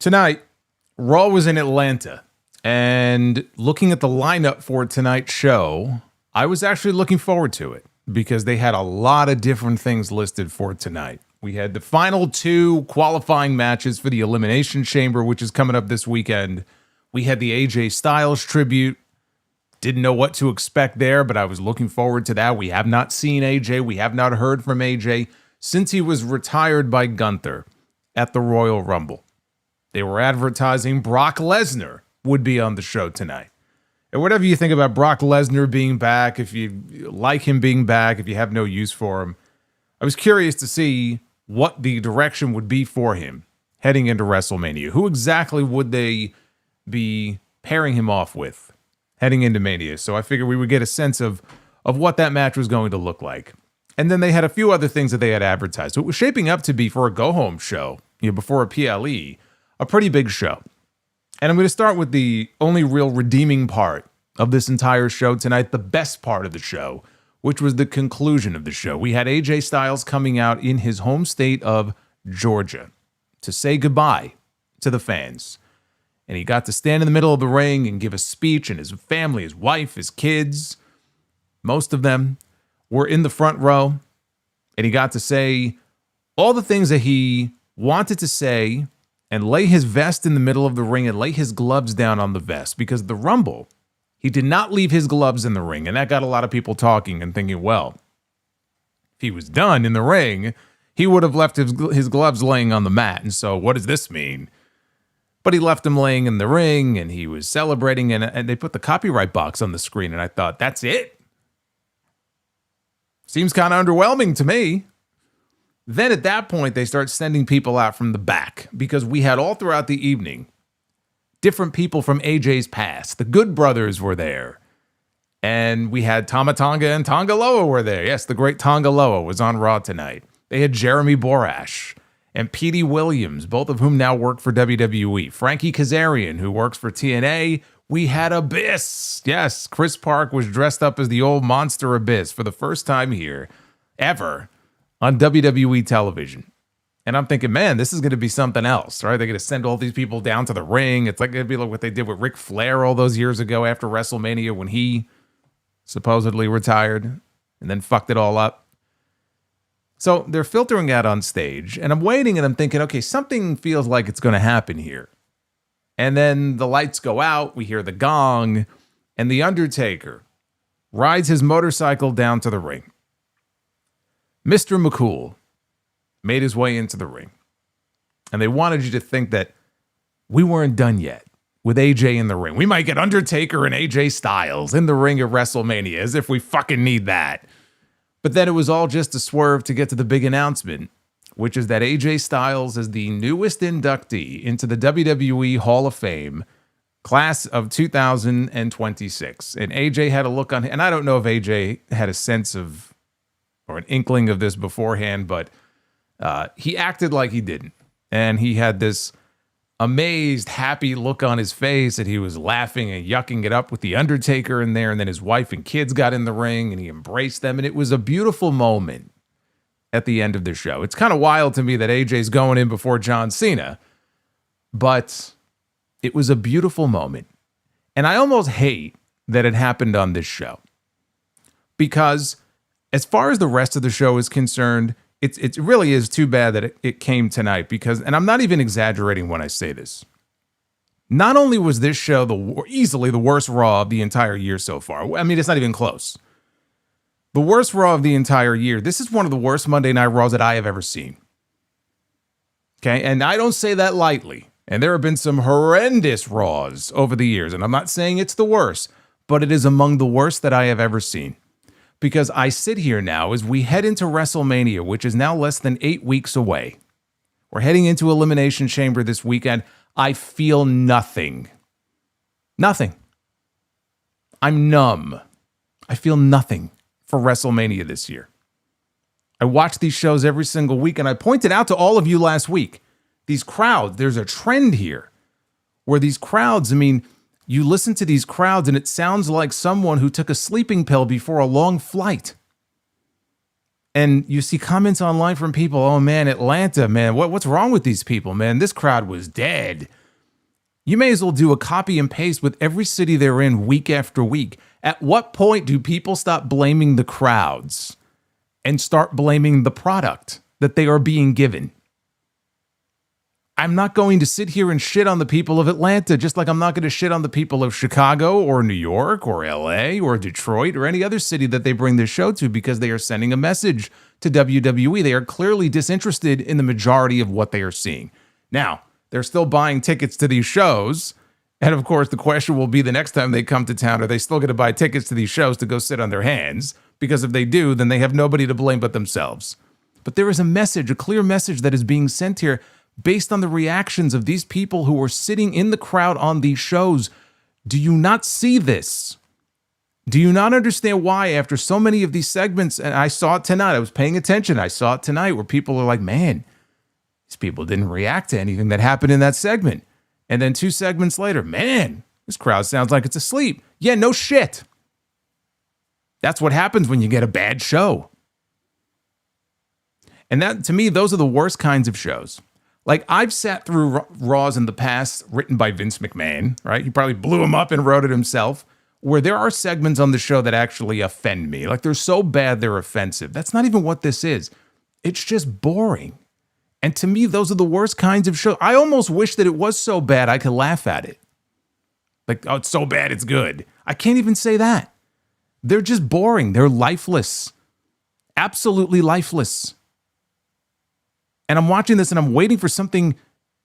Tonight, Raw was in Atlanta, and looking at the lineup for tonight's show, I was actually looking forward to it because they had a lot of different things listed for tonight. We had the final two qualifying matches for the Elimination Chamber, which is coming up this weekend. We had the AJ Styles tribute. Didn't know what to expect there, but I was looking forward to that. We have not seen AJ. We have not heard from AJ since he was retired by Gunther at the Royal Rumble. They were advertising Brock Lesnar would be on the show tonight. And whatever you think about Brock Lesnar being back, if you like him being back, if you have no use for him, I was curious to see what the direction would be for him heading into WrestleMania. Who exactly would they be pairing him off with heading into Mania? So I figured we would get a sense of what that match was going to look like. And then they had a few other things that they had advertised. So it was shaping up to be, for a go-home show, before a PLE, a pretty big show. And I'm going to start with the only real redeeming part of this entire show tonight, the best part of the show, which was the conclusion of the show. We had AJ Styles coming out in his home state of Georgia to say goodbye to the fans. And he got to stand in the middle of the ring and give a speech, and his family, his wife, his kids, most of them were in the front row. And he got to say all the things that he wanted to say and lay his vest in the middle of the ring and lay his gloves down on the vest, because the Rumble, he did not leave his gloves in the ring. And that got a lot of people talking and thinking, well, if he was done in the ring, he would have left his gloves laying on the mat. And so what does this mean? But he left them laying in the ring, and he was celebrating, and they put the copyright box on the screen, and I thought, that's it? Seems kind of underwhelming to me. Then at that point, they start sending people out from the back, because we had all throughout the evening different people from AJ's past. The Good Brothers were there. And we had Tama Tonga and Tonga Loa were there. Yes, the great Tonga Loa was on Raw tonight. They had Jeremy Borash and Petey Williams, both of whom now work for WWE. Frankie Kazarian, who works for TNA. We had Abyss. Yes, Chris Park was dressed up as the old monster Abyss for the first time here, ever, on WWE television. And I'm thinking, man, this is going to be something else, right? They're going to send all these people down to the ring. It's like going to be like what they did with Ric Flair all those years ago after WrestleMania when he supposedly retired and then fucked it all up. So they're filtering out on stage, and I'm waiting and I'm thinking, okay, something feels like it's going to happen here. And then the lights go out, we hear the gong, and the Undertaker rides his motorcycle down to the ring. Mr. McCool made his way into the ring. And they wanted you to think that we weren't done yet with AJ in the ring. We might get Undertaker and AJ Styles in the ring at WrestleMania, as if we fucking need that. But then it was all just a swerve to get to the big announcement, which is that AJ Styles is the newest inductee into the WWE Hall of Fame, class of 2026. And AJ had a look on, and I don't know if AJ had a sense of, or an inkling of this beforehand, but he acted like he didn't. And he had this amazed, happy look on his face that he was laughing and yucking it up with the Undertaker in there. And then his wife and kids got in the ring and he embraced them. And it was a beautiful moment at the end of the show. It's kind of wild to me that AJ's going in before John Cena, but it was a beautiful moment. And I almost hate that it happened on this show, because as far as the rest of the show is concerned, it really is too bad that it came tonight, because, and I'm not even exaggerating when I say this, not only was this show easily the worst Raw of the entire year so far. I mean, it's not even close. The worst Raw of the entire year. This is one of the worst Monday Night Raws that I have ever seen. Okay, and I don't say that lightly. And there have been some horrendous Raws over the years, and I'm not saying it's the worst, but it is among the worst that I have ever seen. Because I sit here now as we head into WrestleMania, which is now less than 8 weeks away. We're heading into Elimination Chamber this weekend. I feel nothing. Nothing. I'm numb. I feel nothing for WrestleMania this year. I watch these shows every single week, and I pointed out to all of you last week, these crowds, there's a trend here where these crowds, I mean, you listen to these crowds and it sounds like someone who took a sleeping pill before a long flight. And you see comments online from people, oh man, Atlanta, man, what's wrong with these people, man? This crowd was dead. You may as well do a copy and paste with every city they're in week after week. At what point do people stop blaming the crowds and start blaming the product that they are being given? I'm not going to sit here and shit on the people of Atlanta, just like I'm not going to shit on the people of Chicago or New York or LA or Detroit or any other city that they bring this show to, because they are sending a message to WWE. They are clearly disinterested in the majority of what they are seeing. Now, they're still buying tickets to these shows. And of course, the question will be the next time they come to town, are they still going to buy tickets to these shows to go sit on their hands? Because if they do, then they have nobody to blame but themselves. But there is a message, a clear message that is being sent here based on the reactions of these people who are sitting in the crowd on these shows. Do you not see this? Do you not understand why after so many of these segments, and I saw it tonight, I was paying attention, I saw it tonight where people are like, man, these people didn't react to anything that happened in that segment. And then 2 segments later, man, this crowd sounds like it's asleep. Yeah, no shit. That's what happens when you get a bad show. And that, to me, those are the worst kinds of shows. Like, I've sat through Raws in the past written by Vince McMahon, right? He probably blew them up and wrote it himself, where there are segments on the show that actually offend me. Like, they're so bad, they're offensive. That's not even what this is. It's just boring. And to me, those are the worst kinds of shows. I almost wish that it was so bad I could laugh at it. Like, oh, it's so bad, it's good. I can't even say that. They're just boring. They're lifeless. Absolutely lifeless. And I'm watching this and I'm waiting for something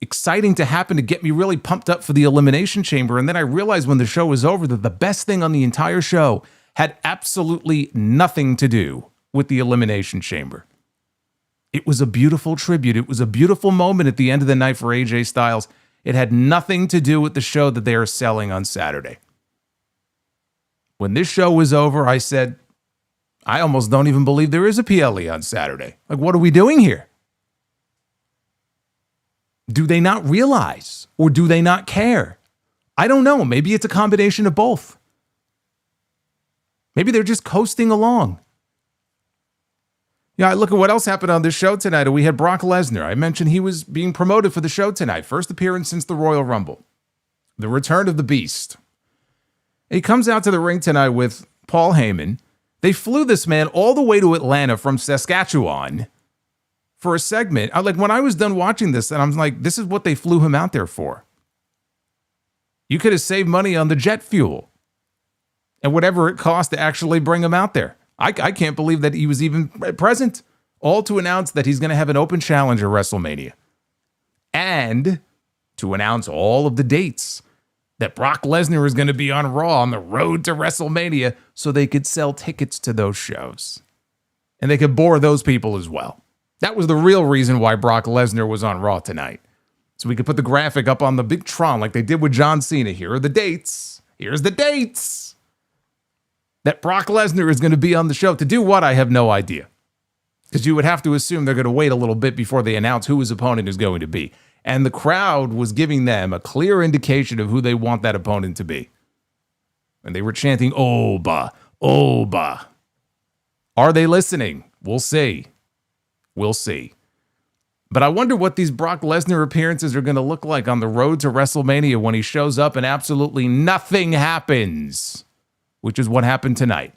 exciting to happen to get me really pumped up for the Elimination Chamber. And then I realized when the show was over that the best thing on the entire show had absolutely nothing to do with the Elimination Chamber. It was a beautiful tribute. It was a beautiful moment at the end of the night for AJ Styles. It had nothing to do with the show that they are selling on Saturday. When this show was over, I said, I almost don't even believe there is a PLE on Saturday. Like, what are we doing here? Do they not realize, or do they not care? I don't know. Maybe it's a combination of both. Maybe they're just coasting along. Yeah, look at what else happened on this show tonight. We had Brock Lesnar. I mentioned he was being promoted for the show tonight. First appearance since the Royal Rumble. The return of the Beast. He comes out to the ring tonight with Paul Heyman. They flew this man all the way to Atlanta from Saskatchewan for a segment. When I was done watching this, and I'm like, this is what they flew him out there for. You could have saved money on the jet fuel and whatever it cost to actually bring him out there. I can't believe that he was even present, all to announce that he's going to have an open challenge at WrestleMania. And to announce all of the dates that Brock Lesnar is going to be on Raw on the road to WrestleMania so they could sell tickets to those shows. And they could bore those people as well. That was the real reason why Brock Lesnar was on Raw tonight. So we could put the graphic up on the big Tron like they did with John Cena. Here are the dates. Here's the dates that Brock Lesnar is going to be on the show. To do what? I have no idea. Because you would have to assume they're going to wait a little bit before they announce who his opponent is going to be. And the crowd was giving them a clear indication of who they want that opponent to be. And they were chanting, Oba, Oba. Are they listening? We'll see. We'll see. But I wonder what these Brock Lesnar appearances are going to look like on the road to WrestleMania when he shows up and absolutely nothing happens, which is what happened tonight.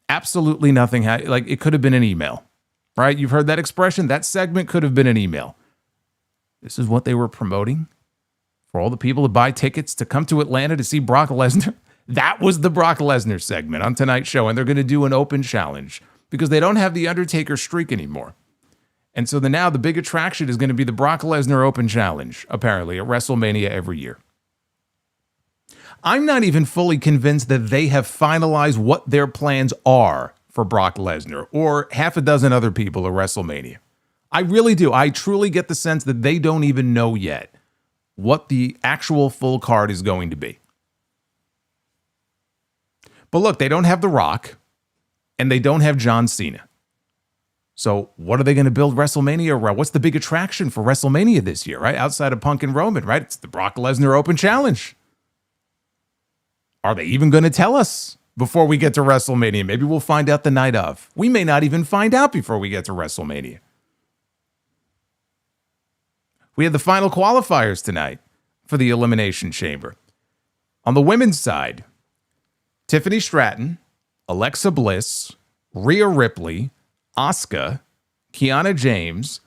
Absolutely nothing. Like, it could have been an email, right? You've heard that expression. That segment could have been an email. This is what they were promoting for all the people to buy tickets to come to Atlanta to see Brock Lesnar. That was the Brock Lesnar segment on tonight's show. And they're going to do an open challenge because they don't have the Undertaker streak anymore. And so now the big attraction is going to be the Brock Lesnar Open Challenge, apparently, at WrestleMania every year. I'm not even fully convinced that they have finalized what their plans are for Brock Lesnar or half a dozen other people at WrestleMania. I really do. I truly get the sense that they don't even know yet what the actual full card is going to be. But look, they don't have The Rock and they don't have John Cena. So what are they going to build WrestleMania around? What's the big attraction for WrestleMania this year, right? Outside of Punk and Roman, right? It's the Brock Lesnar Open Challenge. Are they even going to tell us before we get to WrestleMania. Maybe we'll find out the night of. We may not even find out before we get to WrestleMania. We had the final qualifiers tonight for the Elimination Chamber. On the women's side, Tiffany Stratton, Alexa Bliss, Rhea Ripley, Asuka, Kiana James,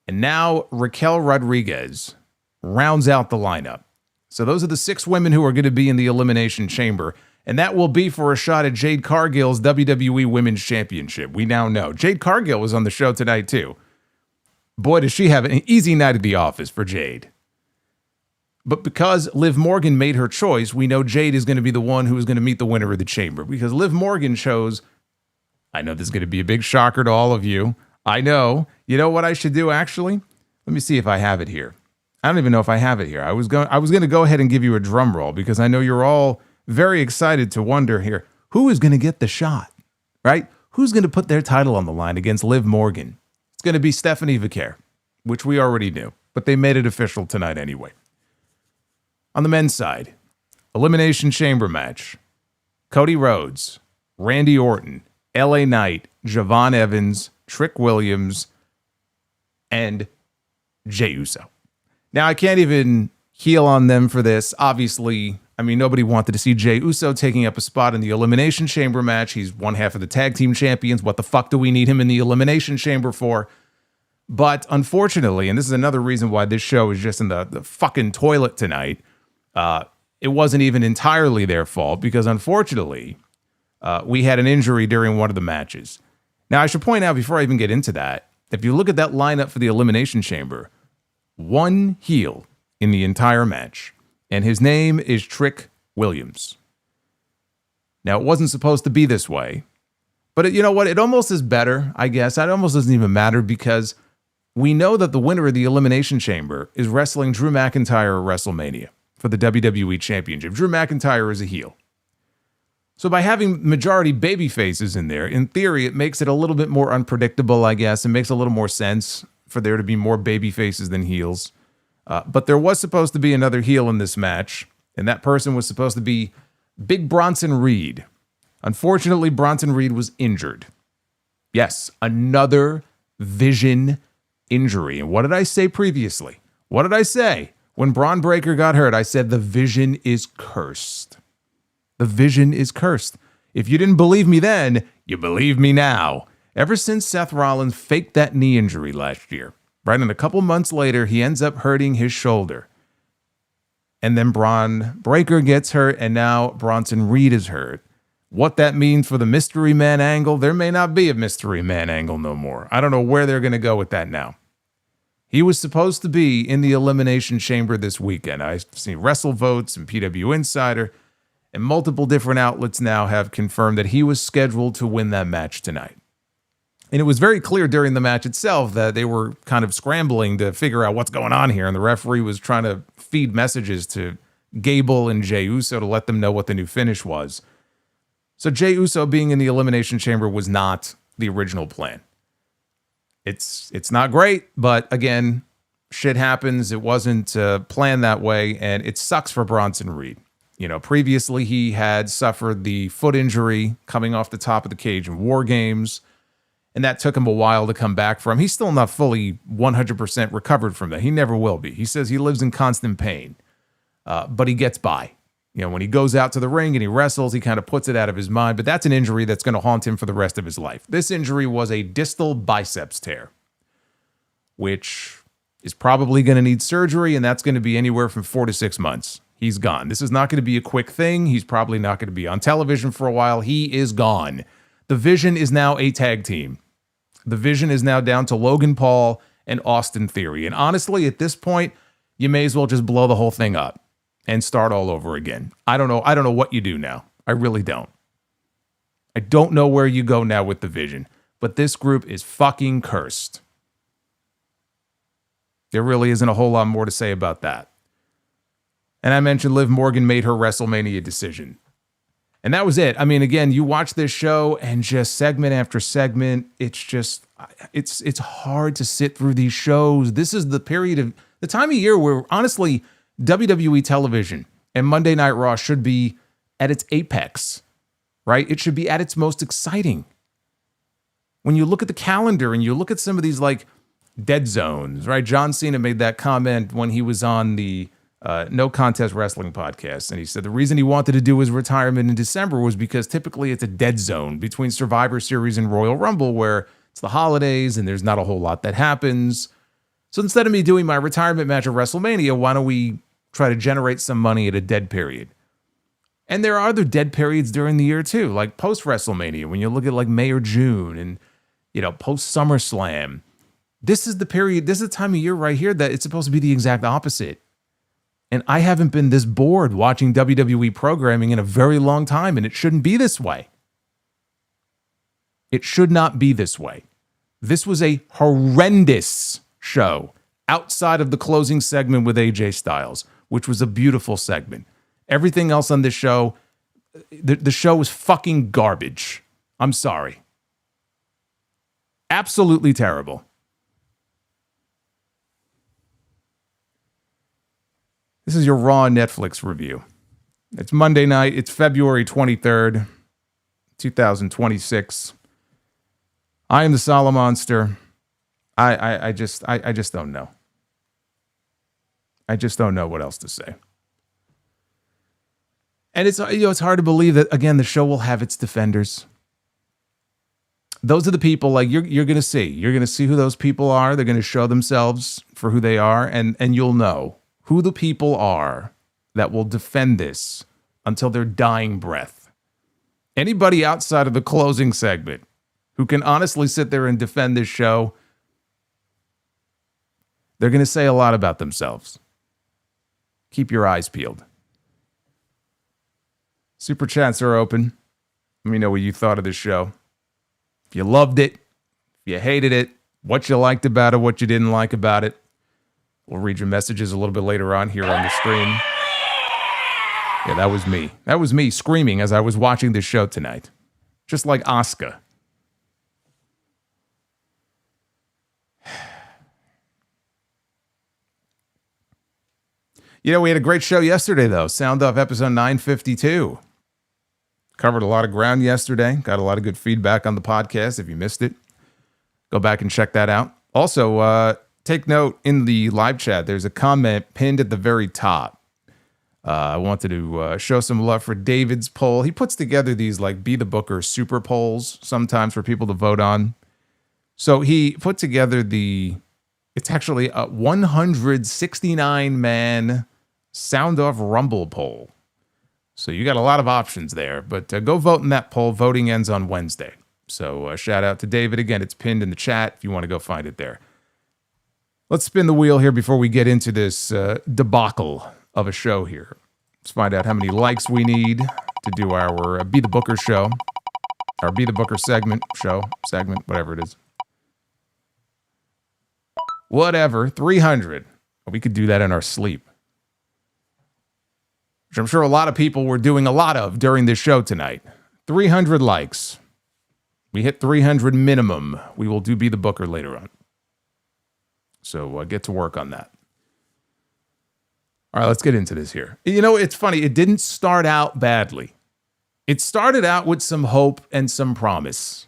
and now Raquel Rodriguez rounds out the lineup. So those are the 6 women who are going to be in the Elimination Chamber, and that will be for a shot at Jade Cargill's WWE Women's Championship. We now know. Jade Cargill was on the show tonight, too. Boy, does she have an easy night at the office for Jade. But because Liv Morgan made her choice, we know Jade is going to be the one who is going to meet the winner of the Chamber, because Liv Morgan chose, I know this is going to be a big shocker to all of you. I know. You know what I should do, actually? Let me see if I have it here. I don't even know if I have it here. I was going to go ahead and give you a drum roll, because I know you're all very excited to wonder here, who is going to get the shot, right? Who's going to put their title on the line against Liv Morgan? It's going to be Stephanie Vaquer, which we already knew, but they made it official tonight anyway. On the men's side, Elimination Chamber match, Cody Rhodes, Randy Orton, LA Knight, Javon Evans, Trick Williams, and Jey Uso. Now, I can't even heel on them for this. Obviously, I mean, nobody wanted to see Jey Uso taking up a spot in the Elimination Chamber match. He's one half of the tag team champions. What the fuck do we need him in the Elimination Chamber for? But unfortunately, and this is another reason why this show is just in the fucking toilet tonight, it wasn't even entirely their fault, because unfortunately, we had an injury during one of the matches. Now, I should point out before I even get into that, if you look at that lineup for the Elimination Chamber, one heel in the entire match, and his name is Trick Williams. Now, it wasn't supposed to be this way, but you know what? It almost is better, I guess. It almost doesn't even matter, because we know that the winner of the Elimination Chamber is wrestling Drew McIntyre at WrestleMania for the WWE Championship. Drew McIntyre is a heel. So by having majority baby faces in there, in theory, it makes it a little bit more unpredictable, I guess. It makes a little more sense for there to be more baby faces than heels. But there was supposed to be another heel in this match, and that person was supposed to be Big Bronson Reed. Unfortunately, Bronson Reed was injured. Yes, another Vision injury. And what did I say previously? What did I say? When Braun Breaker got hurt, I said the Vision is cursed. The Vision is cursed. If you didn't believe me then, you believe me now. Ever since Seth Rollins faked that knee injury last year, right? And a couple months later, he ends up hurting his shoulder. And then Braun Breaker gets hurt, and now Bronson Reed is hurt. What that means for the Mystery Man angle, there may not be a Mystery Man angle no more. I don't know where they're going to go with that now. He was supposed to be in the Elimination Chamber this weekend. I've seen WrestleVotes and PW Insider, and multiple different outlets now have confirmed that he was scheduled to win that match tonight. And it was very clear during the match itself that they were kind of scrambling to figure out what's going on here. And the referee was trying to feed messages to Gable and Jey Uso to let them know what the new finish was. So Jey Uso being in the Elimination Chamber was not the original plan. It's not great, but again, shit happens. It wasn't planned that way, and it sucks for Bronson Reed. You know, previously he had suffered the foot injury coming off the top of the cage in War Games, and that took him a while to come back from. He's still not fully 100% recovered from that. He never will be. He says he lives in constant pain, but he gets by. You know, when he goes out to the ring and he wrestles, he kind of puts it out of his mind, but that's an injury that's going to haunt him for the rest of his life. This injury was a distal biceps tear, which is probably going to need surgery, and that's going to be anywhere from 4 to 6 months. He's gone. This is not going to be a quick thing. He's probably not going to be on television for a while. He is gone. The Vision is now a tag team. The Vision is now down to Logan Paul and Austin Theory. And honestly, at this point, you may as well just blow the whole thing up and start all over again. I don't know what you do now. I really don't. I don't know where you go now with the Vision, but this group is fucking cursed. There really isn't a whole lot more to say about that. And I mentioned Liv Morgan made her WrestleMania decision. And that was it. I mean, again, you watch this show and just segment after segment, it's hard to sit through these shows. This is the time of year where, honestly, WWE television and Monday Night Raw should be at its apex. right? It should be at its most exciting. When you look at the calendar and you look at some of these like dead zones, right? John Cena made that comment when he was on the No Contest Wrestling podcast. And he said the reason he wanted to do his retirement in December was because typically it's a dead zone between Survivor Series and Royal Rumble where it's the holidays and there's not a whole lot that happens. So instead of me doing my retirement match at WrestleMania, why don't we try to generate some money at a dead period? And there are other dead periods during the year too, like post-WrestleMania, when you look at like May or June and, you know, post-SummerSlam. This is the period, this is the time of year right here that it's supposed to be the exact opposite. And I haven't been this bored watching WWE programming in a very long time, and it shouldn't be this way. It should not be this way. This was a horrendous show outside of the closing segment with AJ Styles, which was a beautiful segment. Everything else on this show, the show was fucking garbage. I'm sorry. Absolutely terrible. This is your Raw Netflix review. It's Monday night. It's February 23rd, 2026. I am the Solomonster. I just don't know. I just don't know what else to say. And it's, you know, it's hard to believe that, again, the show will have its defenders. Those are the people, like, you're going to see. You're going to see who those people are. They're going to show themselves for who they are, and you'll know who the people are that will defend this until their dying breath. Anybody outside of the closing segment who can honestly sit there and defend this show, they're going to say a lot about themselves. Keep your eyes peeled. Super chats are open. Let me know what you thought of this show. If you loved it, if you hated it, what you liked about it, what you didn't like about it. We'll read your messages a little bit later on here on the stream. Yeah, that was me. That was me screaming as I was watching this show tonight. Just like Asuka. You know, we had a great show yesterday, though. Sound Off episode 952. Covered a lot of ground yesterday. Got a lot of good feedback on the podcast. If you missed it, go back and check that out. Also, take note in the live chat, there's a comment pinned at the very top. I wanted to show some love for David's poll. He puts together these like Be the Booker super polls sometimes for people to vote on. So he put together it's actually a 169-man Sound Off Rumble poll. So you got a lot of options there, but go vote in that poll. Voting ends on Wednesday. So shout out to David. Again, it's pinned in the chat if you want to go find it there. Let's spin the wheel here before we get into this debacle of a show here. Let's find out how many likes we need to do our Be the Booker show. Our Be the Booker segment, whatever it is. Whatever, 300. We could do that in our sleep. Which I'm sure a lot of people were doing a lot of during this show tonight. 300 likes. We hit 300 minimum. We will do Be the Booker later on. So get to work on that. All right, let's get into this here. You know, it's funny. It didn't start out badly. It started out with some hope and some promise.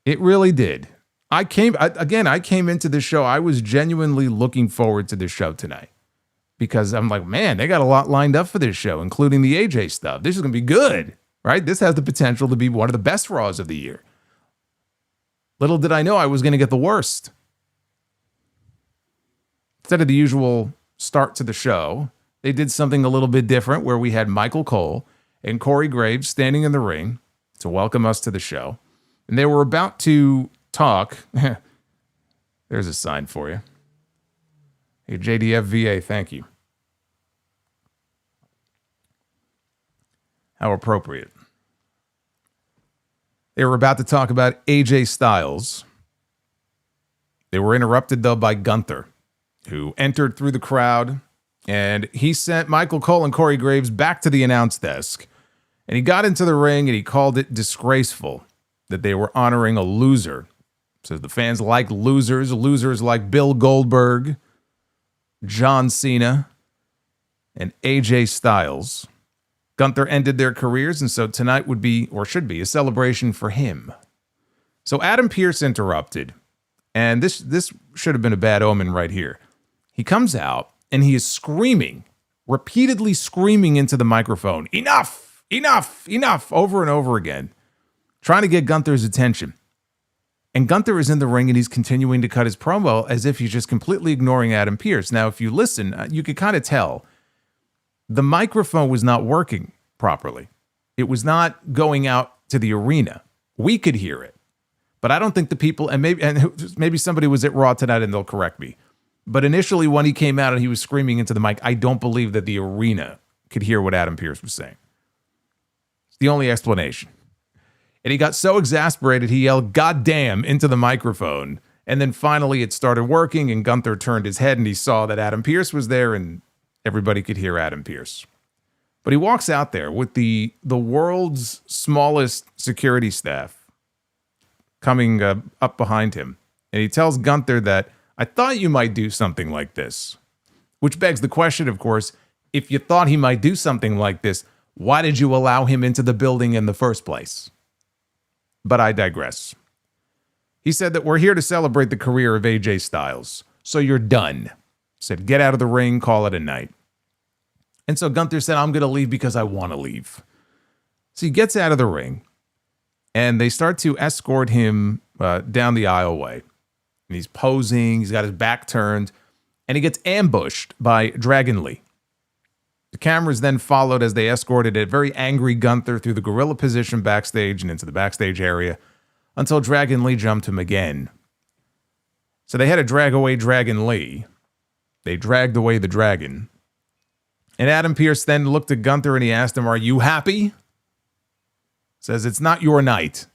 It really did. I came into this show. I was genuinely looking forward to this show tonight. Because I'm like, man, they got a lot lined up for this show, including the AJ stuff. This is going to be good, right? This has the potential to be one of the best Raws of the year. Little did I know I was going to get the worst. Instead of the usual start to the show, they did something a little bit different where we had Michael Cole and Corey Graves standing in the ring to welcome us to the show. And they were about to talk. There's a sign for you. Hey, JDFVA, thank you. How appropriate. They were about to talk about AJ Styles. They were interrupted, though, by Gunther, who entered through the crowd, and he sent Michael Cole and Corey Graves back to the announce desk. And he got into the ring, and he called it disgraceful that they were honoring a loser. Says the fans like losers like Bill Goldberg, John Cena, and AJ Styles. Gunther ended their careers, and so tonight would be, or should be, a celebration for him. So Adam Pearce interrupted, and this should have been a bad omen right here. He comes out, and he is screaming, repeatedly screaming into the microphone, enough, enough, enough, over and over again, trying to get Gunther's attention. And Gunther is in the ring, and he's continuing to cut his promo as if he's just completely ignoring Adam Pearce. Now, if you listen, you could kind of tell the microphone was not working properly. It was not going out to the arena. We could hear it. But I don't think the people, and maybe somebody was at Raw tonight and they'll correct me. But initially when he came out and he was screaming into the mic, I don't believe that the arena could hear what Adam Pearce was saying. It's the only explanation. And he got so exasperated, he yelled, "God damn," into the microphone. And then finally it started working, and Gunther turned his head and he saw that Adam Pearce was there, and everybody could hear Adam Pearce. But he walks out there with the world's smallest security staff coming up behind him. And he tells Gunther that, "I thought you might do something like this." Which begs the question, of course, if you thought he might do something like this, why did you allow him into the building in the first place? But I digress. He said that we're here to celebrate the career of AJ Styles. So you're done. Said, get out of the ring, call it a night. And so Gunther said, I'm going to leave because I want to leave. So he gets out of the ring, and they start to escort him down the aisleway. And he's posing, he's got his back turned, and he gets ambushed by Dragon Lee. The cameras then followed as they escorted a very angry Gunther through the gorilla position backstage and into the backstage area until Dragon Lee jumped him again. So they had to drag away Dragon Lee. They dragged away the dragon. And Adam Pearce then looked at Gunther and he asked him, "Are you happy?" Says, "It's not your night."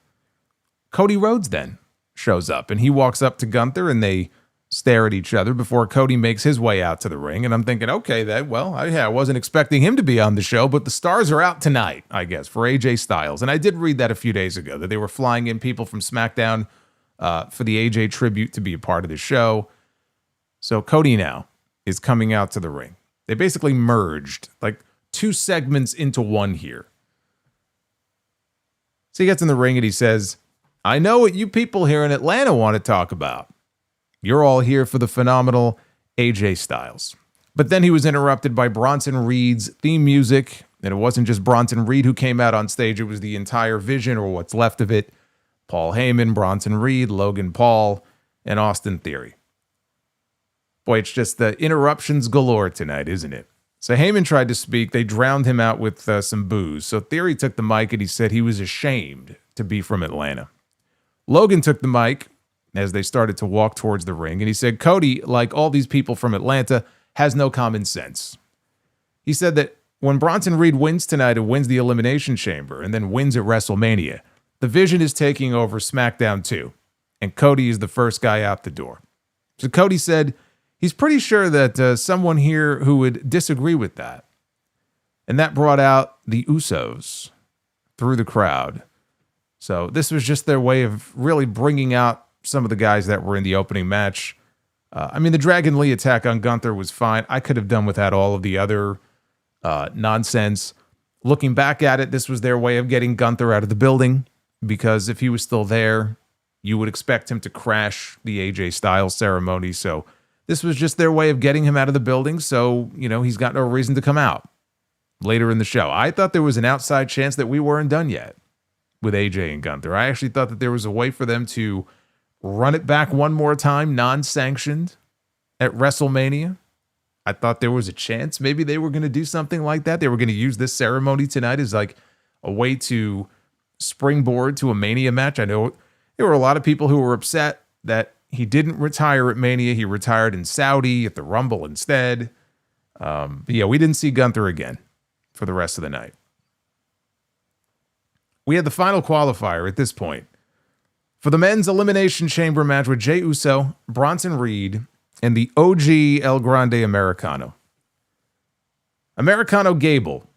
Cody Rhodes then shows up, and he walks up to Gunther, and they stare at each other before Cody makes his way out to the ring. And I'm thinking, okay, I wasn't expecting him to be on the show, but the stars are out tonight, I guess, for AJ Styles. And I did read that a few days ago, that they were flying in people from SmackDown for the AJ tribute to be a part of the show. So Cody now is coming out to the ring. They basically merged like two segments into one here. So he gets in the ring and he says, "I know what you people here in Atlanta want to talk about. You're all here for the phenomenal AJ Styles." But then he was interrupted by Bronson Reed's theme music. And it wasn't just Bronson Reed who came out on stage. It was the entire Vision, or what's left of it. Paul Heyman, Bronson Reed, Logan Paul, and Austin Theory. Boy, it's just the interruptions galore tonight, isn't it? So Heyman tried to speak. They drowned him out with some booze. So Theory took the mic and he said he was ashamed to be from Atlanta. Logan took the mic as they started to walk towards the ring, and he said Cody, like all these people from Atlanta, has no common sense. He said that when Bronson Reed wins tonight and wins the Elimination Chamber and then wins at WrestleMania, the Vision is taking over SmackDown too, and Cody is the first guy out the door. So Cody said he's pretty sure that someone here who would disagree with that. And that brought out the Usos through the crowd. So this was just their way of really bringing out some of the guys that were in the opening match. The Dragon Lee attack on Gunther was fine. I could have done without all of the other nonsense. Looking back at it, this was their way of getting Gunther out of the building, because if he was still there, you would expect him to crash the AJ Styles ceremony. So this was just their way of getting him out of the building. So, he's got no reason to come out later in the show. I thought there was an outside chance that we weren't done yet with AJ and Gunther. I actually thought that there was a way for them to run it back one more time, non-sanctioned, at WrestleMania. I thought there was a chance maybe they were going to do something like that. They were going to use this ceremony tonight as like a way to springboard to a Mania match. I know there were a lot of people who were upset that he didn't retire at Mania. He retired in Saudi at the Rumble instead. But yeah, we didn't see Gunther again for the rest of the night. We had the final qualifier at this point for the men's Elimination Chamber match with Jey Uso, Bronson Reed, and the OG El Grande Americano. Americano Gable,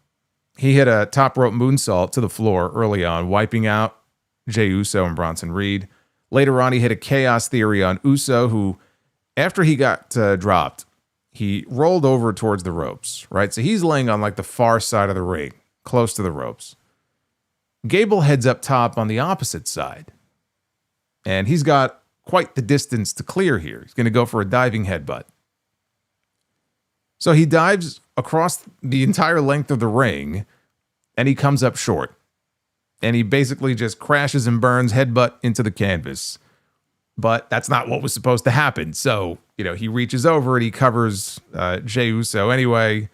he hit a top rope moonsault to the floor early on, wiping out Jey Uso and Bronson Reed. Later on, he hit a Chaos Theory on Uso, who, after he got dropped, he rolled over towards the ropes, right? So he's laying on like the far side of the ring, close to the ropes. Gable heads up top on the opposite side. And he's got quite the distance to clear here. He's going to go for a diving headbutt. So he dives across the entire length of the ring, and he comes up short. And he basically just crashes and burns headbutt into the canvas. But that's not what was supposed to happen. So, he reaches over and he covers Jey Uso anyway.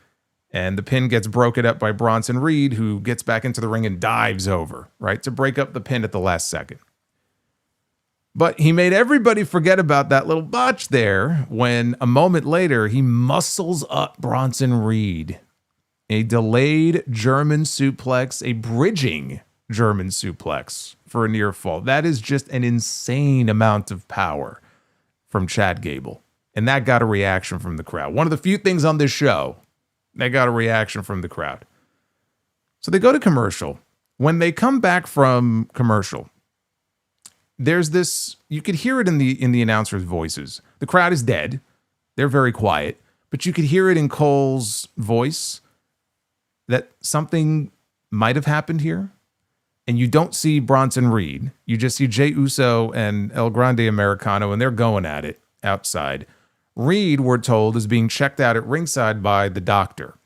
And the pin gets broken up by Bronson Reed, who gets back into the ring and dives over, right, to break up the pin at the last second. But he made everybody forget about that little botch there when a moment later he muscles up Bronson Reed. A delayed German suplex, a bridging German suplex for a near fall. That is just an insane amount of power from Chad Gable. And that got a reaction from the crowd. One of the few things on this show that got a reaction from the crowd. So they go to commercial. When they come back from commercial, there's this, you could hear it in the announcers' voices. The crowd is dead. They're very quiet. But you could hear it in Cole's voice that something might have happened here. And you don't see Bronson Reed. You just see Jey Uso and El Grande Americano, and they're going at it outside. Reed, we're told, is being checked out at ringside by the doctor.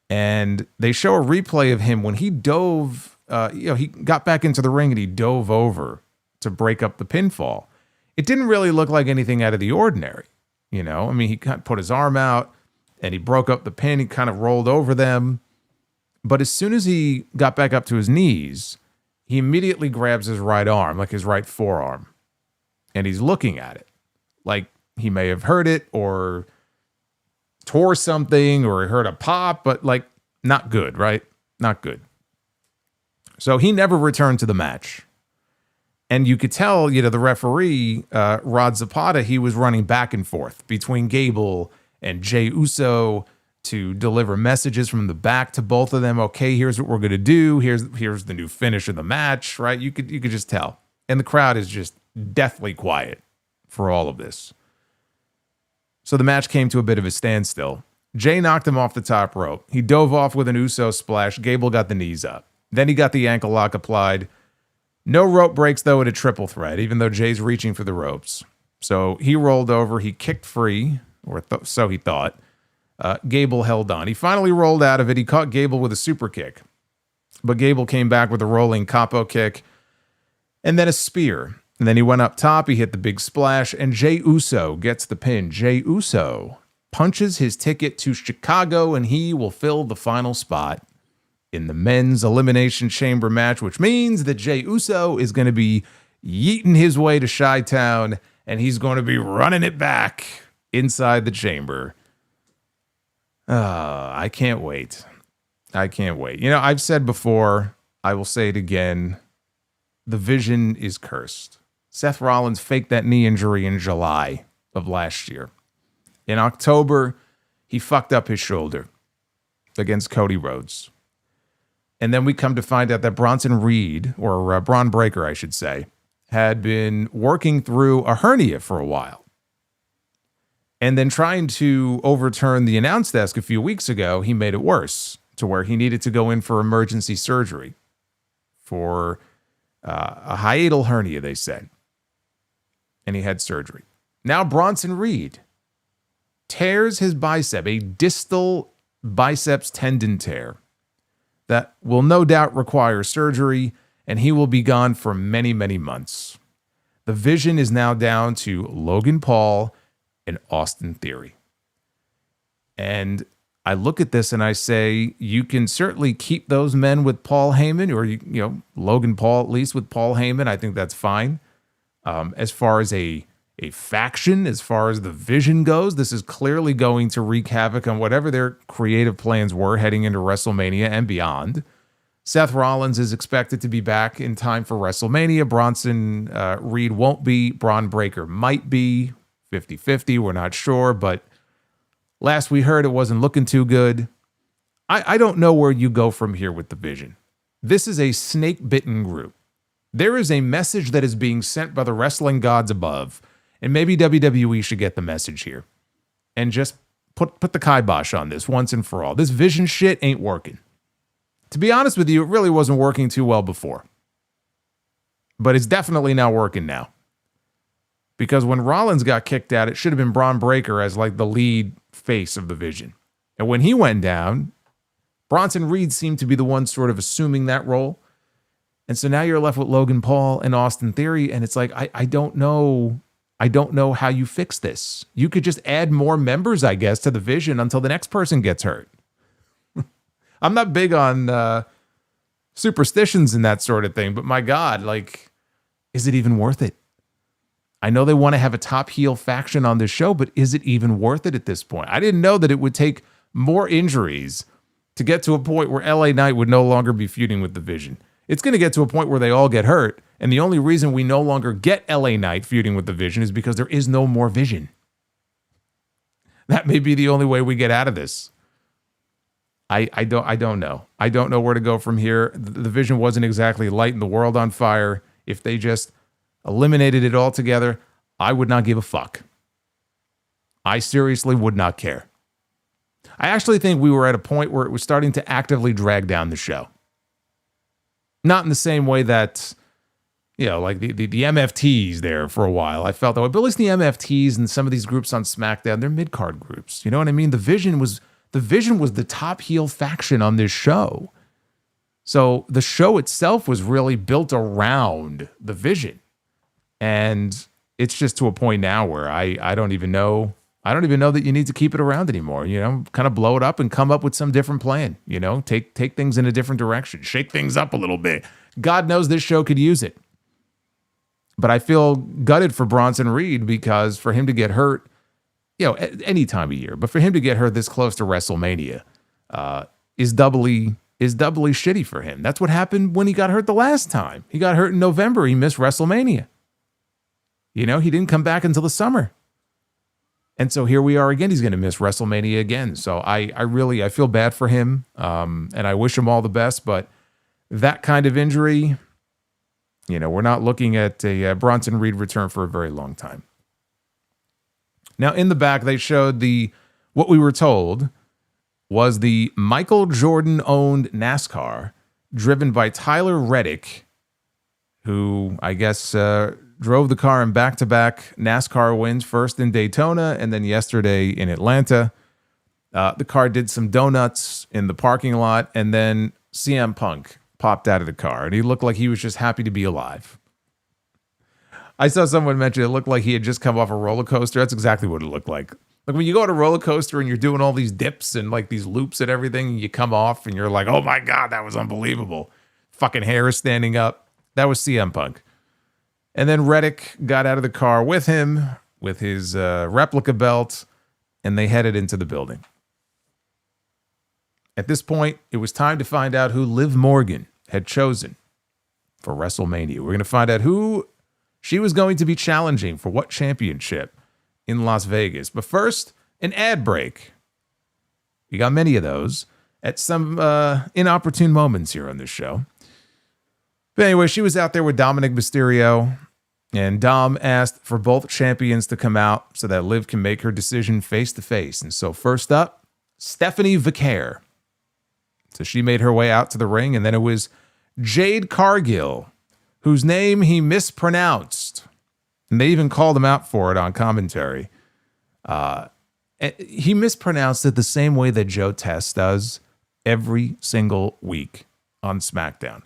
And they show a replay of him when he dove, he got back into the ring and he dove over to break up the pinfall. It didn't really look like anything out of the ordinary. He kind of put his arm out and he broke up the pin. He kind of rolled over them. But as soon as he got back up to his knees, he immediately grabs his right arm, like his right forearm. And he's looking at it like he may have hurt it or tore something or heard a pop, but not good, right? Not good. So he never returned to the match. And you could tell, the referee, Rod Zapata, he was running back and forth between Gable and Jey Uso to deliver messages from the back to both of them. Okay, here's what we're going to do. Here's the new finish of the match, right? You could just tell. And the crowd is just deathly quiet for all of this. So the match came to a bit of a standstill. Jey knocked him off the top rope. He dove off with an Uso splash. Gable got the knees up. Then he got the ankle lock applied. No rope breaks, though, at a triple threat, even though Jay's reaching for the ropes. So he rolled over. He kicked free, or so he thought. Gable held on. He finally rolled out of it. He caught Gable with a super kick. But Gable came back with a rolling capo kick and then a spear. And then he went up top. He hit the big splash. And Jey Uso gets the pin. Jey Uso punches his ticket to Chicago, and he will fill the final spot in the men's Elimination Chamber match, which means that Jey Uso is going to be yeeting his way to Chi-Town, and he's going to be running it back inside the chamber. I can't wait. I can't wait. I've said before, I will say it again, the Vision is cursed. Seth Rollins faked that knee injury in July of last year. In October, he fucked up his shoulder against Cody Rhodes. And then we come to find out that Bronson Reed, or Braun Breaker, I should say, had been working through a hernia for a while. And then trying to overturn the announce desk a few weeks ago, he made it worse to where he needed to go in for emergency surgery for a hiatal hernia, they said. And he had surgery. Now Bronson Reed tears his bicep, a distal biceps tendon tear that will no doubt require surgery, and he will be gone for many, many months. The Vision is now down to Logan Paul and Austin Theory. And I look at this and I say, you can certainly keep those men with Paul Heyman, or Logan Paul at least with Paul Heyman. I think that's fine. As far as a faction, as far as the Vision goes, this is clearly going to wreak havoc on whatever their creative plans were heading into WrestleMania and beyond. Seth Rollins is expected to be back in time for WrestleMania. Bronson Reed won't be. Braun Breaker might be. 50-50, we're not sure, but last we heard, it wasn't looking too good. I don't know where you go from here with the Vision. This is a snake-bitten group. There is a message that is being sent by the wrestling gods above, and maybe WWE should get the message here and just put the kibosh on this once and for all. This Vision shit ain't working. To be honest with you, it really wasn't working too well before. But it's definitely not working now. Because when Rollins got kicked out, it should have been Braun Breaker as like the lead face of the Vision. And when he went down, Bronson Reed seemed to be the one sort of assuming that role. And so now you're left with Logan Paul and Austin Theory, and it's like, I don't know. I don't know how you fix this. You could just add more members, I guess, to the Vision until the next person gets hurt. I'm not big on superstitions and that sort of thing, but my God, like, is it even worth it? I know they want to have a top heel faction on this show, but is it even worth it at this point? I didn't know that it would take more injuries to get to a point where LA Knight would no longer be feuding with the Vision. It's going to get to a point where they all get hurt, and the only reason we no longer get LA Knight feuding with the Vision is because there is no more Vision. That may be the only way we get out of this. I don't know. I don't know where to go from here. The Vision wasn't exactly lighting the world on fire. If they just eliminated it altogether, I would not give a fuck. I seriously would not care. I actually think we were at a point where it was starting to actively drag down the show. Not in the same way that, you know, like the MFTs there for a while. I felt that way. But at least the MFTs and some of these groups on SmackDown, they're mid-card groups. You know what I mean? The Vision was the top heel faction on this show. So the show itself was really built around the Vision. And it's just to a point now where I don't even know. I don't even know that you need to keep it around anymore. You know, kind of blow it up and come up with some different plan. You know, take things in a different direction. Shake things up a little bit. God knows this show could use it. But I feel gutted for Bronson Reed because for him to get hurt, you know, any time of year, but for him to get hurt this close to WrestleMania is doubly shitty for him. That's what happened when he got hurt the last time. He got hurt in November. He missed WrestleMania. You know, he didn't come back until the summer. And so here we are again. He's going to miss WrestleMania again. So I feel bad for him, and I wish him all the best. But that kind of injury, you know, we're not looking at a Bronson Reed return for a very long time. Now, in the back, they showed what we were told was the Michael Jordan-owned NASCAR driven by Tyler Reddick, who I guess drove the car in back-to-back NASCAR wins, first in Daytona and then yesterday in Atlanta. The car did some donuts in the parking lot, and then CM Punk popped out of the car, and he looked like he was just happy to be alive. I saw someone mention it looked like he had just come off a roller coaster. That's exactly what it looked like. Like when you go on a roller coaster and you're doing all these dips and like these loops and everything, and you come off and you're like, oh my God, that was unbelievable. Fucking hair is standing up. That was CM Punk. And then Reddick got out of the car with him, with his replica belt, and they headed into the building. At this point, it was time to find out who Liv Morgan had chosen for WrestleMania. We're going to find out who she was going to be challenging for what championship in Las Vegas. But first, an ad break. We got many of those at some inopportune moments here on this show. But anyway, she was out there with Dominic Mysterio, and Dom asked for both champions to come out so that Liv can make her decision face-to-face. And so first up, Stephanie Vaquer. So she made her way out to the ring, and then it was Jade Cargill, whose name he mispronounced. And they even called him out for it on commentary. He mispronounced it the same way that Joe Test does every single week on SmackDown.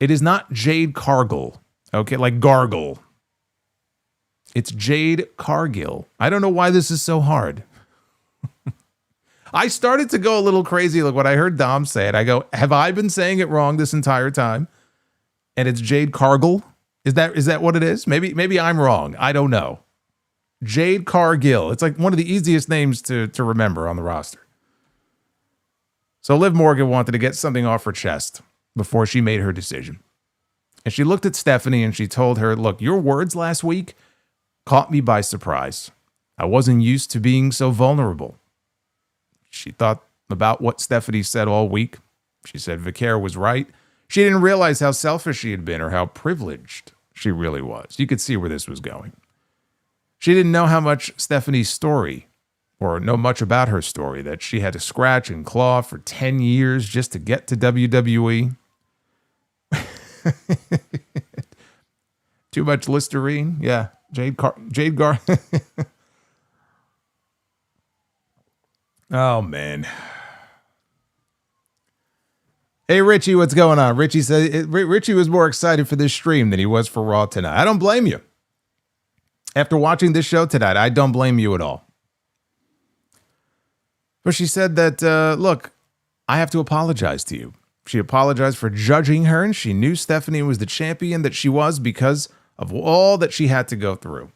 It is not Jade Cargill, okay, like gargle. It's Jade Cargill. I don't know why this is so hard. I started to go a little crazy. Like when I heard Dom say it, I go, have I been saying it wrong this entire time? And it's Jade Cargill. Is that what it is? Maybe I'm wrong. I don't know. Jade Cargill. It's like one of the easiest names to remember on the roster. So Liv Morgan wanted to get something off her chest before she made her decision. And she looked at Stephanie and she told her, look, your words last week caught me by surprise. I wasn't used to being so vulnerable. She thought about what Stephanie said all week. She said Vaquer was right. She didn't realize how selfish she had been or how privileged she really was. You could see where this was going. She didn't know how much Stephanie's story or know much about her story, that she had to scratch and claw for 10 years just to get to WWE. Too much Listerine? Yeah. Jade Gar. Oh, man. Hey, Richie, what's going on? Richie said Richie was more excited for this stream than he was for Raw tonight. I don't blame you. After watching this show tonight, I don't blame you at all. But she said that, look, I have to apologize to you. She apologized for judging her, and she knew Stephanie was the champion that she was because of all that she had to go through.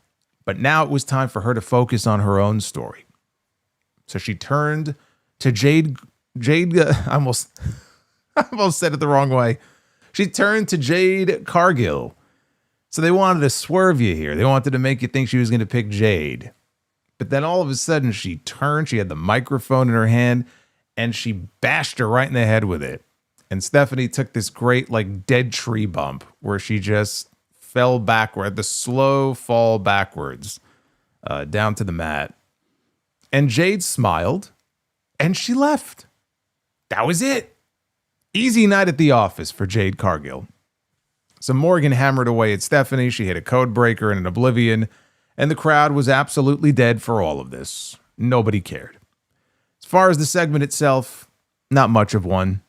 But now it was time for her to focus on her own story. So she turned to Jade, I almost said it the wrong way. She turned to Jade Cargill. So they wanted to swerve you here. They wanted to make you think she was going to pick Jade. But then all of a sudden she turned, she had the microphone in her hand, and she bashed her right in the head with it. And Stephanie took this great, like, dead tree bump where she just fell backward, the slow fall backwards down to the mat. And Jade smiled, and she left. That was it. Easy night at the office for Jade Cargill. So Morgan hammered away at Stephanie. She hit a code breaker and an oblivion, and the crowd was absolutely dead for all of this. Nobody cared. As far as the segment itself, not much of one.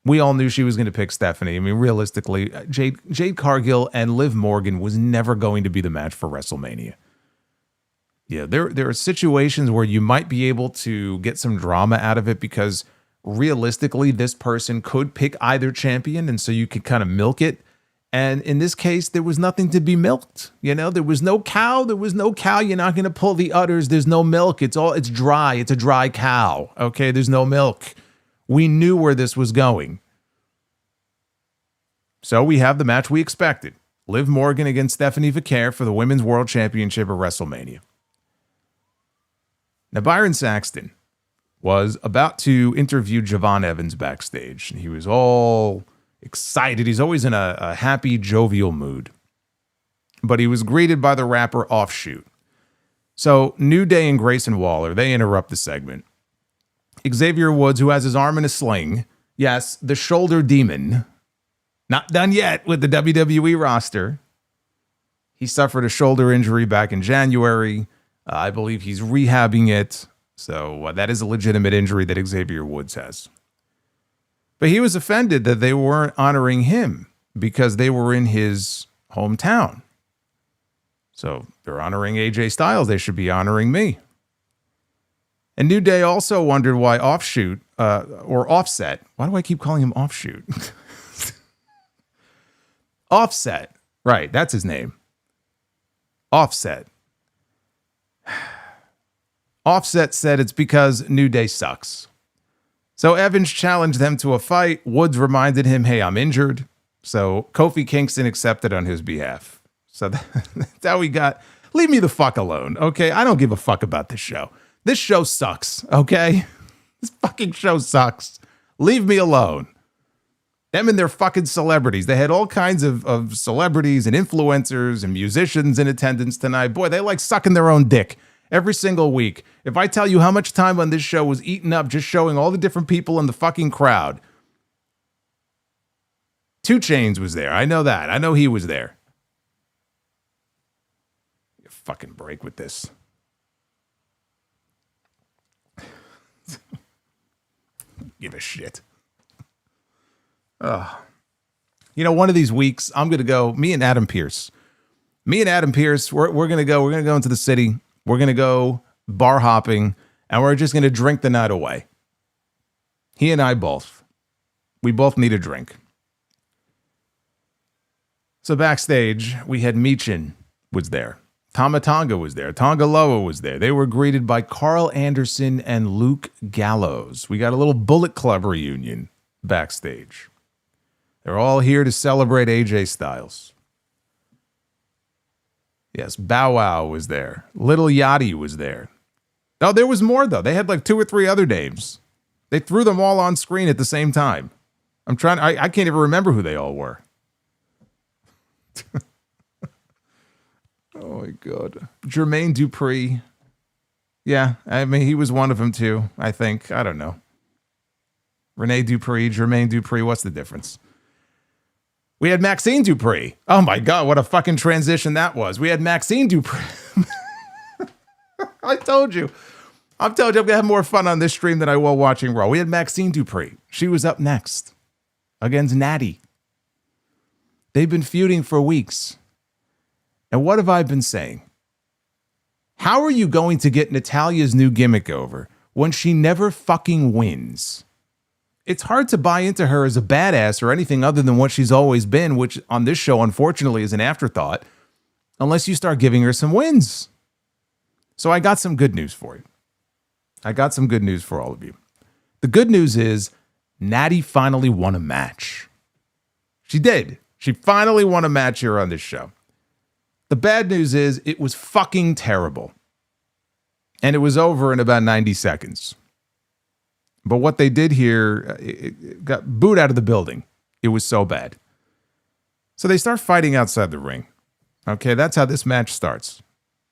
We all knew she was going to pick Stephanie. I mean, realistically, Jade Cargill and Liv Morgan was never going to be the match for WrestleMania. Yeah, there are situations where you might be able to get some drama out of it because realistically, this person could pick either champion, and so you could kind of milk it. And in this case, there was nothing to be milked. You know, there was no cow. There was no cow. You're not going to pull the udders. There's no milk. It's dry. It's a dry cow. Okay, there's no milk. We knew where this was going. So we have the match we expected. Liv Morgan against Stephanie Vaquer for the Women's World Championship at WrestleMania. Now, Byron Saxton was about to interview Javon Evans backstage. He was all excited. He's always in a happy, jovial mood. But he was greeted by the rapper Offshoot. So New Day and Grayson Waller, they interrupt the segment. Xavier Woods, who has his arm in a sling, yes, the shoulder demon, not done yet with the WWE roster. He suffered a shoulder injury back in January. I believe he's rehabbing it. So that is a legitimate injury that Xavier Woods has. But he was offended that they weren't honoring him because they were in his hometown. So they're honoring AJ Styles. They should be honoring me. And New Day also wondered why Offshoot, or Offset. Why do I keep calling him Offshoot? Offset. Right, that's his name. Offset. Offset said it's because New Day sucks. So Evans challenged them to a fight. Woods reminded him, hey, I'm injured. So Kofi Kingston accepted on his behalf. So that's how we got. Leave me the fuck alone, okay? I don't give a fuck about this show. This show sucks, okay? This fucking show sucks. Leave me alone. Them and their fucking celebrities. They had all kinds of celebrities and influencers and musicians in attendance tonight. Boy, they like sucking their own dick every single week. If I tell you how much time on this show was eaten up just showing all the different people in the fucking crowd. 2 Chainz was there. I know that. I know he was there. You fucking break with this. Give a shit. You know, one of these weeks, I'm going to go, me and Adam Pearce, we're going to go into the city. We're going to go bar hopping, and we're just going to drink the night away. He and I both. We both need a drink. So backstage, we had Michin was there. Tama Tonga was there. Tonga Loa was there. They were greeted by Carl Anderson and Luke Gallows. We got a little Bullet Club reunion backstage. They're all here to celebrate AJ Styles. Yes, Bow Wow was there. Little Yachty was there. Oh, there was more, though. They had like 2 or 3 other names. They threw them all on screen at the same time. I can't even remember who they all were. Oh, my God. Jermaine Dupri. Yeah, I mean, he was one of them too, I think. I don't know. Jermaine Dupri, what's the difference? We had Maxxine Dupri. Oh my God, what a fucking transition that was. We had Maxxine Dupri. I told you. I'm going to have more fun on this stream than I will watching Raw. We had Maxxine Dupri. She was up next against Nattie. They've been feuding for weeks. And what have I been saying? How are you going to get Natalya's new gimmick over when she never fucking wins? It's hard to buy into her as a badass or anything other than what she's always been, which on this show, unfortunately, is an afterthought, unless you start giving her some wins. So I got some good news for you. I got some good news for all of you. The good news is Nattie finally won a match. She did. She finally won a match here on this show. The bad news is it was fucking terrible. And it was over in about 90 seconds. But what they did here, it got booed out of the building. It was so bad. So they start fighting outside the ring. Okay, that's how this match starts.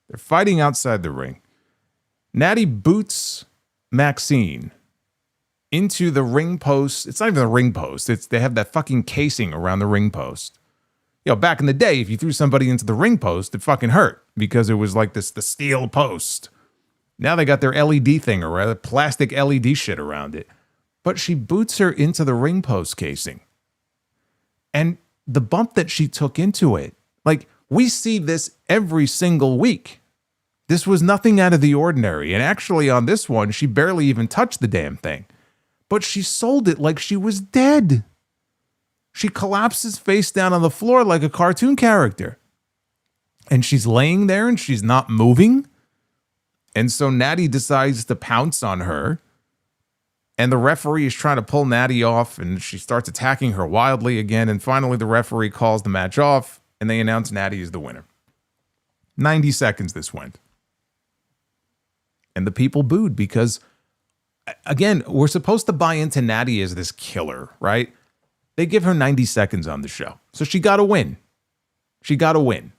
They're fighting outside the ring. Nattie boots Maxxine into the ring post. It's not even the ring post. They have that fucking casing around the ring post. You know, back in the day, if you threw somebody into the ring post, it fucking hurt because it was like the steel post. Now they got their LED thing or the plastic LED shit around it. But she boots her into the ring post casing. And the bump that she took into it, like, we see this every single week. This was nothing out of the ordinary. And actually on this one, she barely even touched the damn thing. But she sold it like she was dead. She collapses face down on the floor like a cartoon character. And she's laying there and she's not moving. And so Nattie decides to pounce on her. And the referee is trying to pull Nattie off and she starts attacking her wildly again. And finally the referee calls the match off and they announce Nattie is the winner. 90 seconds this went. And the people booed because, again, we're supposed to buy into Nattie as this killer, right? They give her 90 seconds on the show. So she got to win. She got to win.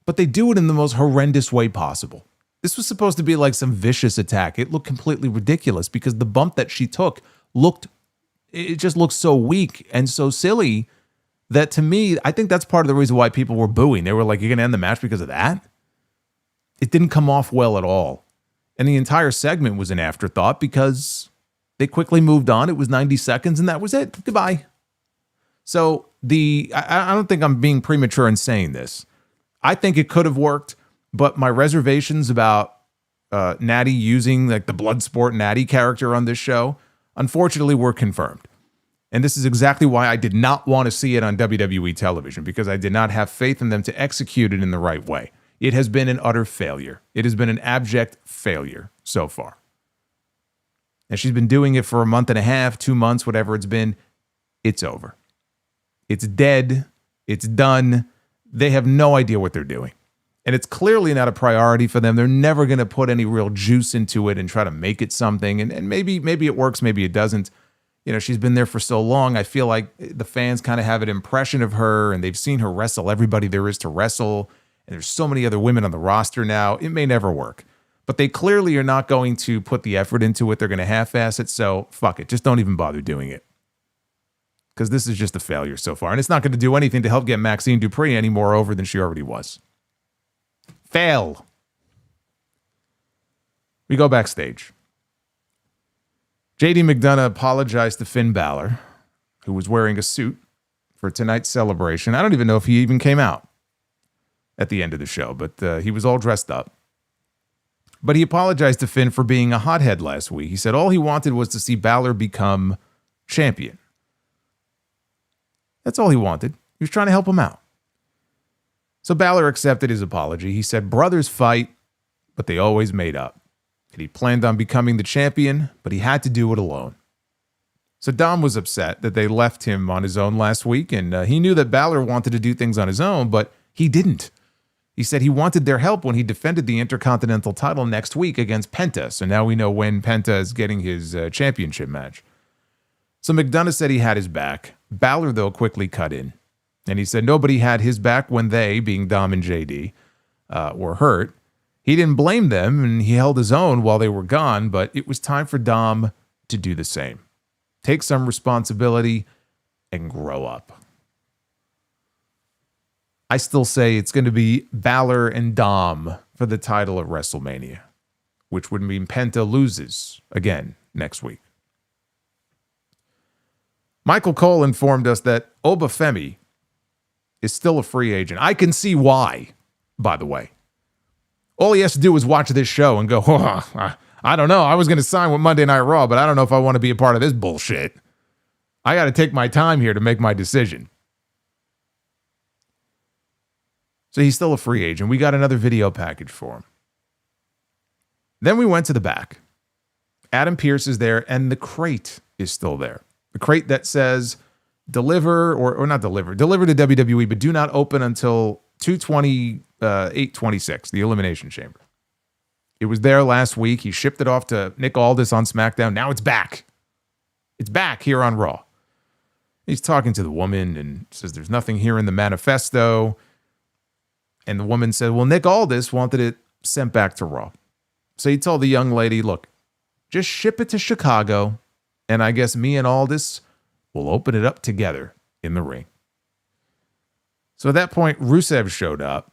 But they do it in the most horrendous way possible. This was supposed to be like some vicious attack. It looked completely ridiculous because the bump that she took it just looked so weak and so silly that to me, I think that's part of the reason why people were booing. They were like, you're going to end the match because of that? It didn't come off well at all. And the entire segment was an afterthought because they quickly moved on. It was 90 seconds and that was it. Goodbye. So I don't think I'm being premature in saying this. I think it could have worked, but my reservations about Nattie using like the Bloodsport Nattie character on this show, unfortunately, were confirmed. And this is exactly why I did not want to see it on WWE television, because I did not have faith in them to execute it in the right way. It has been an utter failure. It has been an abject failure so far. And she's been doing it for a month and a half, 2 months, whatever it's been. It's over. It's dead. It's done. They have no idea what they're doing. And it's clearly not a priority for them. They're never going to put any real juice into it and try to make it something. And maybe it works, maybe it doesn't. You know, she's been there for so long. I feel like the fans kind of have an impression of her and they've seen her wrestle everybody there is to wrestle. And there's so many other women on the roster now. It may never work. But they clearly are not going to put the effort into it. They're going to half-ass it. So fuck it. Just don't even bother doing it. Because this is just a failure so far. And it's not going to do anything to help get Maxxine Dupri any more over than she already was. Fail. We go backstage. JD McDonough apologized to Finn Bálor, who was wearing a suit for tonight's celebration. I don't even know if he even came out at the end of the show, but he was all dressed up. But he apologized to Finn for being a hothead last week. He said all he wanted was to see Bálor become champion. That's all he wanted. He was trying to help him out. So Bálor accepted his apology. He said brothers fight, but they always made up. And he planned on becoming the champion, but he had to do it alone. So Dom was upset that they left him on his own last week, and he knew that Bálor wanted to do things on his own, but he didn't. He said he wanted their help when he defended the Intercontinental title next week against Penta. So now we know when Penta is getting his championship match. So McDonough said he had his back. Bálor, though, quickly cut in. And he said nobody had his back when they, being Dom and JD, were hurt. He didn't blame them, and he held his own while they were gone, but it was time for Dom to do the same. Take some responsibility and grow up. I still say it's going to be Bálor and Dom for the title at WrestleMania, which would mean Penta loses again next week. Michael Cole informed us that Obafemi is still a free agent. I can see why, by the way. All he has to do is watch this show and go, oh, I don't know. I was going to sign with Monday Night Raw, but I don't know if I want to be a part of this bullshit. I got to take my time here to make my decision. So he's still a free agent. We got another video package for him. Then we went to the back. Adam Pearce is there, and the crate is still there. The crate that says deliver, or not deliver to WWE, but do not open until 2/28/26, the Elimination Chamber. It was there last week. He shipped it off to Nick Aldis on SmackDown. Now it's back. It's back here on Raw. He's talking to the woman and says there's nothing here in the manifesto. And the woman said, well, Nick Aldis wanted it sent back to Raw. So he told the young lady, look, just ship it to Chicago, and I guess me and Aldis will open it up together in the ring. So at that point, Rusev showed up,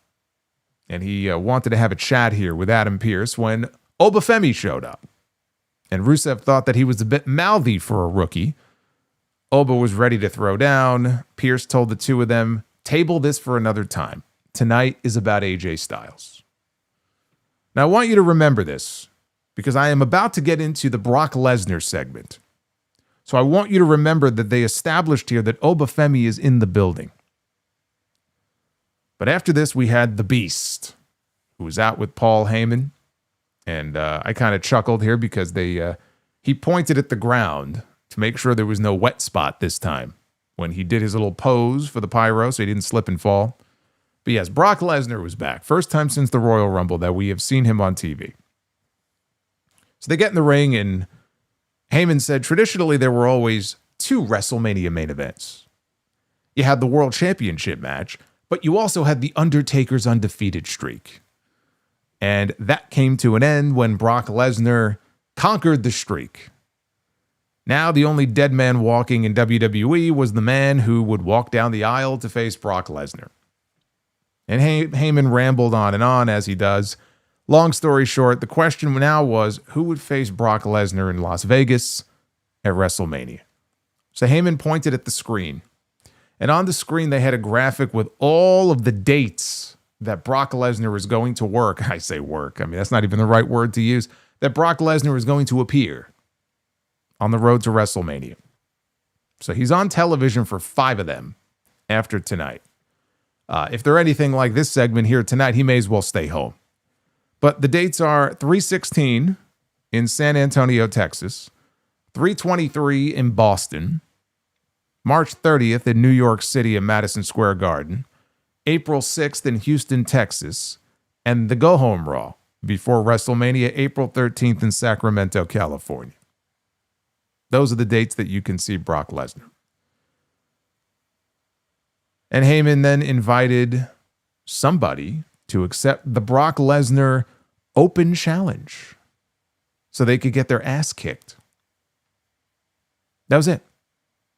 and he wanted to have a chat here with Adam Pearce when Obafemi showed up. And Rusev thought that he was a bit mouthy for a rookie. Oba was ready to throw down. Pearce told the two of them, table this for another time. Tonight is about AJ Styles. Now, I want you to remember this because I am about to get into the Brock Lesnar segment. So I want you to remember that they established here that Obafemi is in the building. But after this, we had the Beast, who was out with Paul Heyman. And I kind of chuckled here because he pointed at the ground to make sure there was no wet spot this time when he did his little pose for the pyro so he didn't slip and fall. But yes, Brock Lesnar was back. First time since the Royal Rumble that we have seen him on TV. So they get in the ring, and Heyman said traditionally there were always two WrestleMania main events. You had the World Championship match, but you also had the Undertaker's undefeated streak. And that came to an end when Brock Lesnar conquered the streak. Now the only dead man walking in WWE was the man who would walk down the aisle to face Brock Lesnar. And Heyman rambled on as he does. Long story short, the question now was who would face Brock Lesnar in Las Vegas at WrestleMania. So Heyman pointed at the screen. And on the screen, they had a graphic with all of the dates that Brock Lesnar is going to work. I say work. I mean, that's not even the right word to use. That Brock Lesnar is going to appear on the road to WrestleMania. So he's on television for 5 of them after tonight. If they're anything like this segment here tonight, he may as well stay home. But the dates are 3/16 in San Antonio, Texas, 3/23 in Boston, March 30th in New York City at Madison Square Garden, April 6th in Houston, Texas, and the go-home Raw before WrestleMania, April 13th in Sacramento, California. Those are the dates that you can see Brock Lesnar. And Heyman then invited somebody to accept the Brock Lesnar Open Challenge so they could get their ass kicked. That was it.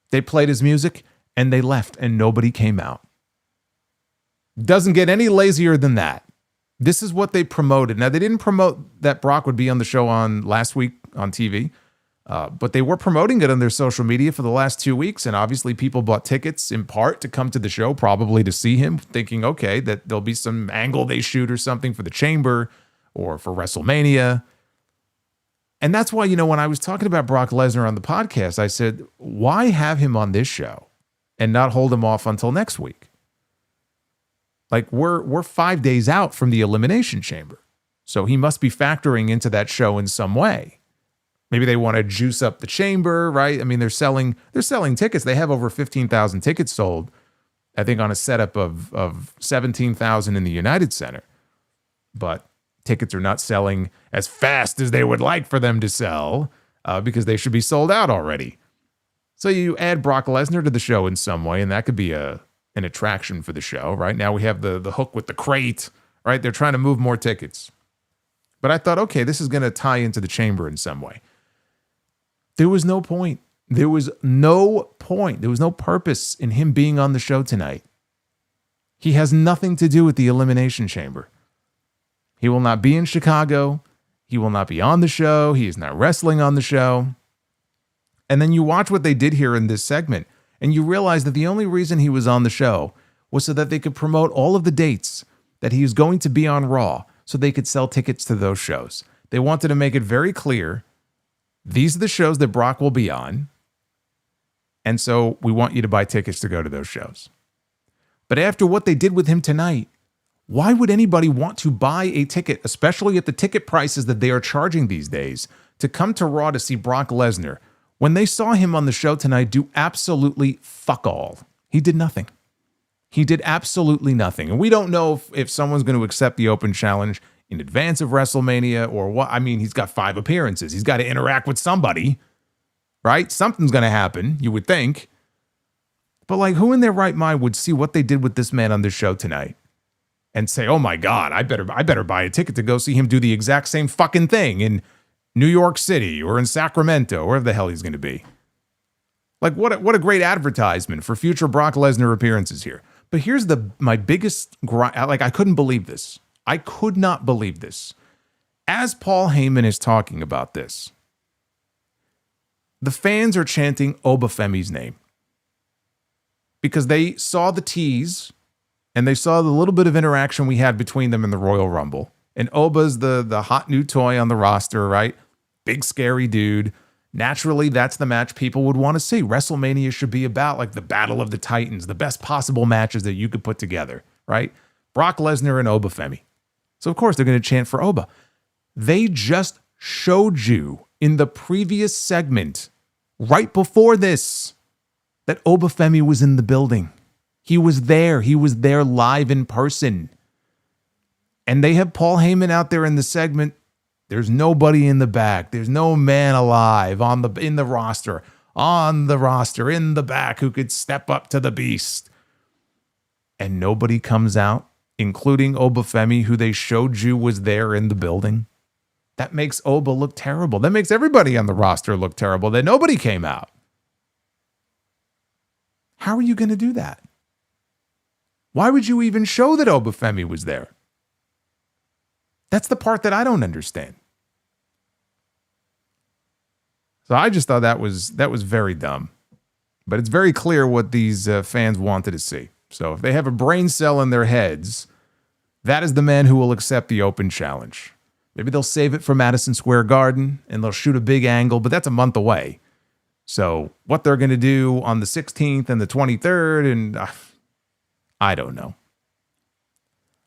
They played his music and they left and nobody came out. Doesn't get any lazier than that. This is what they promoted. Now, they didn't promote that Brock would be on the show on last week on TV. But they were promoting it on their social media for the last 2 weeks, and obviously people bought tickets in part to come to the show, probably to see him, thinking, okay, that there'll be some angle they shoot or something for the Chamber or for WrestleMania. And that's why, when I was talking about Brock Lesnar on the podcast, I said, why have him on this show and not hold him off until next week? Like, we're 5 days out from the Elimination Chamber, so he must be factoring into that show in some way. Maybe they want to juice up the Chamber, right? I mean, they're selling tickets. They have over 15,000 tickets sold, I think, on a setup of 17,000 in the United Center. But tickets are not selling as fast as they would like for them to sell because they should be sold out already. So you add Brock Lesnar to the show in some way, and that could be an attraction for the show, right? Now we have the hook with the crate, right? They're trying to move more tickets. But I thought, okay, this is going to tie into the chamber in some way. There was no point. There was no point. There was no purpose in him being on the show tonight. He has nothing to do with the Elimination Chamber. He will not be in Chicago. He will not be on the show. He is not wrestling on the show. And then you watch what they did here in this segment, and you realize that the only reason he was on the show was so that they could promote all of the dates that he was going to be on Raw so they could sell tickets to those shows. They wanted to make it very clear, these are the shows that Brock will be on, and so we want you to buy tickets to go to those shows. But after what they did with him tonight, why would anybody want to buy a ticket, especially at the ticket prices that they are charging these days, to come to Raw to see Brock Lesnar when they saw him on the show tonight do absolutely fuck all? He did nothing. He did absolutely nothing. And we don't know if someone's going to accept the open challenge in advance of WrestleMania or what. I mean, he's got 5 appearances. He's got to interact with somebody, right? Something's going to happen, you would think. But like, who in their right mind would see what they did with this man on this show tonight and say, oh my God, I better buy a ticket to go see him do the exact same fucking thing in New York City or in Sacramento, wherever the hell he's going to be. Like, what a great advertisement for future Brock Lesnar appearances here. But here's my biggest like, I couldn't believe this. I could not believe this. As Paul Heyman is talking about this, the fans are chanting Obafemi's name because they saw the tease and they saw the little bit of interaction we had between them in the Royal Rumble. And Oba's the hot new toy on the roster, right? Big scary dude. Naturally, that's the match people would want to see. WrestleMania should be about like the Battle of the Titans, the best possible matches that you could put together, right? Brock Lesnar and Obafemi. So of course they're going to chant for Oba. They just showed you in the previous segment, right before this, that Obafemi was in the building. He was there. He was there live in person. And they have Paul Heyman out there in the segment. There's nobody in the back. There's no man alive in the roster, in the back who could step up to the beast. And nobody comes out, including Obafemi, who they showed you was there in the building. That makes Oba look terrible. That makes everybody on the roster look terrible that nobody came out. How are you going to do that? Why would you even show that Obafemi was there? That's the part that I don't understand. So I just thought that was very dumb. But it's very clear what these fans wanted to see. So if they have a brain cell in their heads, that is the man who will accept the open challenge. Maybe they'll save it for Madison Square Garden and they'll shoot a big angle, but that's a month away. So what they're going to do on the 16th and the 23rd, and I don't know.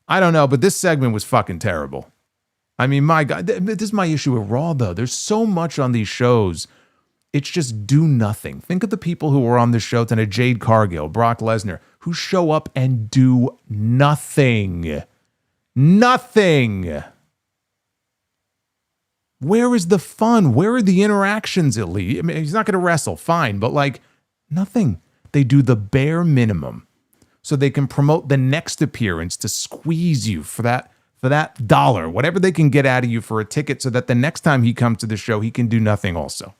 I don't know, but this segment was fucking terrible. I mean, my God, this is my issue with Raw, though. There's so much on these shows. It's just do nothing. Think of the people who were on this show tonight, Jade Cargill, Brock Lesnar, who show up and do nothing. Nothing. Where is the fun? Where are the interactions at least? I mean, he's not going to wrestle, fine, but like nothing. They do the bare minimum so they can promote the next appearance to squeeze you for that dollar, whatever they can get out of you for a ticket so that the next time he comes to the show, he can do nothing also.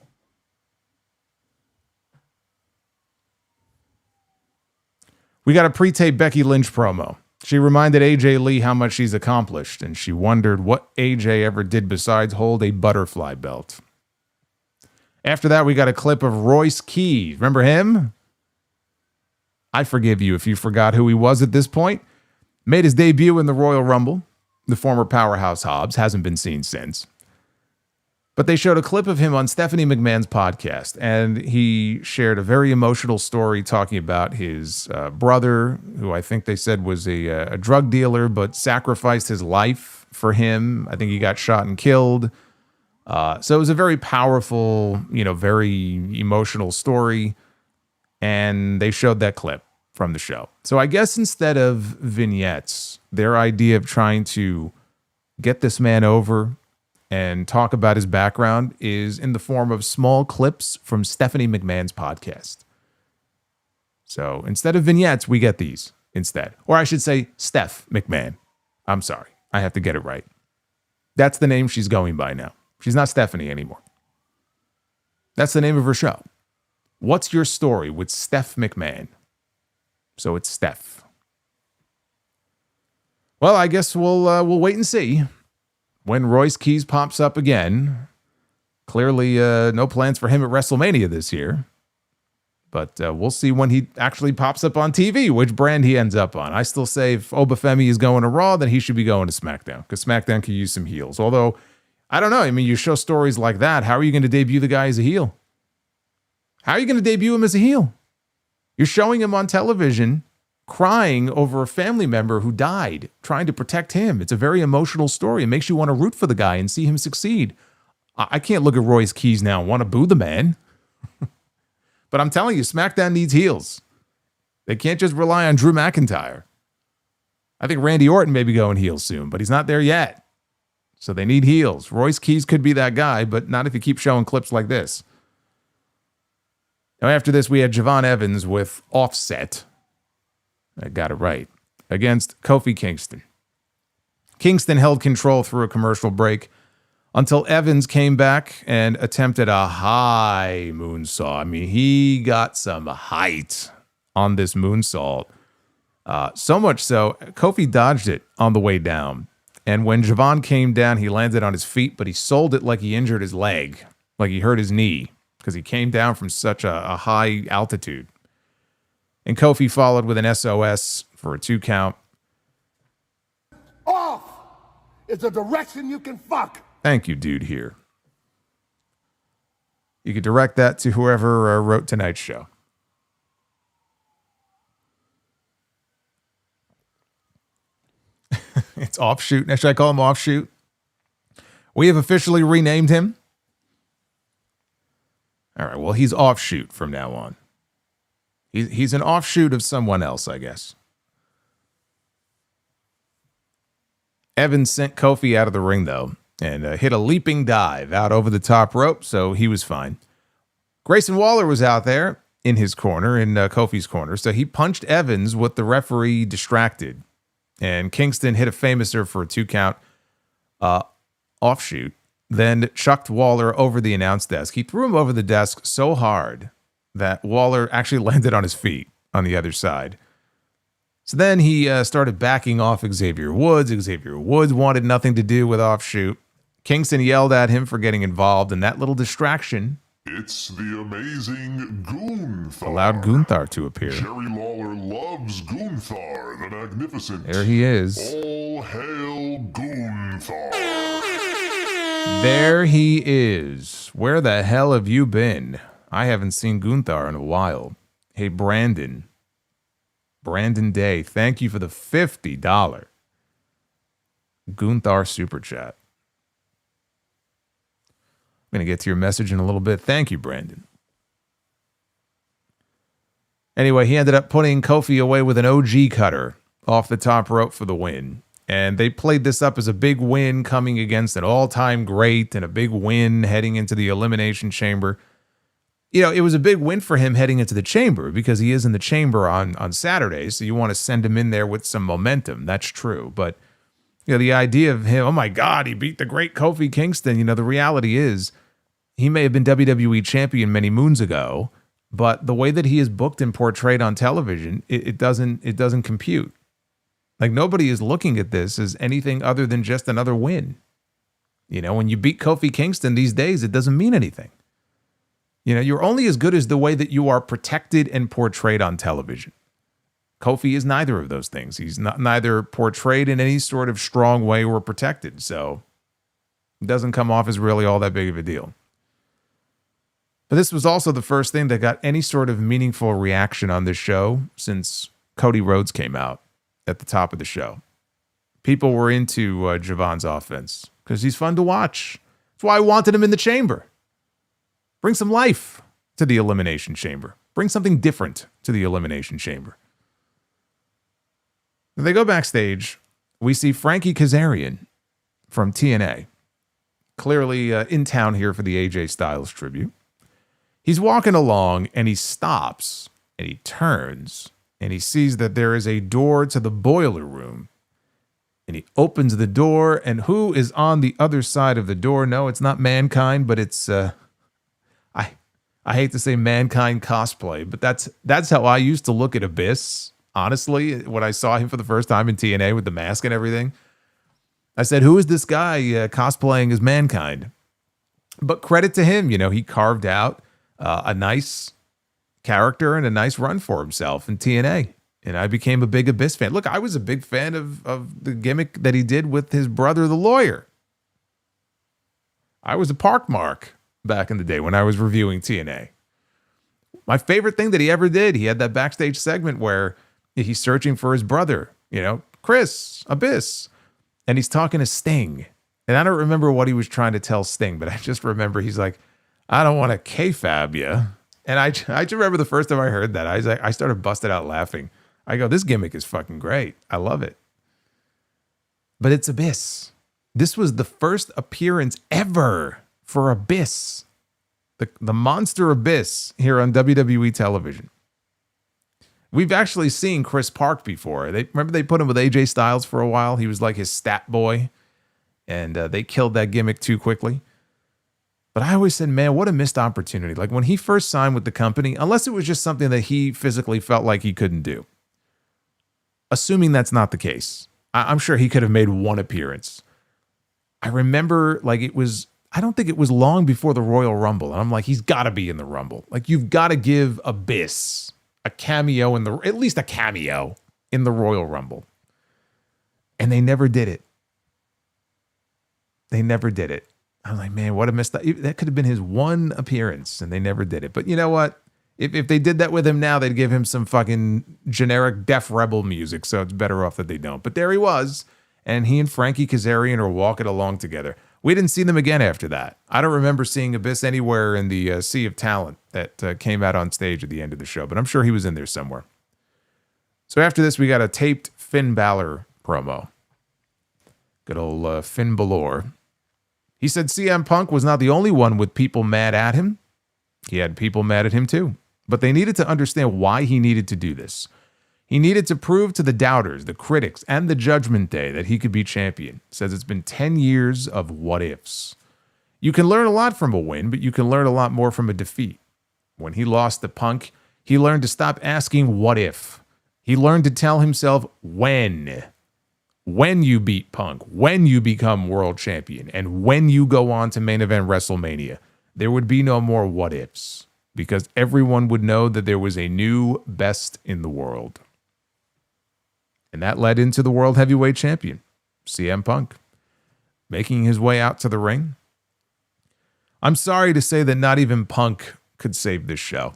We got a pre-tape Becky Lynch promo. She reminded AJ Lee how much she's accomplished, and she wondered what AJ ever did besides hold a butterfly belt. After that, we got a clip of Royce Keys. Remember him? I forgive you if you forgot who he was at this point. Made his debut in the Royal Rumble. The former powerhouse Hobbs hasn't been seen since. But they showed a clip of him on Stephanie McMahon's podcast, and he shared a very emotional story talking about his brother, who I think they said was a drug dealer, but sacrificed his life for him. I think he got shot and killed. So it was a very powerful, very emotional story, and they showed that clip from the show. So I guess instead of vignettes, their idea of trying to get this man over and talk about his background is in the form of small clips from Stephanie McMahon's podcast. So instead of vignettes, we get these instead. Or I should say Steph McMahon. I'm sorry. I have to get it right. That's the name she's going by now. She's not Stephanie anymore. That's the name of her show. What's Your Story with Steph McMahon? So it's Steph. Well, I guess we'll wait and see. When Royce Keys pops up again, clearly no plans for him at WrestleMania this year. But we'll see when he actually pops up on TV, which brand he ends up on. I still say if Obafemi is going to Raw, then he should be going to SmackDown, because SmackDown could use some heels. Although, I don't know. I mean, you show stories like that. How are you going to debut the guy as a heel? How are you going to debut him as a heel? You're showing him on television crying over a family member who died, trying to protect him. It's a very emotional story. It makes you want to root for the guy and see him succeed. I can't look at Royce Keys now and want to boo the man. But I'm telling you, SmackDown needs heels. They can't just rely on Drew McIntyre. I think Randy Orton may be going heel soon, but he's not there yet. So they need heels. Royce Keys could be that guy, but not if you keep showing clips like this. Now, after this, we had Javon Evans with Offset. I got it right. Against Kofi Kingston. Kingston held control through a commercial break until Evans came back and attempted a high moonsault. I mean, he got some height on this moonsault. So much so, Kofi dodged it on the way down. And when Javon came down, he landed on his feet, but he sold it like he injured his leg, like he hurt his knee, because he came down from such a high altitude. And Kofi followed with an SOS for a 2 count. Off is a direction you can fuck. Thank you, dude, here. You could direct that to whoever wrote tonight's show. It's Offshoot. Now, should I call him Offshoot? We have officially renamed him. All right, well, he's Offshoot from now on. He's an offshoot of someone else, I guess. Evans sent Kofi out of the ring, though, and hit a leaping dive out over the top rope, so he was fine. Grayson Waller was out there in his corner, in Kofi's corner, so he punched Evans with the referee distracted. And Kingston hit a famouser for a 2 count offshoot, then chucked Waller over the announce desk. He threw him over the desk so hard that Waller actually landed on his feet on the other side. So then he started backing off Xavier Woods. Xavier Woods wanted nothing to do with Offshoot. Kingston yelled at him for getting involved, and that little distraction, it's the amazing Gunther, allowed Gunther to appear. Jerry Lawler loves Gunther, the Magnificent. There he is. All hail Gunther. There he is. Where the hell have you been? I haven't seen Gunther in a while. Hey, Brandon Day, thank you for the $50 Gunther super chat. I'm going to get to your message in a little bit. Thank you, Brandon. Anyway, he ended up putting Kofi away with an OG cutter off the top rope for the win. And they played this up as a big win coming against an all-time great and a big win heading into the Elimination Chamber. You know, it was a big win for him heading into the Chamber because he is in the Chamber on Saturday. So you want to send him in there with some momentum. That's true. But, you know, the idea of him, oh my God, he beat the great Kofi Kingston. You know, the reality is he may have been WWE champion many moons ago, but the way that he is booked and portrayed on television, it doesn't compute. Like, nobody is looking at this as anything other than just another win. You know, when you beat Kofi Kingston these days, it doesn't mean anything. You know, you're only as good as the way that you are protected and portrayed on television. Kofi is neither of those things. He's neither portrayed in any sort of strong way or protected. So it doesn't come off as really all that big of a deal. But this was also the first thing that got any sort of meaningful reaction on this show since Cody Rhodes came out at the top of the show. People were into Javon's offense because he's fun to watch. That's why I wanted him in the Chamber. Bring some life to the Elimination Chamber. Bring something different to the Elimination Chamber. When they go backstage, we see Frankie Kazarian from TNA, clearly in town here for the AJ Styles tribute. He's walking along and he stops and he turns and he sees that there is a door to the boiler room. And he opens the door, and who is on the other side of the door? No, it's not Mankind, but it's I hate to say Mankind cosplay, but that's how I used to look at Abyss. Honestly, when I saw him for the first time in TNA with the mask and everything, I said, "Who is this guy cosplaying as Mankind?" But credit to him, he carved out a nice character and a nice run for himself in TNA. And I became a big Abyss fan. Look, I was a big fan of the gimmick that he did with his brother, the lawyer. I was a park mark back in the day when I was reviewing TNA. My favorite thing that he ever did, he had that backstage segment where he's searching for his brother, Chris, Abyss. And he's talking to Sting. And I don't remember what he was trying to tell Sting, but I just remember he's like, "I don't want to kayfabe you." And I just remember the first time I heard that, I started busting out laughing. I go, this gimmick is fucking great. I love it. But it's Abyss. This was the first appearance ever for Abyss. The monster Abyss here on WWE television. We've actually seen Chris Park before. Remember they put him with AJ Styles for a while? He was like his stat boy. And they killed that gimmick too quickly. But I always said, man, what a missed opportunity. Like when he first signed with the company, unless it was just something that he physically felt like he couldn't do. Assuming that's not the case, I'm sure he could have made one appearance. I remember I don't think it was long before the Royal Rumble. And I'm like, he's got to be in the Rumble. Like you've got to give Abyss a cameo at least a cameo in the Royal Rumble. And they never did it. They never did it. I'm like, man, what a missed. That could have been his one appearance, and they never did it. But you know what? If they did that with him now, they'd give him some fucking generic Def Rebel music, so it's better off that they don't. But there he was, and he and Frankie Kazarian are walking along together. We didn't see them again after that. I don't remember seeing Abyss anywhere in the sea of talent that came out on stage at the end of the show, but I'm sure he was in there somewhere. So after this, we got a taped Finn Bálor promo. Good old Finn Bálor. He said CM Punk was not the only one with people mad at him. He had people mad at him too. But they needed to understand why he needed to do this. He needed to prove to the doubters, the critics, and the Judgment Day that he could be champion. Says it's been 10 years of what ifs. You can learn a lot from a win, but you can learn a lot more from a defeat. When he lost to Punk, he learned to stop asking what if. He learned to tell himself when. When you beat Punk, when you become world champion, and when you go on to main event WrestleMania, there would be no more what ifs. Because everyone would know that there was a new best in the world. And that led into the World Heavyweight Champion, CM Punk, making his way out to the ring. I'm sorry to say that not even Punk could save this show.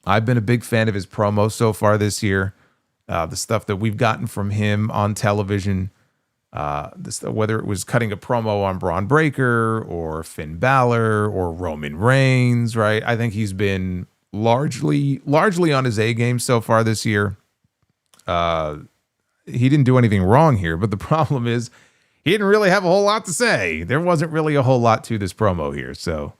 I've been a big fan of his promos so far this year. The stuff that we've gotten from him on television, whether it was cutting a promo on Braun Breaker or Finn Bálor or Roman Reigns, right? I think he's been largely on his A game so far this year. He didn't do anything wrong here, but the problem is he didn't really have a whole lot to say. There wasn't really a whole lot to this promo here, so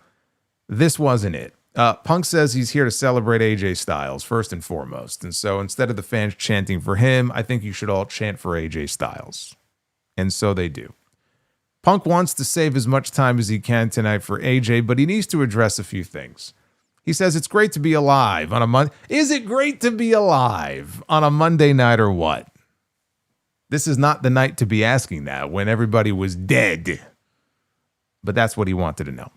this wasn't it. Punk says he's here to celebrate AJ Styles, first and foremost. And so instead of the fans chanting for him, I think you should all chant for AJ Styles. And so they do. Punk wants to save as much time as he can tonight for AJ, but he needs to address a few things. He says it's great to be alive on a Monday. Is it great to be alive on a Monday night or what? This is not the night to be asking that when everybody was dead. But that's what he wanted to know.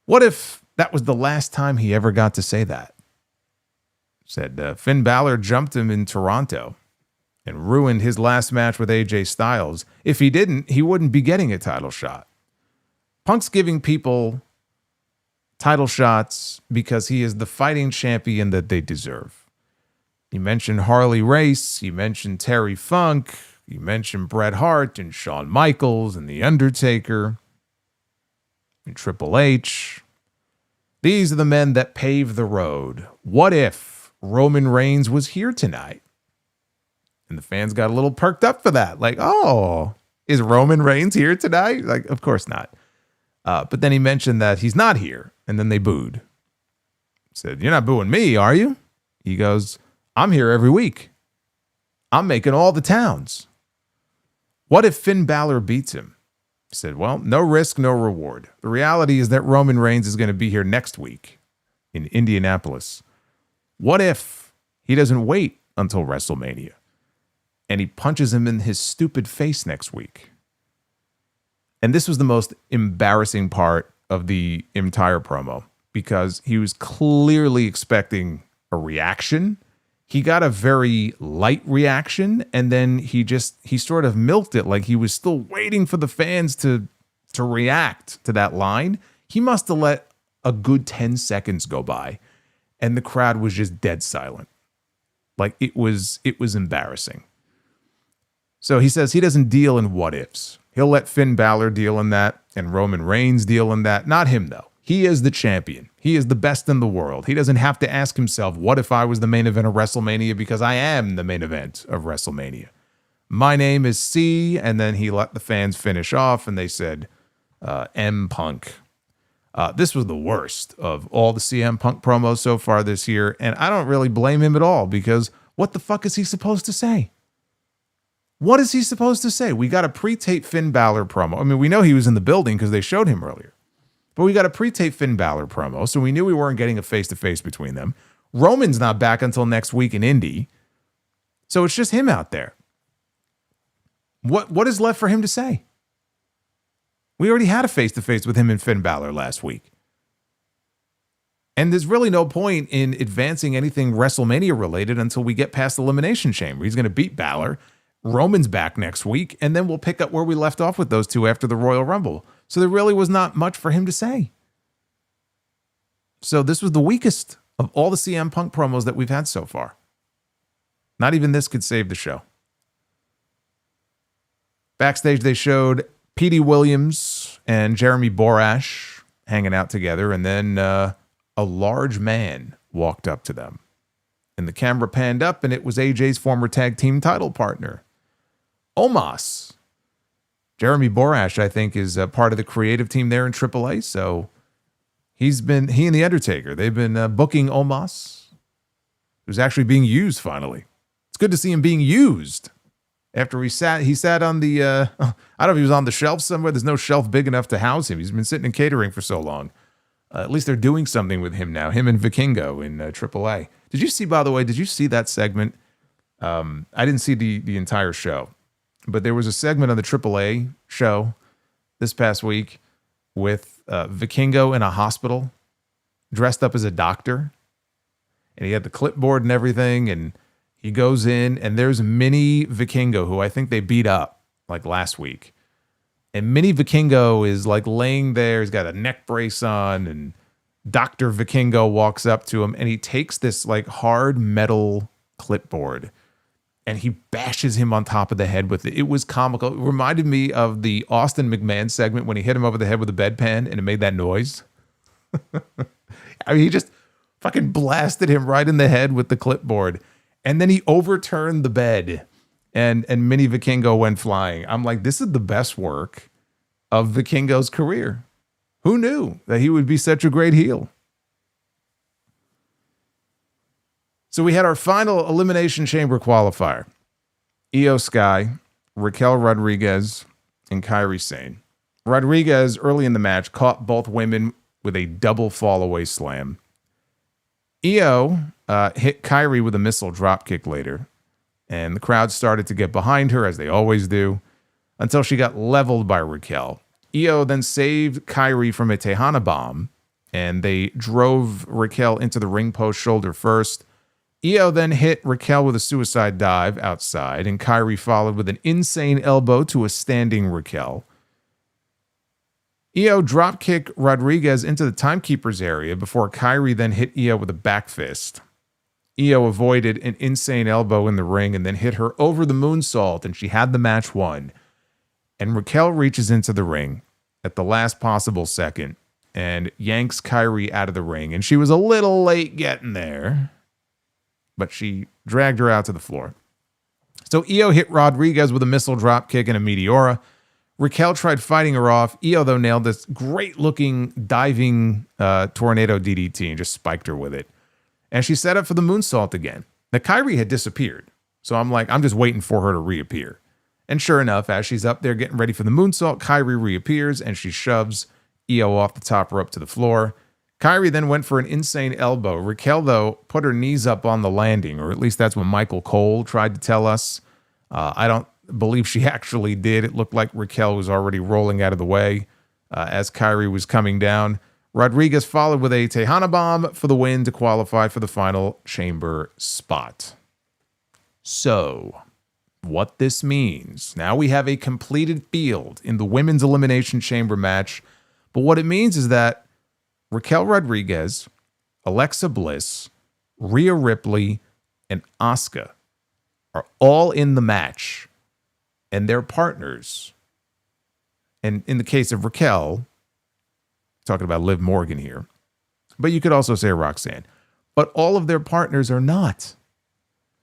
What if that was the last time he ever got to say that? Said Finn Bálor jumped him in Toronto and ruined his last match with AJ Styles. If he didn't, he wouldn't be getting a title shot. Punk's giving people title shots because he is the fighting champion that they deserve. He mentioned Harley Race. He mentioned Terry Funk. He mentioned Bret Hart and Shawn Michaels and The Undertaker and Triple H. These are the men that pave the road. What if Roman Reigns was here tonight? And the fans got a little perked up for that. Like, oh, is Roman Reigns here tonight? Like, of course not. But then he mentioned that he's not here. And then they booed. Said, you're not booing me, are you? He goes, I'm here every week. I'm making all the towns. What if Finn Balor beats him? He said, well, no risk, no reward. The reality is that Roman Reigns is going to be here next week in Indianapolis. What if he doesn't wait until WrestleMania and he punches him in his stupid face next week? And this was the most embarrassing part of the entire promo because he was clearly expecting a reaction. He got a very light reaction, and then he sort of milked it like he was still waiting for the fans to react to that line. He must have let a good 10 seconds go by, and the crowd was just dead silent. Like it was embarrassing. So he says he doesn't deal in what ifs. He'll let Finn Balor deal in that and Roman Reigns deal in that. Not him, though. He is the champion. He is the best in the world. He doesn't have to ask himself, what if I was the main event of WrestleMania? Because I am the main event of WrestleMania. My name is C. And then he let the fans finish off and they said, M Punk. This was the worst of all the CM Punk promos so far this year. And I don't really blame him at all because what the fuck is he supposed to say? What is he supposed to say? We got a pre-tape Finn Balor promo. I mean, we know he was in the building because they showed him earlier. But we got a pre-tape Finn Balor promo, so we knew we weren't getting a face-to-face between them. Roman's not back until next week in Indy. So it's just him out there. What is left for him to say? We already had a face-to-face with him and Finn Balor last week. And there's really no point in advancing anything WrestleMania-related until we get past the Elimination Chamber. He's going to beat Balor. Roman's back next week, and then we'll pick up where we left off with those two after the Royal Rumble. So there really was not much for him to say. So this was the weakest of all the CM Punk promos that we've had so far. Not even this could save the show. Backstage, they showed Petey Williams and Jeremy Borash hanging out together, and then a large man walked up to them. And the camera panned up, and it was AJ's former tag team title partner, Omos. Jeremy Borash, I think, is a part of the creative team there in AAA. So he and the Undertaker, they've been booking Omos, who's actually being used finally. It's good to see him being used. After he sat on the, I don't know if he was on the shelf somewhere. There's no shelf big enough to house him. He's been sitting in catering for so long. At least they're doing something with him now, him and Vikingo in AAA. Did you see, by the way, that segment? I didn't see the entire show, but there was a segment on the AAA show this past week with Vikingo in a hospital, dressed up as a doctor, and he had the clipboard and everything, and he goes in, and there's Mini Vikingo, who I think they beat up like last week. And Mini Vikingo is like laying there. He's got a neck brace on, and Dr. Vikingo walks up to him, and he takes this like hard metal clipboard, and he bashes him on top of the head with it. It was comical. It reminded me of the Austin McMahon segment when he hit him over the head with a bedpan, and it made that noise. I mean, he just fucking blasted him right in the head with the clipboard. And then he overturned the bed, and Mini Vikingo went flying. I'm like, this is the best work of Vikingo's career. Who knew that he would be such a great heel? So we had our final Elimination Chamber qualifier. Io Sky, Raquel Rodriguez, and Kairi Sane. Rodriguez, early in the match, caught both women with a double fall-away slam. Io hit Kairi with a missile dropkick later, and the crowd started to get behind her, as they always do, until she got leveled by Raquel. Io then saved Kairi from a Tejana bomb, and they drove Raquel into the ring post shoulder first. Io then hit Raquel with a suicide dive outside, and Kairi followed with an insane elbow to a standing Raquel. Io dropkicked Rodriguez into the timekeeper's area before Kairi then hit Io with a back fist. Io avoided an insane elbow in the ring and then hit her over the moonsault, and she had the match won. And Raquel reaches into the ring at the last possible second and yanks Kairi out of the ring. And she was a little late getting there, but she dragged her out to the floor. So Io hit Rodriguez with a missile dropkick and a Meteora. Raquel tried fighting her off. Io, though, nailed this great-looking diving tornado DDT and just spiked her with it. And she set up for the moonsault again. Now, Kairi had disappeared. So I'm like, I'm just waiting for her to reappear. And sure enough, as she's up there getting ready for the moonsault, Kairi reappears and she shoves Io off the top rope to the floor. Kairi then went for an insane elbow. Raquel, though, put her knees up on the landing, or at least that's what Michael Cole tried to tell us. I don't believe she actually did. It looked like Raquel was already rolling out of the way as Kairi was coming down. Rodriguez followed with a Tejana Bomb for the win to qualify for the final chamber spot. So, what this means, now we have a completed field in the women's elimination chamber match, but what it means is that Raquel Rodriguez, Alexa Bliss, Rhea Ripley, and Asuka are all in the match, and their partners, and in the case of Raquel, talking about Liv Morgan here, but you could also say Roxanne, but all of their partners are not.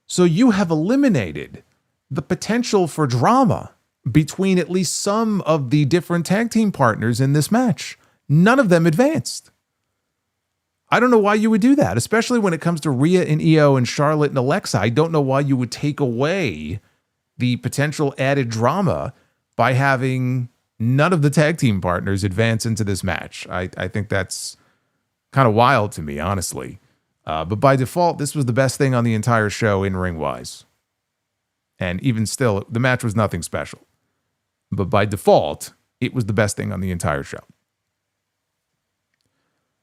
So you have eliminated the potential for drama between at least some of the different tag team partners in this match. None of them advanced. I don't know why you would do that, especially when it comes to Rhea and Io and Charlotte and Alexa. I don't know why you would take away the potential added drama by having none of the tag team partners advance into this match. I think that's kind of wild to me, honestly. But by default, this was the best thing on the entire show in ring-wise. And even still, the match was nothing special. But by default, it was the best thing on the entire show.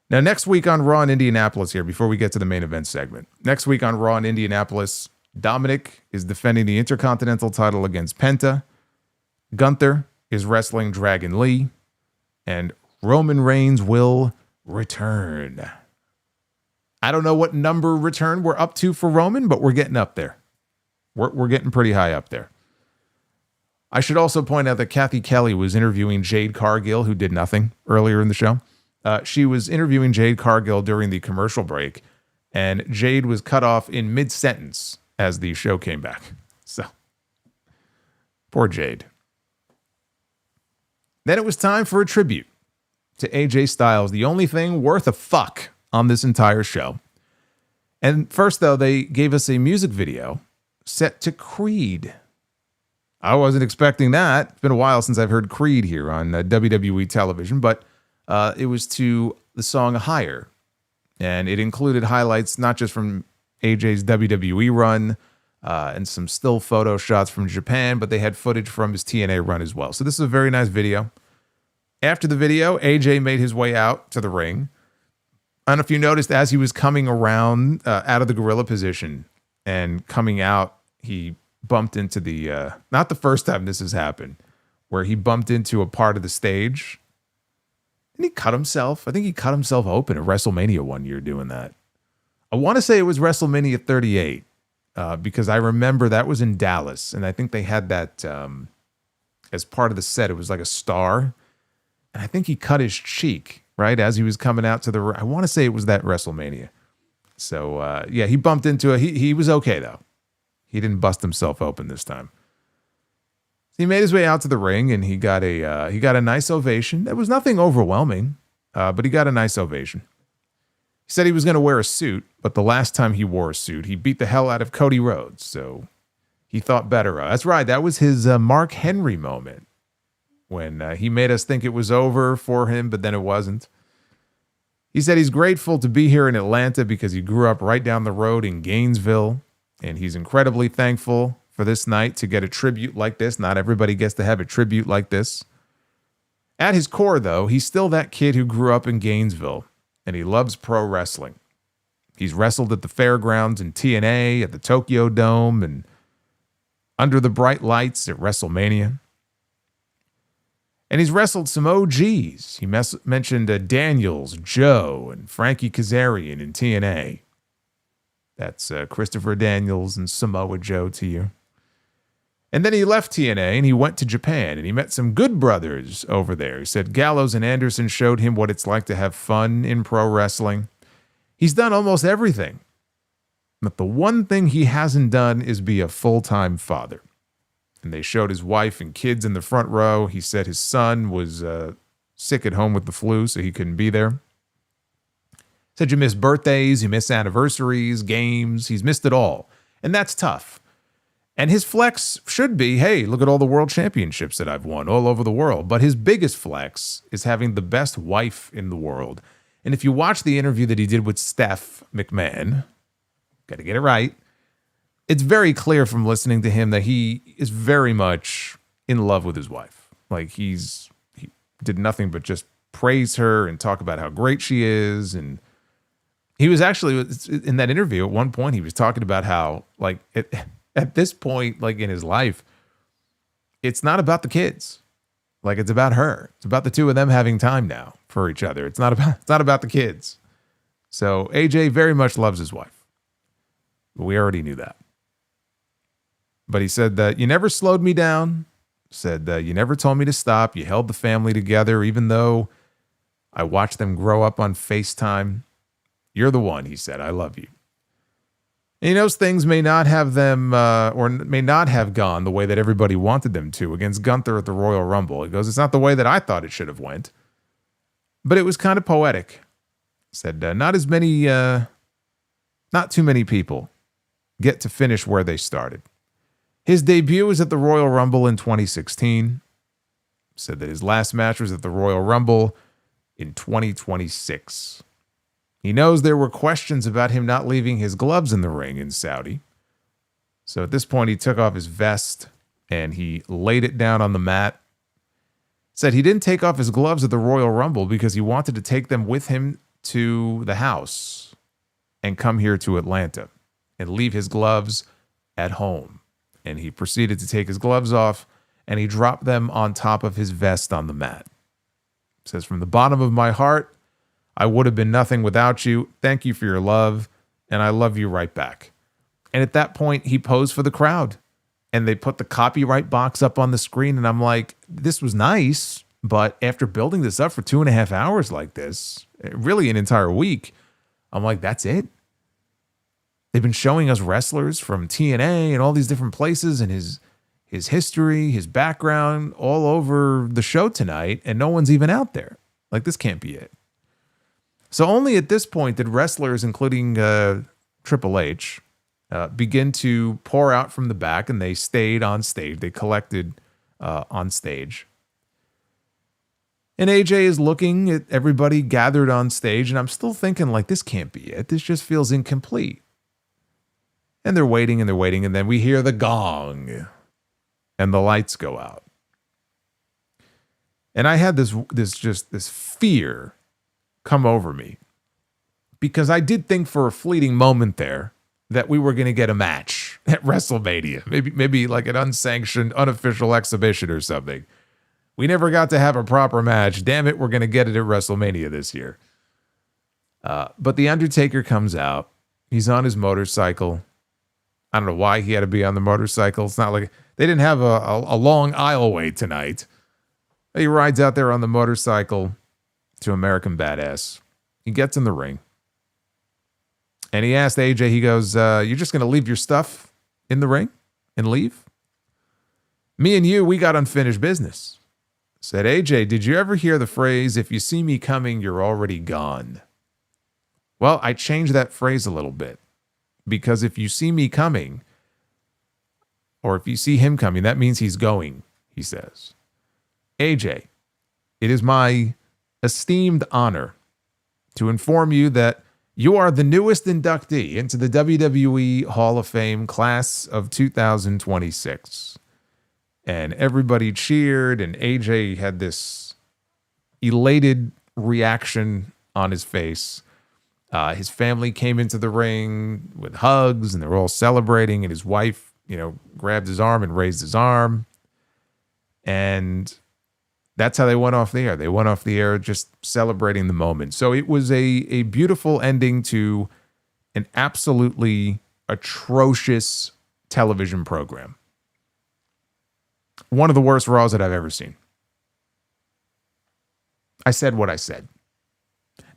Now, next week on Raw in Indianapolis here, before we get to the main event segment, next week on Raw in Indianapolis, Dominic is defending the Intercontinental title against Penta. Gunther is wrestling Dragon Lee. And Roman Reigns will return. I don't know what number return we're up to for Roman, but we're getting up there. We're getting pretty high up there. I should also point out that Kathy Kelly was interviewing Jade Cargill, who did nothing earlier in the show. She was interviewing Jade Cargill during the commercial break, and Jade was cut off in mid-sentence as the show came back. So, poor Jade. Then it was time for a tribute to AJ Styles, the only thing worth a fuck on this entire show. And first, though, they gave us a music video set to Creed. I wasn't expecting that. It's been a while since I've heard Creed here on WWE television, but it was to the song Higher. And it included highlights not just from AJ's WWE run and some still photo shots from Japan, but they had footage from his TNA run as well. So this is a very nice video. After the video, AJ made his way out to the ring. I don't know if you noticed, as he was coming around out of the gorilla position and coming out, he bumped into the, not the first time this has happened, where he bumped into a part of the stage and he cut himself. I think he cut himself open at WrestleMania one year doing that. I want to say it was WrestleMania 38 because I remember that was in Dallas. And I think they had that as part of the set. It was like a star. And I think he cut his cheek, right, as he was coming out to the, I want to say it was that WrestleMania. So, yeah, he bumped into it. He was okay, though. He didn't bust himself open this time. He made his way out to the ring, and he got a nice ovation. It was nothing overwhelming, but he got a nice ovation. He said he was going to wear a suit, but the last time he wore a suit, he beat the hell out of Cody Rhodes, so he thought better of it. That's right, that was his Mark Henry moment, when he made us think it was over for him, but then it wasn't. He said he's grateful to be here in Atlanta because he grew up right down the road in Gainesville, and he's incredibly thankful for this night to get a tribute like this. Not everybody gets to have a tribute like this. At his core, though, he's still that kid who grew up in Gainesville, and he loves pro wrestling. He's wrestled at the fairgrounds in TNA, at the Tokyo Dome, and under the bright lights at WrestleMania. And he's wrestled some OGs. He mentioned Daniels, Joe, and Frankie Kazarian in TNA. That's Christopher Daniels and Samoa Joe to you. And then he left TNA and he went to Japan and he met some good brothers over there. He said Gallows and Anderson showed him what it's like to have fun in pro wrestling. He's done almost everything. But the one thing he hasn't done is be a full-time father. And they showed his wife and kids in the front row. He said his son was sick at home with the flu, so he couldn't be there. Said you miss birthdays, you miss anniversaries, games. He's missed it all. And that's tough. And his flex should be, hey, look at all the world championships that I've won all over the world. But his biggest flex is having the best wife in the world. And if you watch the interview that he did with Steph McMahon, got to get it right, it's very clear from listening to him that he is very much in love with his wife. Like he did nothing but just praise her and talk about how great she is. And he was actually, in that interview, at one point, he was talking about how, like, at this point, like in his life, it's not about the kids. Like, it's about her. It's about the two of them having time now for each other. It's not about the kids. So AJ very much loves his wife. But we already knew that. But he said that you never slowed me down. Said that you never told me to stop. You held the family together, even though I watched them grow up on FaceTime. You're the one, he said. I love you. And he knows things may not have them or may not have gone the way that everybody wanted them to against Gunther at the Royal Rumble. He goes, it's not the way that I thought it should have went. But it was kind of poetic. Said not too many people get to finish where they started. His debut was at the Royal Rumble in 2016. Said that his last match was at the Royal Rumble in 2026. He knows there were questions about him not leaving his gloves in the ring in Saudi. So at this point, he took off his vest and he laid it down on the mat. Said he didn't take off his gloves at the Royal Rumble because he wanted to take them with him to the house and come here to Atlanta and leave his gloves at home. And he proceeded to take his gloves off and he dropped them on top of his vest on the mat. Says, from the bottom of my heart, I would have been nothing without you. Thank you for your love, and I love you right back. And at that point, he posed for the crowd, and they put the copyright box up on the screen, and I'm like, this was nice, but after building this up for 2.5 hours like this, really an entire week, I'm like, that's it? They've been showing us wrestlers from TNA and all these different places and his history, his background all over the show tonight, and no one's even out there. Like, this can't be it. So only at this point did wrestlers, including Triple H, begin to pour out from the back, and they stayed on stage. They collected on stage. And AJ is looking at everybody gathered on stage, and I'm still thinking, like, this can't be it. This just feels incomplete. And they're waiting, and then we hear the gong, and the lights go out. And I had this fear come over me, because I did think for a fleeting moment there that we were going to get a match at WrestleMania, maybe like an unsanctioned, unofficial exhibition or something. We never got to have a proper match. Damn it, we're going to get it at WrestleMania this year. But the Undertaker comes out. He's on his motorcycle. I don't know why he had to be on the motorcycle. It's not like they didn't have a long aisleway tonight. He rides out there on the motorcycle to American Badass. He gets in the ring. And he asked AJ, he goes, you're just going to leave your stuff in the ring and leave? Me and you, we got unfinished business. Said, AJ, did you ever hear the phrase, if you see me coming, you're already gone? Well, I changed that phrase a little bit. Because if you see me coming, or if you see him coming, that means he's going, he says. AJ, it is my esteemed honor to inform you that you are the newest inductee into the WWE Hall of Fame class of 2026. And everybody cheered, and AJ had this elated reaction on his face. His family came into the ring with hugs, and they were all celebrating, and his wife, grabbed his arm and raised his arm. And that's how they went off the air. They went off the air just celebrating the moment. So it was a beautiful ending to an absolutely atrocious television program. One of the worst Raws that I've ever seen. I said what I said.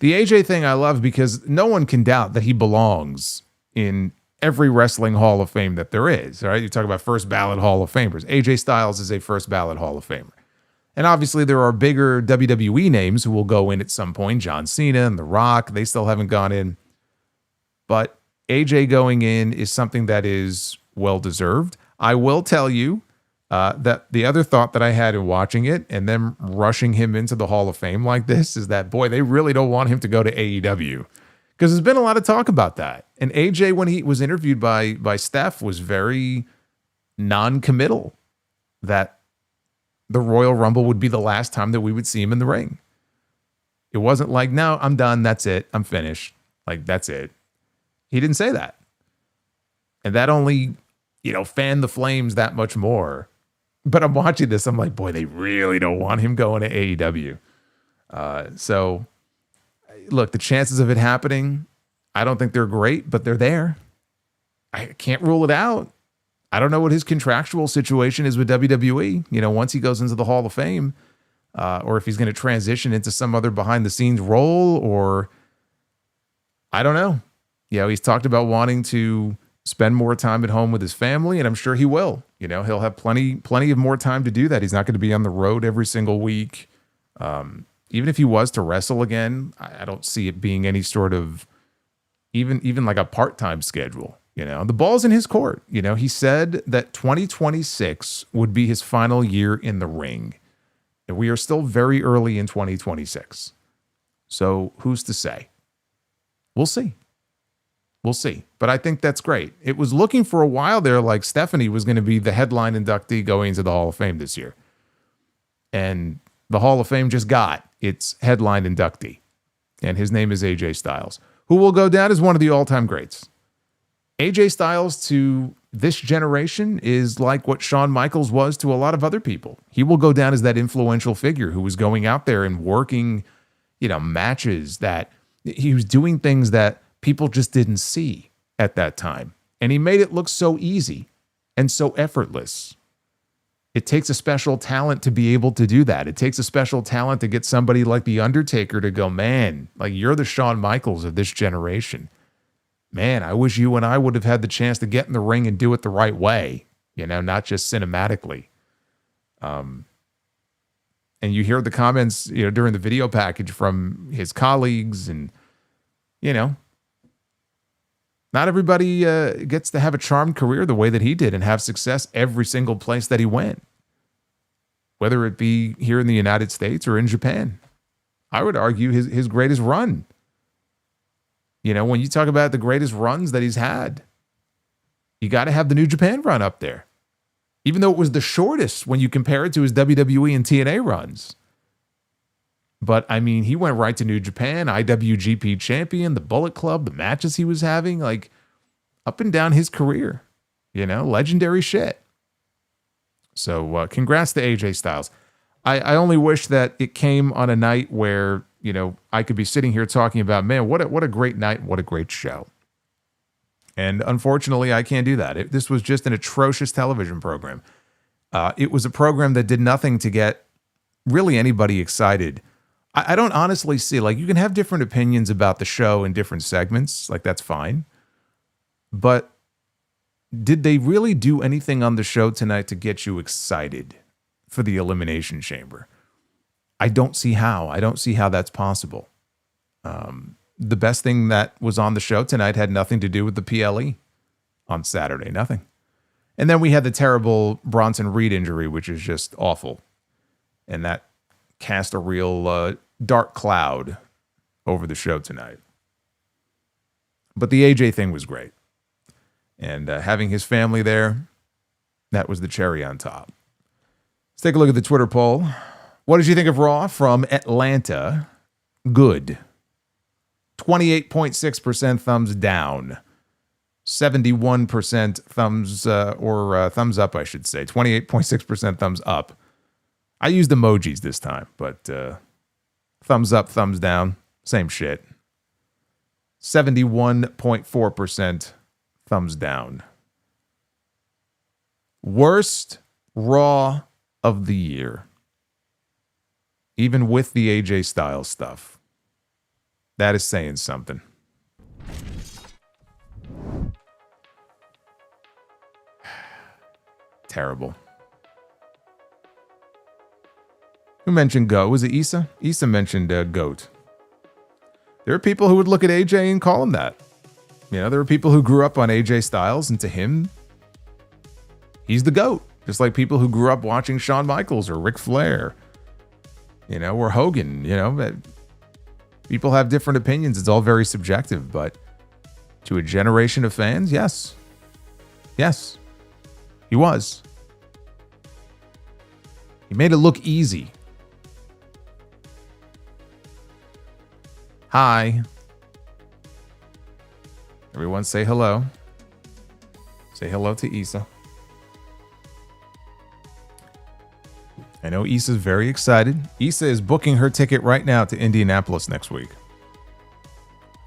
The AJ thing I love because no one can doubt that he belongs in every wrestling Hall of Fame that there is. All right, you talk about first ballot Hall of Famers. AJ Styles is a first ballot Hall of Famer. And obviously there are bigger WWE names who will go in at some point. John Cena and The Rock, they still haven't gone in. But AJ going in is something that is well-deserved. I will tell you that the other thought that I had in watching it and then rushing him into the Hall of Fame like this is that, boy, they really don't want him to go to AEW. Because there's been a lot of talk about that. And AJ, when he was interviewed by Steph, was very non-committal that the Royal Rumble would be the last time that we would see him in the ring. It wasn't like, no, I'm done. That's it. I'm finished. Like, that's it. He didn't say that. And that only, fanned the flames that much more. But I'm watching this. I'm like, boy, they really don't want him going to AEW. So, look, the chances of it happening, I don't think they're great, but they're there. I can't rule it out. I don't know what his contractual situation is with WWE. Once he goes into the Hall of Fame, or if he's going to transition into some other behind-the-scenes role, or I don't know. He's talked about wanting to spend more time at home with his family, and I'm sure he will. He'll have plenty of more time to do that. He's not going to be on the road every single week. Even if he was to wrestle again, I don't see it being any sort of even like a part-time schedule. The ball's in his court. He said that 2026 would be his final year in the ring. And we are still very early in 2026. So who's to say? We'll see. We'll see. But I think that's great. It was looking for a while there like Stephanie was going to be the headline inductee going into the Hall of Fame this year. And the Hall of Fame just got its headline inductee. And his name is AJ Styles, who will go down as one of the all-time greats. AJ Styles to this generation is like what Shawn Michaels was to a lot of other people. He will go down as that influential figure who was going out there and working, matches that he was doing things that people just didn't see at that time. And he made it look so easy and so effortless. It takes a special talent to be able to do that. It takes a special talent to get somebody like The Undertaker to go, man, like you're the Shawn Michaels of this generation. Man, I wish you and I would have had the chance to get in the ring and do it the right way, not just cinematically. And you hear the comments, during the video package from his colleagues and, not everybody gets to have a charmed career the way that he did and have success every single place that he went, whether it be here in the United States or in Japan. I would argue his greatest run. When you talk about the greatest runs that he's had, you got to have the New Japan run up there, even though it was the shortest when you compare it to his WWE and TNA runs. But, he went right to New Japan, IWGP champion, the Bullet Club, the matches he was having, like, up and down his career. Legendary shit. So, congrats to AJ Styles. I only wish that it came on a night where, I could be sitting here talking about, man, what a great night, what a great show. And unfortunately, I can't do that. This was just an atrocious television program. It was a program that did nothing to get really anybody excited. I don't honestly see, like, you can have different opinions about the show in different segments, like that's fine. But did they really do anything on the show tonight to get you excited for the Elimination Chamber? I don't see how. I don't see how that's possible. The best thing that was on the show tonight had nothing to do with the PLE on Saturday. Nothing. And then we had the terrible Bronson Reed injury, which is just awful. And that cast a real dark cloud over the show tonight. But the AJ thing was great. And having his family there, that was the cherry on top. Let's take a look at the Twitter poll. What did you think of Raw from Atlanta? Good. 28.6% thumbs down. 71% thumbs up, I should say. 28.6% thumbs up. I used emojis this time, but thumbs up, thumbs down, same shit. 71.4% thumbs down. Worst Raw of the year. Even with the AJ Styles stuff. That is saying something. Terrible. Who mentioned GOAT? Was it Issa? Issa mentioned GOAT. There are people who would look at AJ and call him that. There are people who grew up on AJ Styles, and to him, He's the GOAT. Just like people who grew up watching Shawn Michaels or Ric Flair, or Hogan, people have different opinions. It's all very subjective, but to a generation of fans, yes. Yes, he was. He made it look easy. Hi. Everyone say hello. Say hello to Issa. I know Issa's very excited. Issa is booking her ticket right now to Indianapolis next week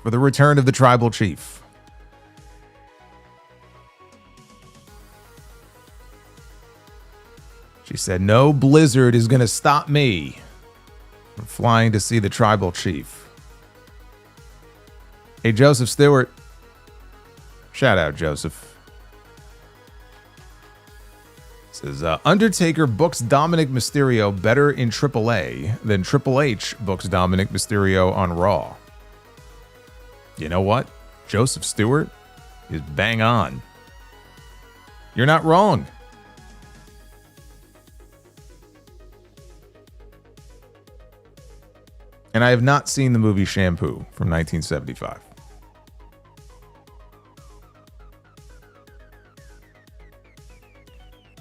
for the return of the Tribal Chief. She said, no blizzard is going to stop me from flying to see the Tribal Chief. Hey, Joseph Stewart. Shout out, Joseph. Says, Undertaker books Dominic Mysterio better in AAA than Triple H books Dominic Mysterio on Raw. You know what? Joseph Stewart is bang on. You're not wrong. And I have not seen the movie Shampoo from 1975.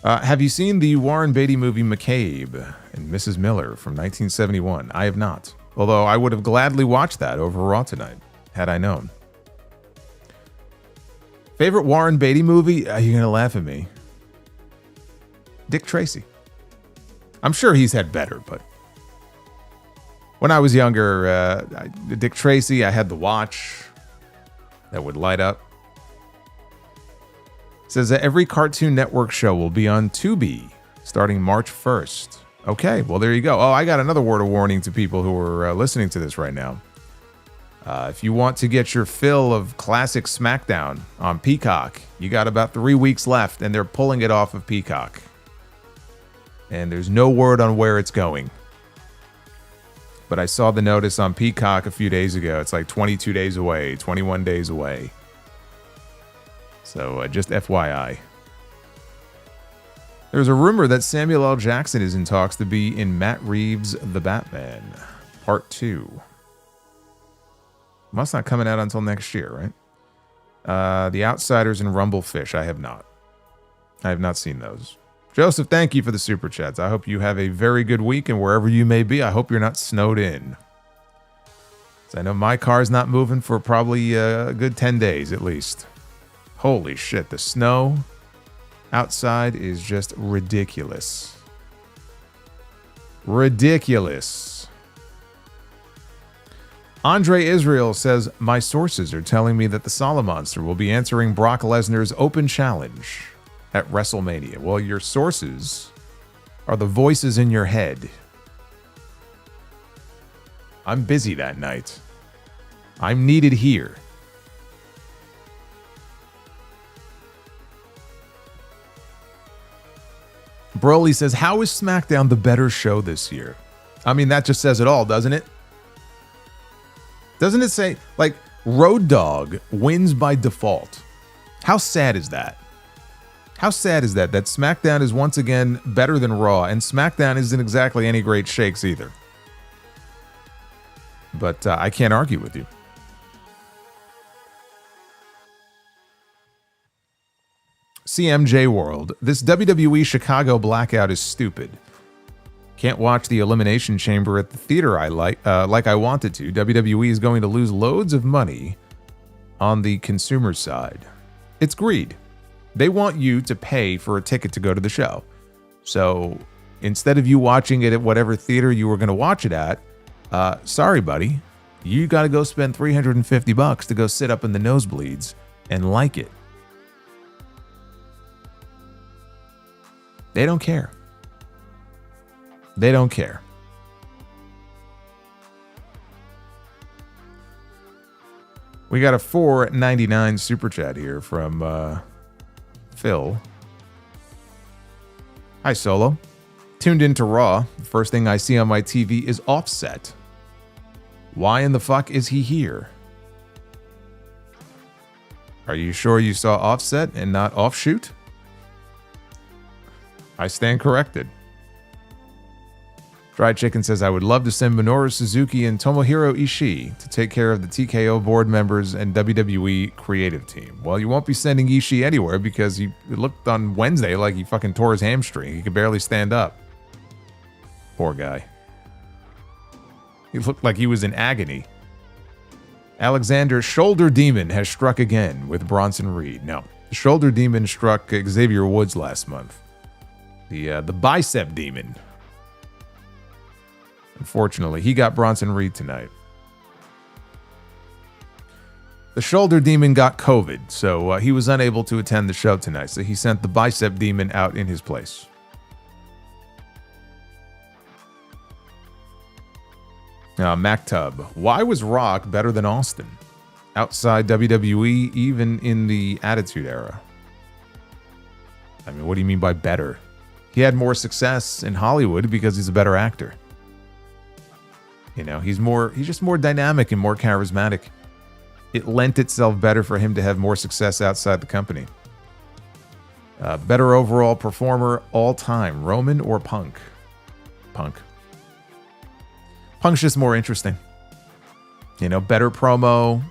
Have you seen the Warren Beatty movie McCabe and Mrs. Miller from 1971? I have not. Although I would have gladly watched that over Raw tonight, had I known. Favorite Warren Beatty movie? You're going to laugh at me. Dick Tracy. I'm sure he's had better, but when I was younger, Dick Tracy, I had the watch that would light up. It says that every Cartoon Network show will be on Tubi starting March 1st. Okay, well, there you go. Oh, I got another word of warning to people who are listening to this right now. If you want to get your fill of classic SmackDown on Peacock, you got about 3 weeks left, and they're pulling it off of Peacock. And there's no word on where it's going. But I saw the notice on Peacock a few days ago. It's like 22 days away, 21 days away. So just FYI. There's a rumor that Samuel L. Jackson is in talks to be in Matt Reeves' The Batman, Part 2. Must not coming out until next year, right? The Outsiders and Rumblefish, I have not. I have not seen those. Joseph, thank you for the Super Chats. I hope you have a very good week, and wherever you may be, I hope you're not snowed in. So I know my car's not moving for probably a good 10 days at least. Holy shit, the snow outside is just ridiculous. Ridiculous. Andre Israel says, my sources are telling me that the Solomonster will be answering Brock Lesnar's open challenge at WrestleMania. Well, your sources are the voices in your head. I'm busy that night. I'm needed here. Broly says, how is SmackDown the better show this year? I mean, that just says it all, doesn't it? Doesn't it say, like, Road Dogg wins by default? How sad is that? How sad is that SmackDown is once again better than Raw, and SmackDown isn't exactly any great shakes either. But I can't argue with you. CMJ World. This WWE Chicago blackout is stupid. Can't watch the Elimination Chamber at the theater I like I wanted to. WWE is going to lose loads of money on the consumer side. It's greed. They want you to pay for a ticket to go to the show. So instead of you watching it at whatever theater you were going to watch it at, sorry, buddy, you got to go spend $350 to go sit up in the nosebleeds and like it. They don't care. They don't care. We got a $4.99 super chat here from Phil. Hi, Solo. Tuned into Raw. The first thing I see on my TV is Offset. Why in the fuck is he here? Are you sure you saw Offset and not Offshoot? I stand corrected. Fried Chicken says, I would love to send Minoru Suzuki and Tomohiro Ishii to take care of the TKO board members and WWE creative team. Well, you won't be sending Ishii anywhere because it looked on Wednesday like he fucking tore his hamstring. He could barely stand up. Poor guy. He looked like he was in agony. Alexander, Shoulder Demon has struck again with Bronson Reed. No, the Shoulder Demon struck Xavier Woods last month. The Bicep Demon. Unfortunately, he got Bronson Reed tonight. The Shoulder Demon got COVID, so he was unable to attend the show tonight, so he sent the Bicep Demon out in his place. MacTub, why was Rock better than Austin? Outside WWE, even in the Attitude Era. I mean, what do you mean by better? He had more success in Hollywood because he's a better actor. You know, he's just more dynamic and more charismatic. It lent itself better for him to have more success outside the company. Better overall performer all time, Roman or Punk? Punk. Punk's just more interesting. You know, better promo,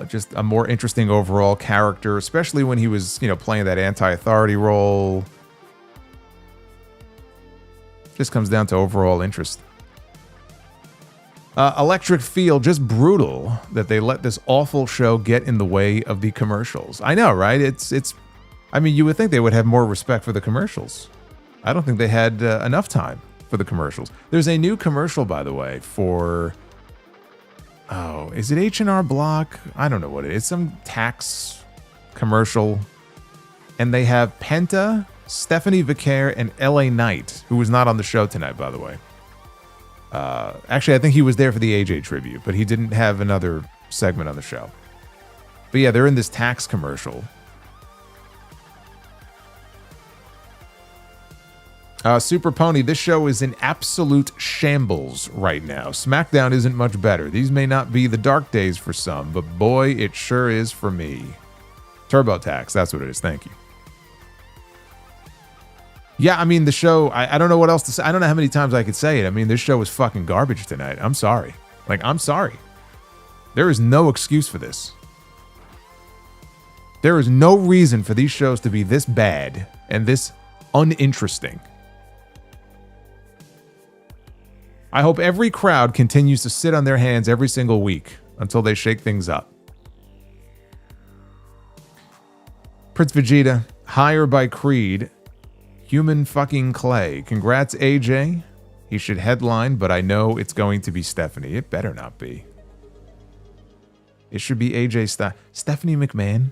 just a more interesting overall character, especially when he was, you know, playing that anti-authority role. Just comes down to overall interest. Electric Feel, just brutal that they let this awful show get in the way of the commercials. I know, right? I mean, you would think they would have more respect for the commercials. I don't think they had enough time for the commercials. There's a new commercial, by the way, for... Oh, is it H&R Block? I don't know what it is. It's some tax commercial. And they have Penta, Stephanie Vicaire, and LA Knight, who was not on the show tonight, by the way. Actually, I think he was there for the AJ tribute, but he didn't have another segment on the show. But yeah, they're in this tax commercial. Super Pony, this show is in absolute shambles right now. SmackDown isn't much better. These may not be the dark days for some, but boy, it sure is for me. TurboTax, that's what it is. Thank you. Yeah, I mean, the show, I don't know what else to say. I don't know how many times I could say it. I mean, this show was fucking garbage tonight. I'm sorry. Like, I'm sorry. There is no excuse for this. There is no reason for these shows to be this bad and this uninteresting. I hope every crowd continues to sit on their hands every single week until they shake things up. Prince Vegeta, Higher by Creed, Human fucking Clay. Congrats, AJ. He should headline, but I know it's going to be Stephanie. It better not be. It should be AJ Styles. Stephanie McMahon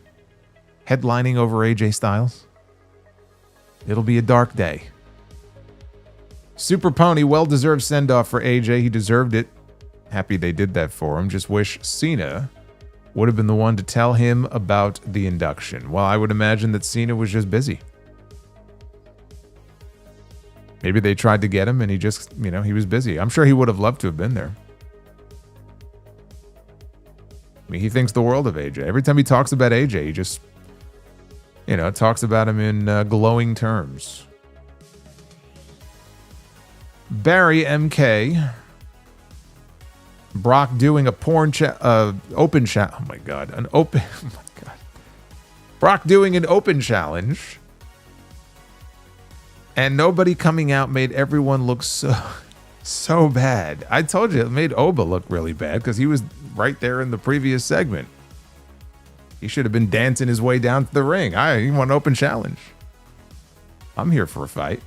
headlining over AJ Styles. It'll be a dark day. Super Pony, well-deserved send-off for AJ. He deserved it. Happy they did that for him. Just wish Cena would have been the one to tell him about the induction. Well, I would imagine that Cena was just busy. Maybe they tried to get him and he just, you know, he was busy. I'm sure he would have loved to have been there. I mean, he thinks the world of AJ. Every time he talks about AJ, he just, you know, talks about him in glowing terms. Barry MK. Brock doing a open chat. Oh my God. Oh my God. Brock doing an open challenge. And nobody coming out made everyone look so bad. I told you, it made Oba look really bad because he was right there in the previous segment. He should have been dancing his way down to the ring. He want an open challenge. I'm here for a fight.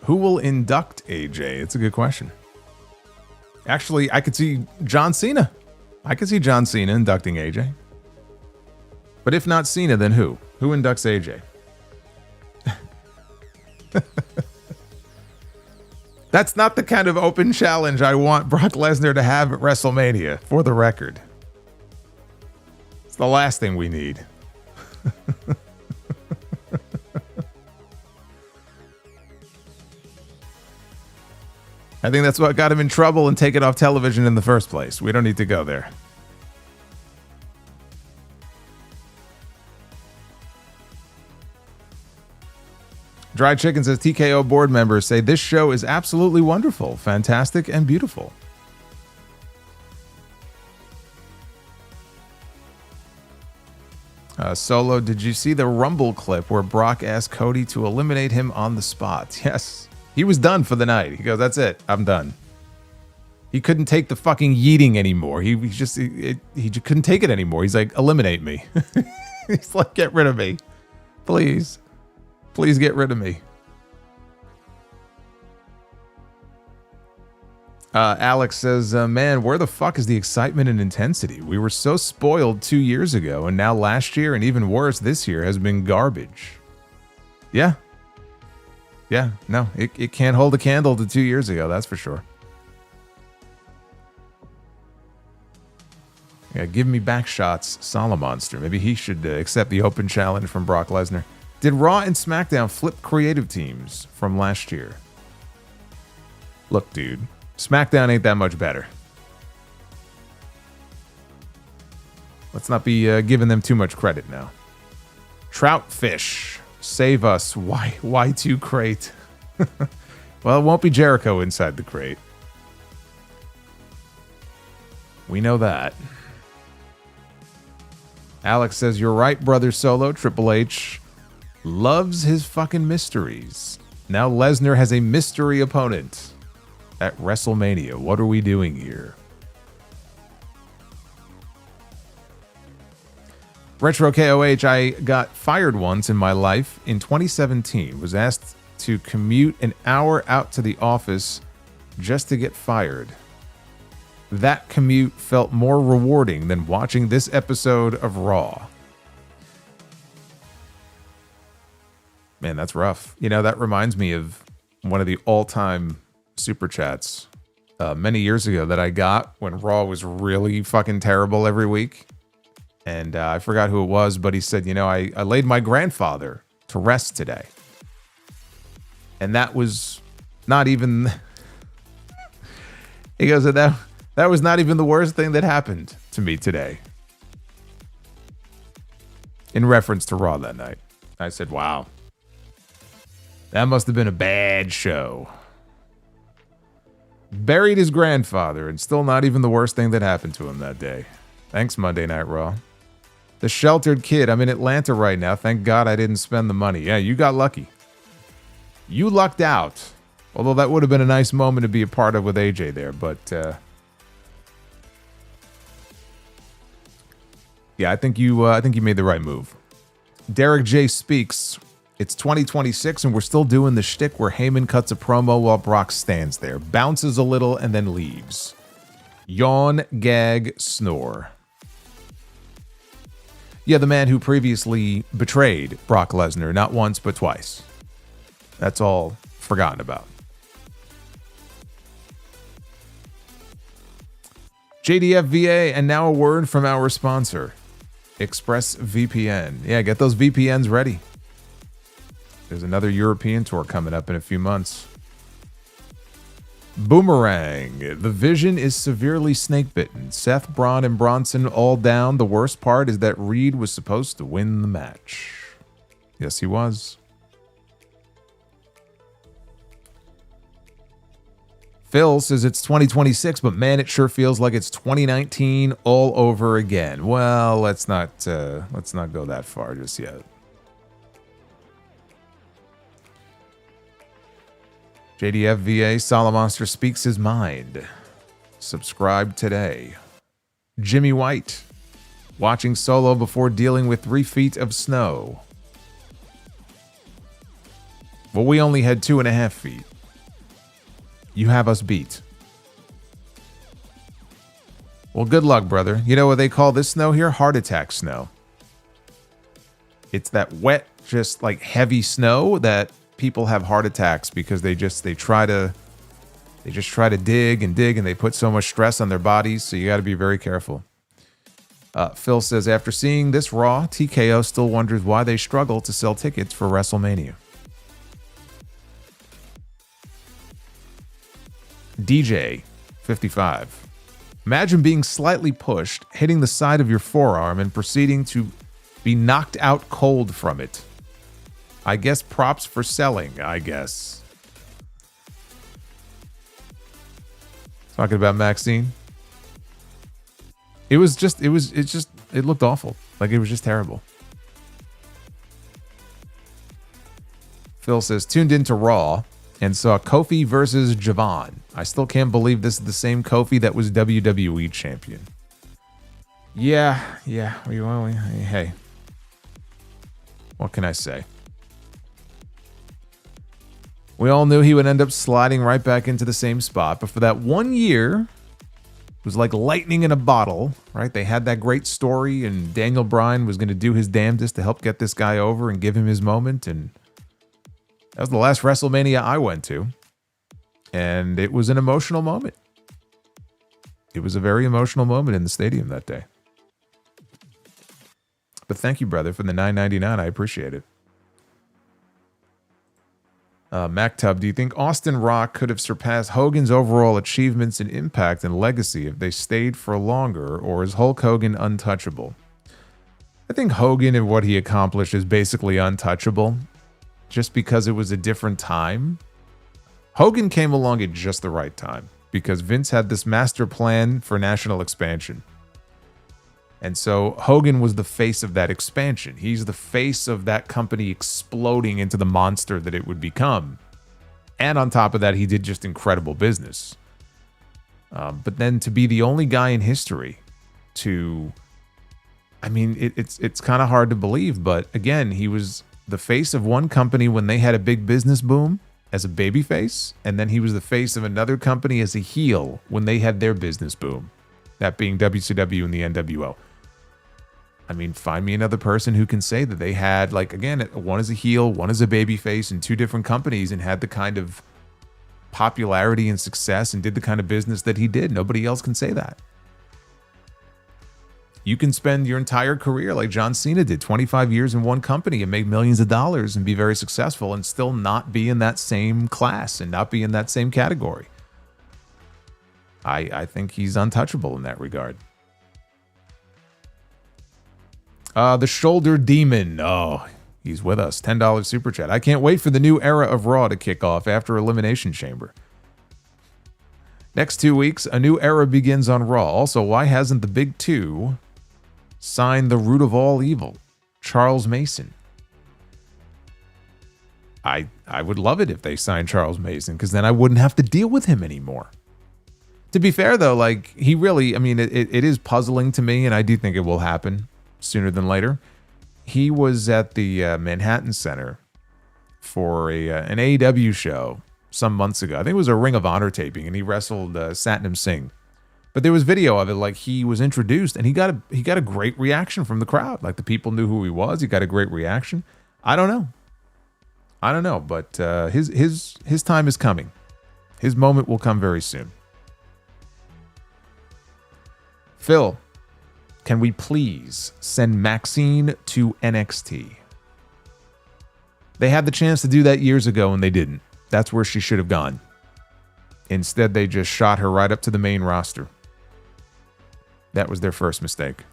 Who will induct AJ? It's a good question. Actually, I could see John Cena. I could see John Cena inducting AJ. But if not Cena, then who? Who inducts AJ? That's not the kind of open challenge I want Brock Lesnar to have at WrestleMania, for the record. It's the last thing we need. I think that's what got him in trouble and taken off television in the first place. We don't need to go there. Dry Chicken says TKO board members say this show is absolutely wonderful, fantastic, and beautiful. Solo, did you see the Rumble clip where Brock asked Cody to eliminate him on the spot? Yes. He was done for the night. He goes, that's it. I'm done. He couldn't take the fucking yeeting anymore. He just couldn't take it anymore. He's like, eliminate me. He's like, get rid of me. Please. Please get rid of me. Alex says, man, where the fuck is the excitement and intensity? We were so spoiled 2 years ago, and now last year, and even worse this year, has been garbage. Yeah. Yeah, no, it can't hold a candle to 2 years ago, that's for sure. Yeah, give me back shots, Solomonster. Maybe he should accept the open challenge from Brock Lesnar. Did Raw and SmackDown flip creative teams from last year? Look, dude. SmackDown ain't that much better. Let's not be giving them too much credit now. Troutfish, save us. Y2 crate. Well, it won't be Jericho inside the crate. We know that. Alex says, you're right, brother Solo. Triple H loves his fucking mysteries. Now Lesnar has a mystery opponent at WrestleMania. What are we doing here? Retro KOH, I got fired once in my life in 2017. Was asked to commute an hour out to the office just to get fired. That commute felt more rewarding than watching this episode of Raw. Man, that's rough. You know, that reminds me of one of the all-time super chats many years ago that I got when Raw was really fucking terrible every week. And I forgot who it was, but he said, you know, I laid my grandfather to rest today. And that was not even... He goes, that was not even the worst thing that happened to me today. In reference to Raw that night. I said, wow. That must have been a bad show. Buried his grandfather, and still not even the worst thing that happened to him that day. Thanks, Monday Night Raw. The sheltered kid. I'm in Atlanta right now. Thank God I didn't spend the money. Yeah, you got lucky. You lucked out. Although that would have been a nice moment to be a part of with AJ there, but... yeah, I think you made the right move. Derek J speaks. It's 2026 and we're still doing the shtick where Heyman cuts a promo while Brock stands there, bounces a little, and then leaves. Yawn, gag, snore. Yeah, the man who previously betrayed Brock Lesnar, not once but twice. That's all forgotten about. JDF VA, and now a word from our sponsor. ExpressVPN. Yeah, get those VPNs ready. There's another European tour coming up in a few months. Boomerang. The Vision is severely snake-bitten. Seth, Braun, and Bronson all down. The worst part is that Reed was supposed to win the match. Yes, he was. Phil says it's 2026, but man, it sure feels like it's 2019 all over again. Well, let's not go that far just yet. JDF VA, Solomonster speaks his mind. Subscribe today. Jimmy White, watching Solo before dealing with 3 feet of snow. Well, we only had 2.5 feet. You have us beat. Well, good luck, brother. You know what they call this snow here? Heart attack snow. It's that wet, just like heavy snow that people have heart attacks because they just try to dig and dig and they put so much stress on their bodies. So you got to be very careful. Phil says, after seeing this Raw, TKO still wonders why they struggle to sell tickets for WrestleMania. DJ 55. Imagine being slightly pushed, hitting the side of your forearm, and proceeding to be knocked out cold from it. I guess props for selling, I guess. Talking about Maxxine. It looked awful. Like, it was just terrible. Phil says, tuned into Raw and saw Kofi versus Javon. I still can't believe this is the same Kofi that was WWE champion. Yeah. Hey. What can I say? We all knew he would end up sliding right back into the same spot, but for that 1 year, it was like lightning in a bottle, right? They had that great story, and Daniel Bryan was going to do his damnedest to help get this guy over and give him his moment, and that was the last WrestleMania I went to, and it was an emotional moment. It was a very emotional moment in the stadium that day. But thank you, brother, for the $9.99. I appreciate it. MacTub, do you think Austin Rock could have surpassed Hogan's overall achievements and impact and legacy if they stayed for longer, or is Hulk Hogan untouchable? I think Hogan and what he accomplished is basically untouchable, just because it was a different time. Hogan came along at just the right time, because Vince had this master plan for national expansion. And so Hogan was the face of that expansion. He's the face of that company exploding into the monster that it would become. And on top of that, he did just incredible business. But then to be the only guy in history to... I mean, it's kind of hard to believe, but again, he was the face of one company when they had a big business boom as a babyface, and then he was the face of another company as a heel when they had their business boom. That being WCW and the NWO. I mean, find me another person who can say that they had, like, again, one is a heel, one is a babyface in two different companies and had the kind of popularity and success and did the kind of business that he did. Nobody else can say that. You can spend your entire career like John Cena did, 25 years in one company and make millions of dollars and be very successful and still not be in that same class and not be in that same category. I think he's untouchable in that regard. The Shoulder Demon. Oh, he's with us. $10 super chat. I can't wait for the new era of Raw to kick off after Elimination Chamber. Next 2 weeks, a new era begins on Raw. Also, why hasn't the Big Two signed the root of all evil, Charles Mason? I would love it if they signed Charles Mason, because then I wouldn't have to deal with him anymore. To be fair, though, like, he really, I mean, it is puzzling to me, and I do think it will happen sooner than later. He was at the Manhattan Center for an AEW show some months ago. I think it was a Ring of Honor taping, and he wrestled Satnam Singh. But there was video of it, like, he was introduced, and he got a great reaction from the crowd. Like, the people knew who he was. He got a great reaction. I don't know, but his time is coming. His moment will come very soon. Phil, can we please send Maxxine to NXT? They had the chance to do that years ago and they didn't. That's where she should have gone. Instead, they just shot her right up to the main roster. That was their first mistake.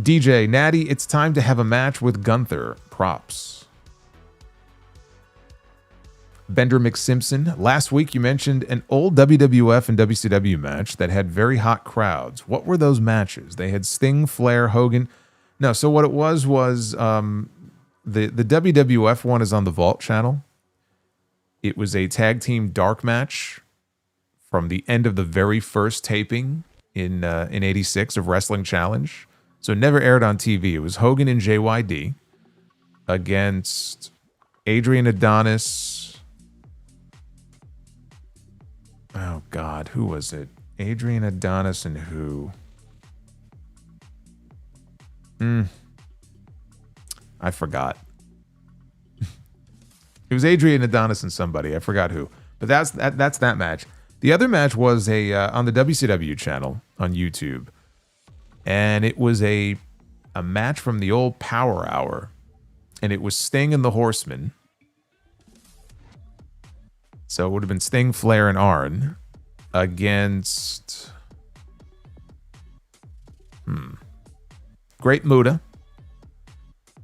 DJ, Nattie, it's time to have a match with Gunther. Props. Bender McSimpson, last week you mentioned an old WWF and WCW match that had very hot crowds. What were those matches? They had Sting, Flair, Hogan. No, so what it was the WWF one is on the Vault channel. It was a tag team dark match from the end of the very first taping in '86 of Wrestling Challenge. So it never aired on TV. It was Hogan and JYD against Adrian Adonis. Oh, God, who was it? Adrian Adonis and who? I forgot. It was Adrian Adonis and somebody. I forgot who. But that's that match. The other match was on the WCW channel on YouTube. And it was a match from the old Power Hour. And it was Sting and the Horsemen. So it would have been Sting, Flair, and Arn against Great Muta,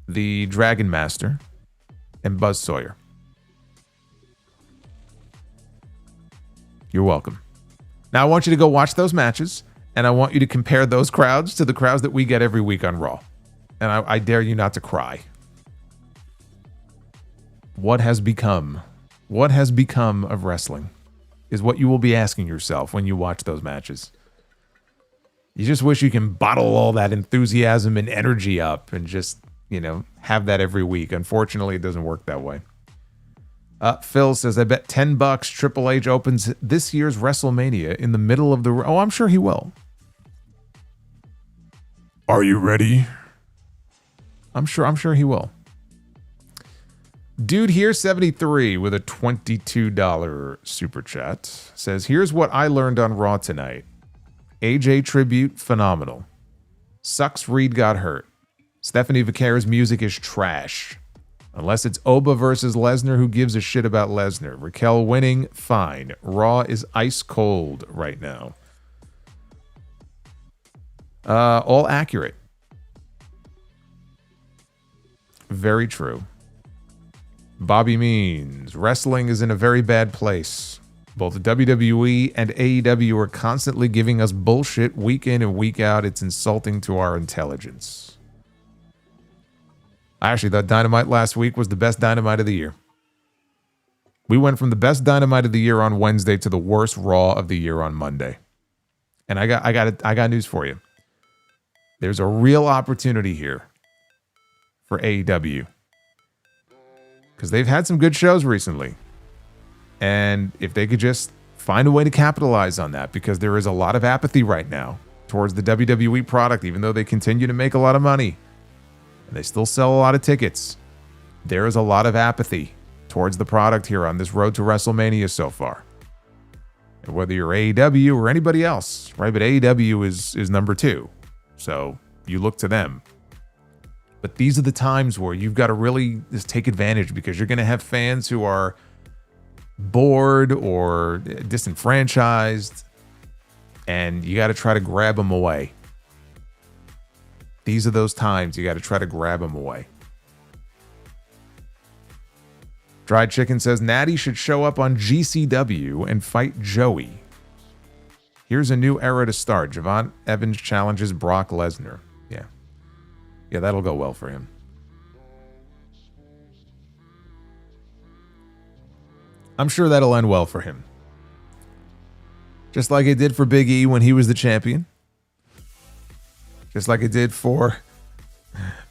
the Dragon Master, and Buzz Sawyer. You're welcome. Now, I want you to go watch those matches, and I want you to compare those crowds to the crowds that we get every week on Raw. And I dare you not to cry. What has become of wrestling is what you will be asking yourself when you watch those matches. You just wish you can bottle all that enthusiasm and energy up and just, have that every week. Unfortunately, it doesn't work that way. Phil says, I bet $10 Triple H opens this year's WrestleMania in the middle of the... Oh, I'm sure he will. Are you ready? I'm sure he will. Dude here 73 with a $22 super chat says, here's what I learned on Raw tonight. AJ tribute, phenomenal. Sucks Reed got hurt. Stephanie Vaquera's music is trash. Unless it's Oba versus Lesnar, who gives a shit about Lesnar? Raquel winning, fine. Raw is ice cold right now. All accurate. Very true. Bobby Means, wrestling is in a very bad place. Both the WWE and AEW are constantly giving us bullshit week in and week out. It's insulting to our intelligence. I actually thought Dynamite last week was the best Dynamite of the year. We went from the best Dynamite of the year on Wednesday to the worst Raw of the year on Monday. And I got news for you. There's a real opportunity here for AEW. Because they've had some good shows recently. And if they could just find a way to capitalize on that, because there is a lot of apathy right now towards the WWE product, even though they continue to make a lot of money. And they still sell a lot of tickets. There is a lot of apathy towards the product here on this road to WrestleMania so far. And whether you're AEW or anybody else, right? But AEW is number 2. So you look to them. But these are the times where you've got to really just take advantage, because you're going to have fans who are bored or disenfranchised, and you got to try to grab them away. These are those times you got to try to grab them away. Dried Chicken says, Nattie should show up on GCW and fight Joey. Here's a new era to start. Javon Evans challenges Brock Lesnar. Yeah, that'll go well for him. I'm sure that'll end well for him. Just like it did for Big E when he was the champion. Just like it did for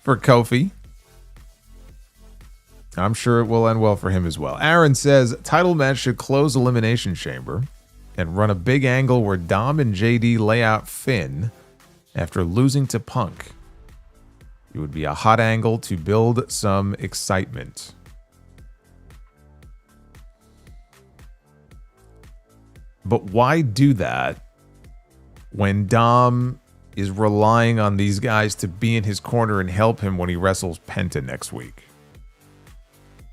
Kofi. I'm sure it will end well for him as well. Aaron says, title match should close Elimination Chamber and run a big angle where Dom and JD lay out Finn after losing to Punk. It would be a hot angle to build some excitement. But why do that when Dom is relying on these guys to be in his corner and help him when he wrestles Penta next week?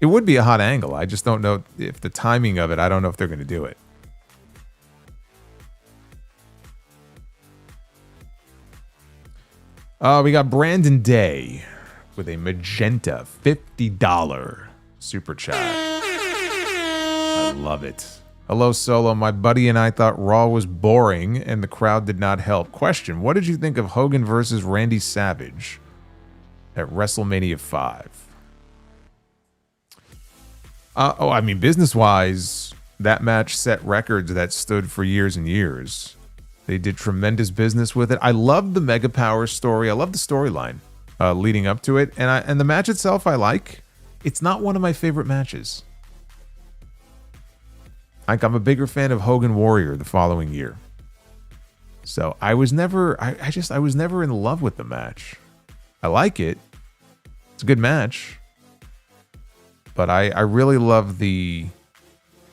It would be a hot angle. I just don't know if the timing of it, I don't know if they're going to do it. We got Brandon Day with a magenta $50 super chat. I love it. Hello, Solo. My buddy and I thought Raw was boring and the crowd did not help. Question, what did you think of Hogan versus Randy Savage at WrestleMania 5? Business-wise, that match set records that stood for years and years. They did tremendous business with it. I love the Mega Power story. I love the storyline leading up to it. And the match itself I like. It's not one of my favorite matches. I'm a bigger fan of Hogan Warrior the following year. So I was never in love with the match. I like it. It's a good match. But I really love the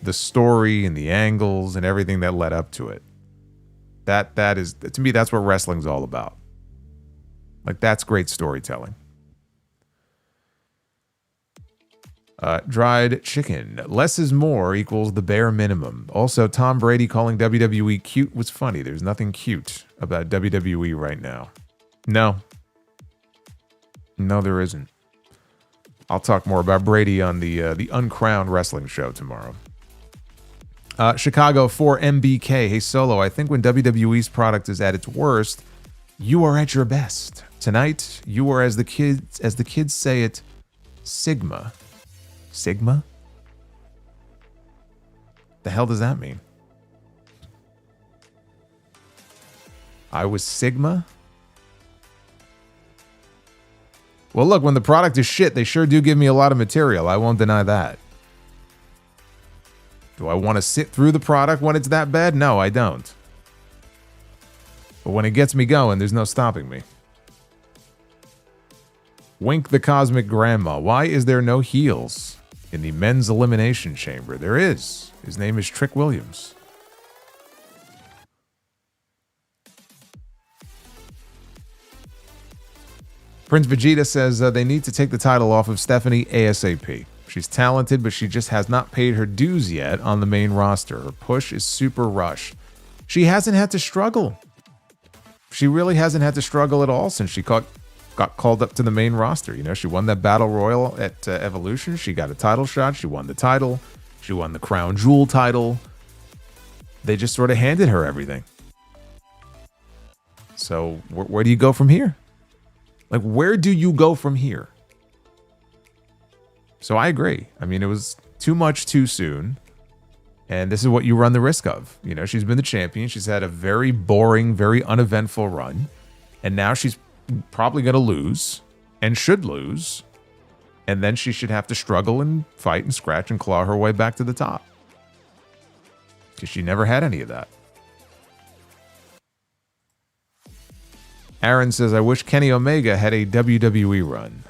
story and the angles and everything that led up to it. That is, to me, that's what wrestling's all about. Like, that's great storytelling. Dried Chicken. Less is more equals the bare minimum. Also, Tom Brady calling WWE cute was funny. There's nothing cute about WWE right now. No, there isn't. I'll talk more about Brady on the Uncrowned Wrestling Show tomorrow. Chicago 4 MBK. Hey, Solo, I think when WWE's product is at its worst, you are at your best. Tonight, you are, as the kids say it, Sigma. Sigma? The hell does that mean? I was Sigma? Well, look, when the product is shit, they sure do give me a lot of material. I won't deny that. Do I want to sit through the product when it's that bad? No, I don't. But when it gets me going, there's no stopping me. Wink the Cosmic Grandma. Why is there no heels in the men's elimination chamber? There is. His name is Trick Williams. Prince Vegeta says they need to take the title off of Stephanie ASAP. She's talented, but she just has not paid her dues yet on the main roster. Her push is super rushed. She hasn't had to struggle. She really hasn't had to struggle at all since she got called up to the main roster. You know, she won that Battle Royal at Evolution. She got a title shot. She won the title. She won the Crown Jewel title. They just sort of handed her everything. So where do you go from here? Like, where do you go from here? So I agree. I mean, it was too much too soon. And this is what you run the risk of. You know, she's been the champion. She's had a very boring, very uneventful run. And now she's probably going to lose and should lose. And then she should have to struggle and fight and scratch and claw her way back to the top. Because she never had any of that. Aaron says, I wish Kenny Omega had a WWE run.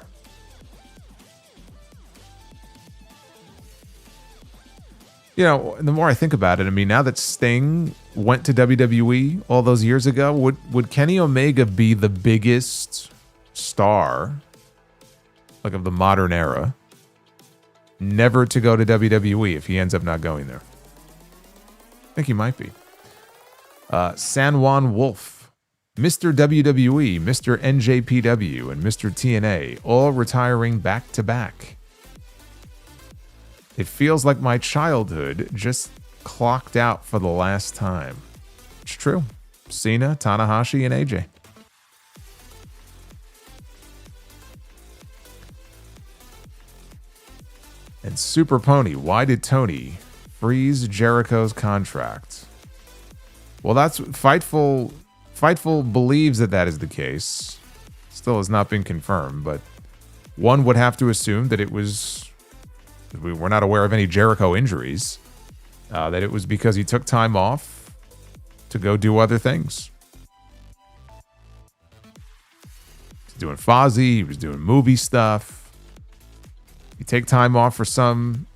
You know, the more I think about it, I mean, now that Sting went to WWE all those years ago, would Kenny Omega be the biggest star, like, of the modern era, never to go to WWE if he ends up not going there? I think he might be. San Juan Wolf, Mr. WWE, Mr. NJPW, and Mr. TNA, all retiring back to back. It feels like my childhood just clocked out for the last time. It's true. Cena, Tanahashi, and AJ. And Super Pony, why did Tony freeze Jericho's contract? Well, that's Fightful. Fightful believes that is the case. Still has not been confirmed, but one would have to assume that it was... We're not aware of any Jericho injuries. That it was because he took time off to go do other things. He's doing Fozzy. He was doing movie stuff. You take time off for some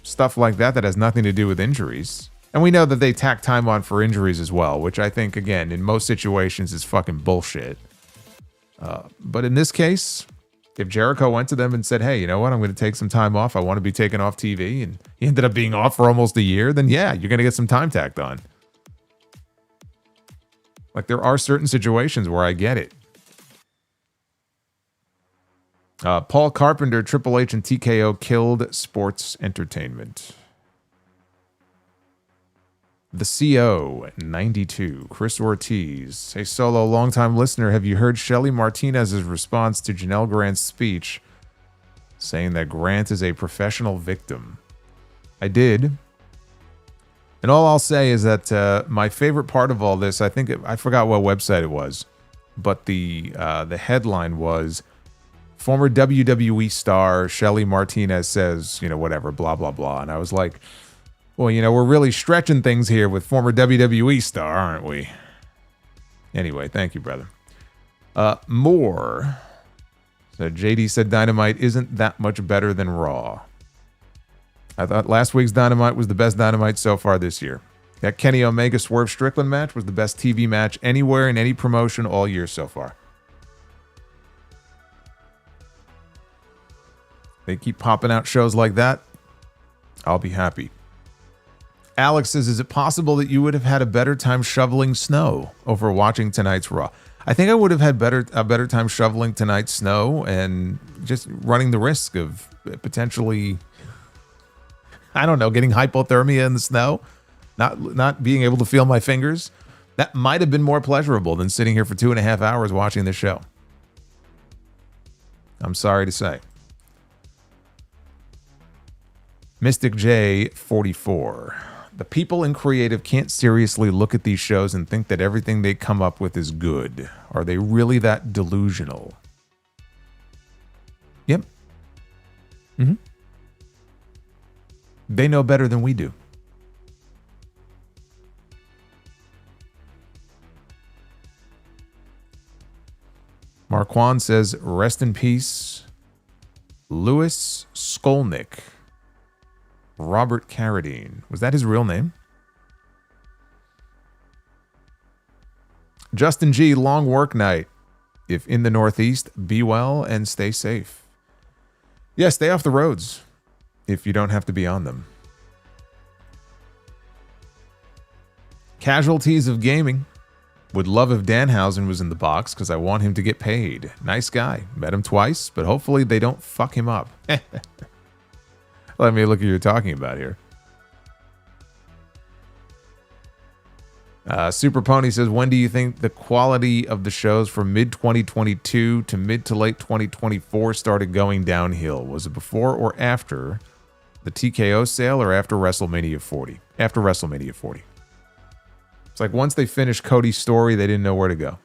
stuff like that has nothing to do with injuries. And we know that they tack time on for injuries as well, which I think, again, in most situations is fucking bullshit. But in this case... If Jericho went to them and said, hey, you know what? I'm going to take some time off. I want to be taken off TV. And he ended up being off for almost a year. Then, yeah, you're going to get some time tacked on. Like, there are certain situations where I get it. Paul Carpenter, Triple H, and TKO killed sports entertainment. The CO 92, Chris Ortiz. Hey, Solo, longtime listener, have you heard Shelly Martinez's response to Janelle Grant's speech saying that Grant is a professional victim? I did. And all I'll say is that my favorite part of all this, I forgot what website it was, but the headline was, former WWE star Shelly Martinez says, you know, whatever, blah, blah, blah. And I was like... Well, you know, we're really stretching things here with former WWE star, aren't we? Anyway, thank you, brother. More. So JD said Dynamite isn't that much better than Raw. I thought last week's Dynamite was the best Dynamite so far this year. That Kenny Omega Swerve Strickland match was the best TV match anywhere in any promotion all year so far. They keep popping out shows like that, I'll be happy. Alex says, is it possible that you would have had a better time shoveling snow over watching tonight's Raw? I think I would have had a better time shoveling tonight's snow and just running the risk of potentially, I don't know, getting hypothermia in the snow, not being able to feel my fingers. That might have been more pleasurable than sitting here for 2.5 hours watching this show. I'm sorry to say. Mystic J 44. The people in creative can't seriously look at these shows and think that everything they come up with is good. Are they really that delusional? Yep. Mm-hmm. They know better than we do. Marquand says, rest in peace, Louis Skolnick. Robert Carradine. Was that his real name? Justin G, long work night. If in the Northeast, be well and stay safe. Yeah, stay off the roads if you don't have to be on them. Casualties of gaming. Would love if Danhausen was in the box because I want him to get paid. Nice guy. Met him twice, but hopefully they don't fuck him up. Let me look at what you're talking about here. Super Pony says, when do you think the quality of the shows from mid-2022 to mid to late 2024 started going downhill? Was it before or after the TKO sale or after WrestleMania 40? After WrestleMania 40. It's like once they finished Cody's story, they didn't know where to go.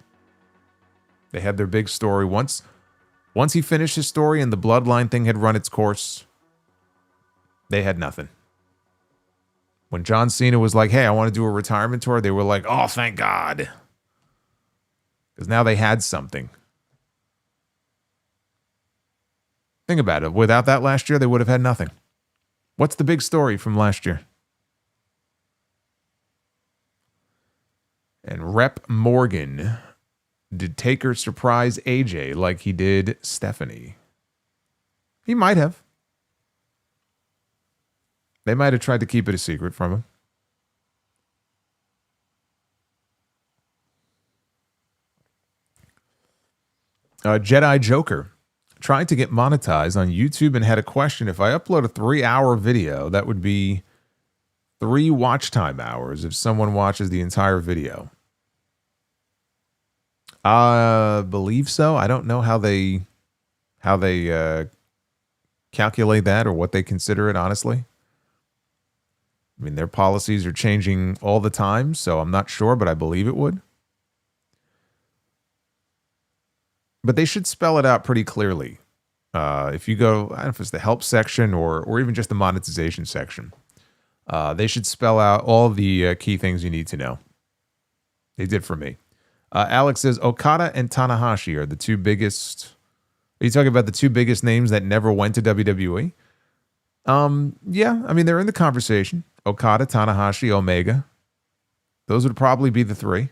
They had their big story. Once he finished his story and the bloodline thing had run its course, they had nothing. When John Cena was like, hey, I want to do a retirement tour, they were like, oh, thank God. Because now they had something. Think about it. Without that last year, they would have had nothing. What's the big story from last year? And Rep Morgan, did Taker surprise AJ like he did Stephanie? He might have. They might have tried to keep it a secret from him. Jedi Joker tried to get monetized on YouTube and had a question. If I upload a 3-hour video, that would be 3 watch time hours if someone watches the entire video. I believe so. I don't know how they calculate that or what they consider it, honestly. I mean, their policies are changing all the time, so I'm not sure, but I believe it would. But they should spell it out pretty clearly. If you go, I don't know if it's the help section or even just the monetization section, they should spell out all the key things you need to know. They did for me. Alex says, Okada and Tanahashi are the two biggest... Are you talking about the two biggest names that never went to WWE? Yeah, I mean, they're in the conversation. Okada, Tanahashi, Omega. Those would probably be the 3.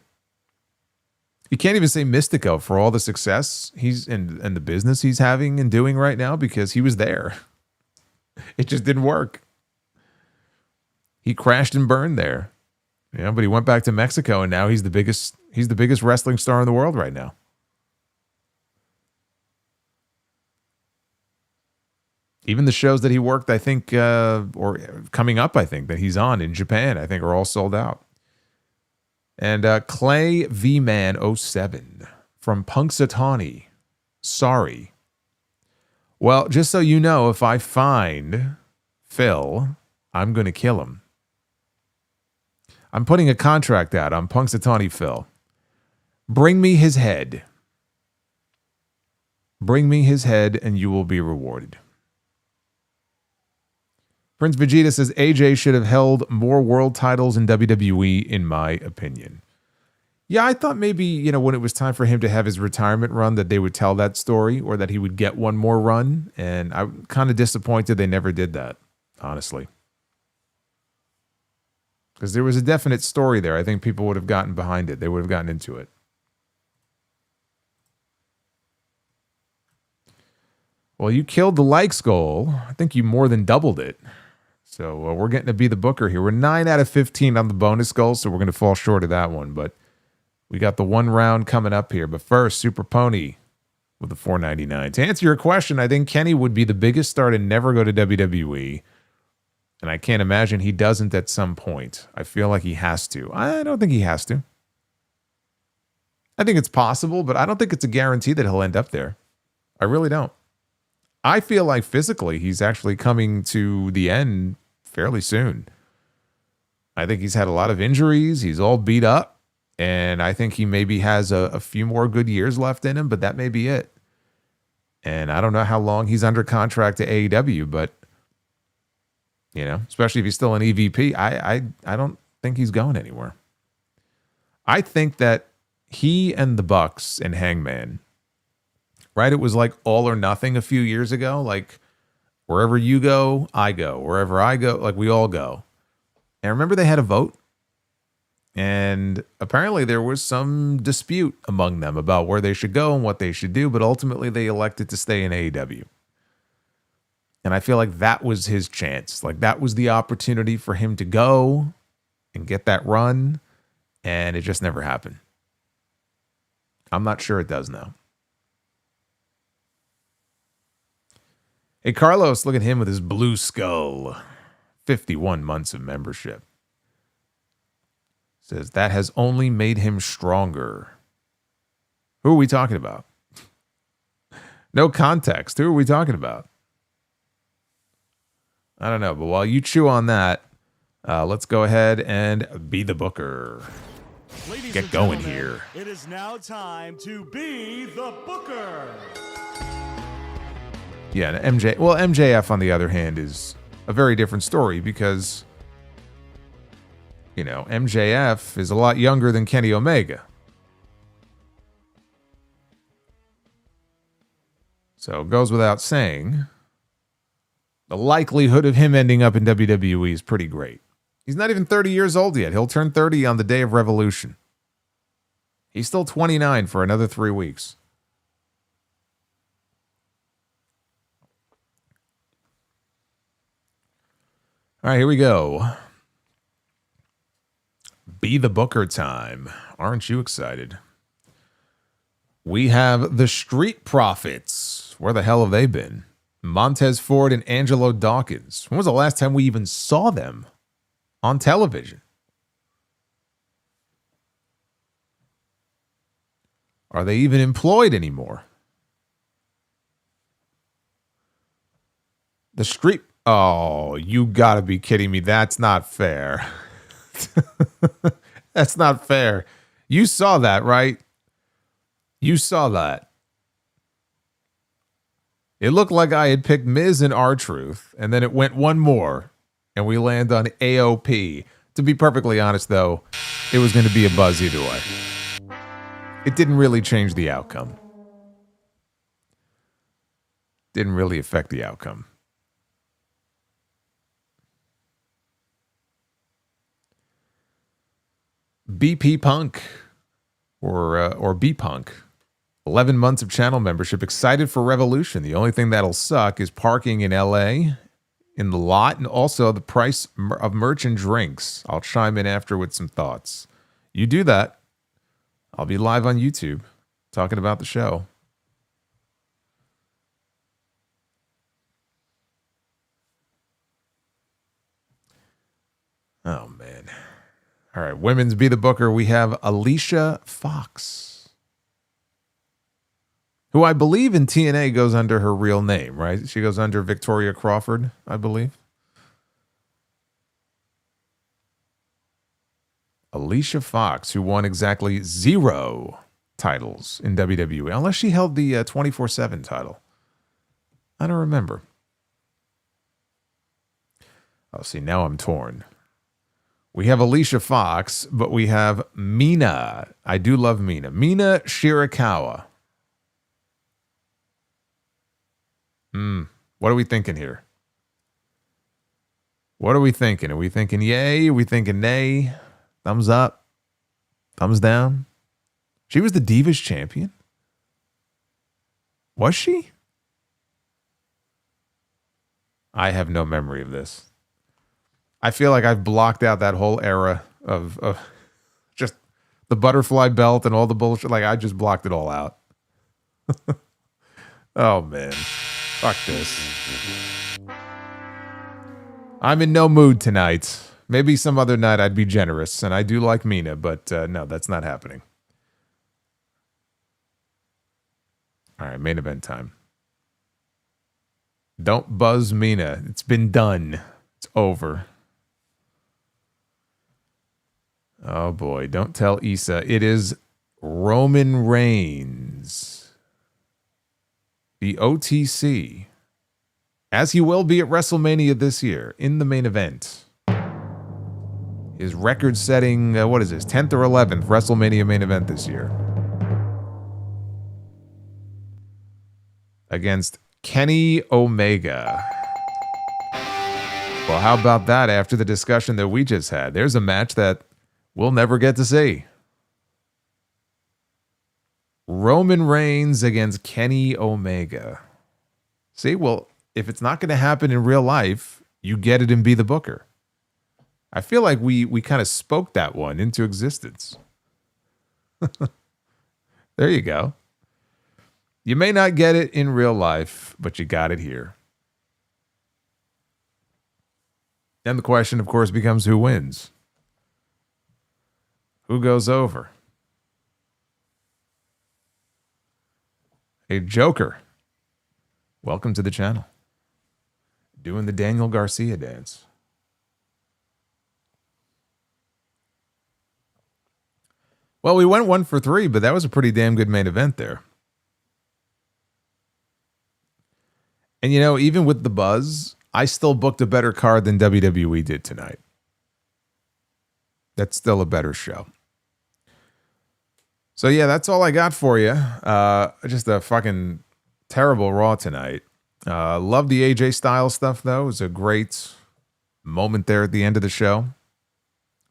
You can't even say Mystico for all the success he's and the business he's having and doing right now because he was there. It just didn't work. He crashed and burned there. Yeah, but he went back to Mexico and now he's the biggest wrestling star in the world right now. Even the shows that he worked, I think, or coming up, I think, that he's on in Japan, I think are all sold out. And Clay V-Man 07 from Punxsutawney. Sorry. Well, just so you know, if I find Phil, I'm going to kill him. I'm putting a contract out on Punxsutawney Phil. Bring me his head. Bring me his head and you will be rewarded. Prince Vegeta says AJ should have held more world titles in WWE, in my opinion. Yeah, I thought maybe, when it was time for him to have his retirement run, that they would tell that story or that he would get one more run. And I'm kind of disappointed they never did that, honestly. Because there was a definite story there. I think people would have gotten behind it. They would have gotten into it. Well, you killed the likes goal. I think you more than doubled it. So we're getting to be the booker here. We're 9 out of 15 on the bonus goal, so we're going to fall short of that one. But We got the 1 round coming up here. But first, Super Pony with the $4.99. To answer your question, I think Kenny would be the biggest star to never go to WWE. And I can't imagine he doesn't at some point. I feel like he has to. I don't think he has to. I think it's possible, but I don't think it's a guarantee that he'll end up there. I really don't. I feel like physically he's actually coming to the end fairly soon. I think he's had a lot of injuries. He's all beat up. And I think he maybe has a few more good years left in him, but that may be it. And I don't know how long he's under contract to AEW, but, you know, especially if he's still an EVP, I don't think he's going anywhere. I think that he and the Bucks and Hangman, right? It was like all or nothing a few years ago. Like, wherever you go, I go. Wherever I go, like, we all go. And remember they had a vote? And apparently there was some dispute among them about where they should go and what they should do, but ultimately they elected to stay in AEW. And I feel like that was his chance. Like, that was the opportunity for him to go and get that run, and it just never happened. I'm not sure it does now. Hey, Carlos, look at him with his blue skull. 51 months of membership. Says that has only made him stronger. Who are we talking about? No context. Who are we talking about? I don't know, but while you chew on that, let's go ahead and be the booker. Ladies Get going here. It is now time to be the booker. Yeah, MJF on the other hand is a very different story because, you know, MJF is a lot younger than Kenny Omega. So it goes without saying, the likelihood of him ending up in WWE is pretty great. He's not even 30 years old yet. He'll turn 30 on the day of Revolution. He's still 29 for another 3 weeks. All right, here we go. Be the Booker time. Aren't you excited? We have the Street Profits. Where the hell have they been? Montez Ford and Angelo Dawkins. When was the last time we even saw them on television? Are they even employed anymore? The Street... Oh, you gotta be kidding me. That's not fair. That's not fair. You saw that, right? You saw that. It looked like I had picked Miz and R-Truth, and then it went one more, and we land on AOP. To be perfectly honest, though, it was going to be a buzz either way. It didn't really change the outcome. Didn't really affect the outcome. BP Punk or B Punk, 11 months of channel membership, excited for Revolution. The only thing that'll suck is parking in LA in the lot and also the price of merch and drinks. I'll chime in after with some thoughts. You do that, I'll be live on YouTube talking about the show. Oh man. All right, women's Be the Booker. We have Alicia Fox, who I believe in TNA goes under her real name, right? She goes under Victoria Crawford, I believe. Alicia Fox, who won exactly 0 titles in WWE, unless she held the 24/7 title. I don't remember. Oh, see, now I'm torn. We have Alicia Fox, but we have Mina. I do love Mina. Mina Shirakawa. What are we thinking here? What are we thinking? Are we thinking yay? Are we thinking nay? Thumbs up? Thumbs down? She was the Divas champion? Was she? I have no memory of this. I feel like I've blocked out that whole era of just The butterfly belt and all the bullshit. Like, I just blocked it all out. Oh, man. Fuck this. I'm in no mood tonight. Maybe some other night I'd be generous, and I do like Mina, but no, that's not happening. All right, main event time. Don't buzz Mina. It's been done. It's over. Oh, boy. Don't tell Issa. It is Roman Reigns, the OTC, as he will be at WrestleMania this year in the main event. His record-setting, what is this, 10th or 11th WrestleMania main event this year. Against Kenny Omega. Well, how about that after the discussion that we just had? There's a match that we'll never get to see. Roman Reigns against Kenny Omega. See, well, if it's not going to happen in real life, you get it and be the booker. I feel like we kind of spoke that one into existence. There you go. You may not get it in real life, but you got it here. Then the question, of course, becomes who wins? Who goes over? Hey, Joker. Welcome to the channel. Doing the Daniel Garcia dance. Well, we went 1 for 3, but that was a pretty damn good main event there. And, you know, even with the buzz, I still booked a better card than WWE did tonight. That's still a better show. So, yeah, that's all I got for you. Just a fucking terrible Raw tonight. Love the AJ Styles stuff, though. It was a great moment there at the end of the show.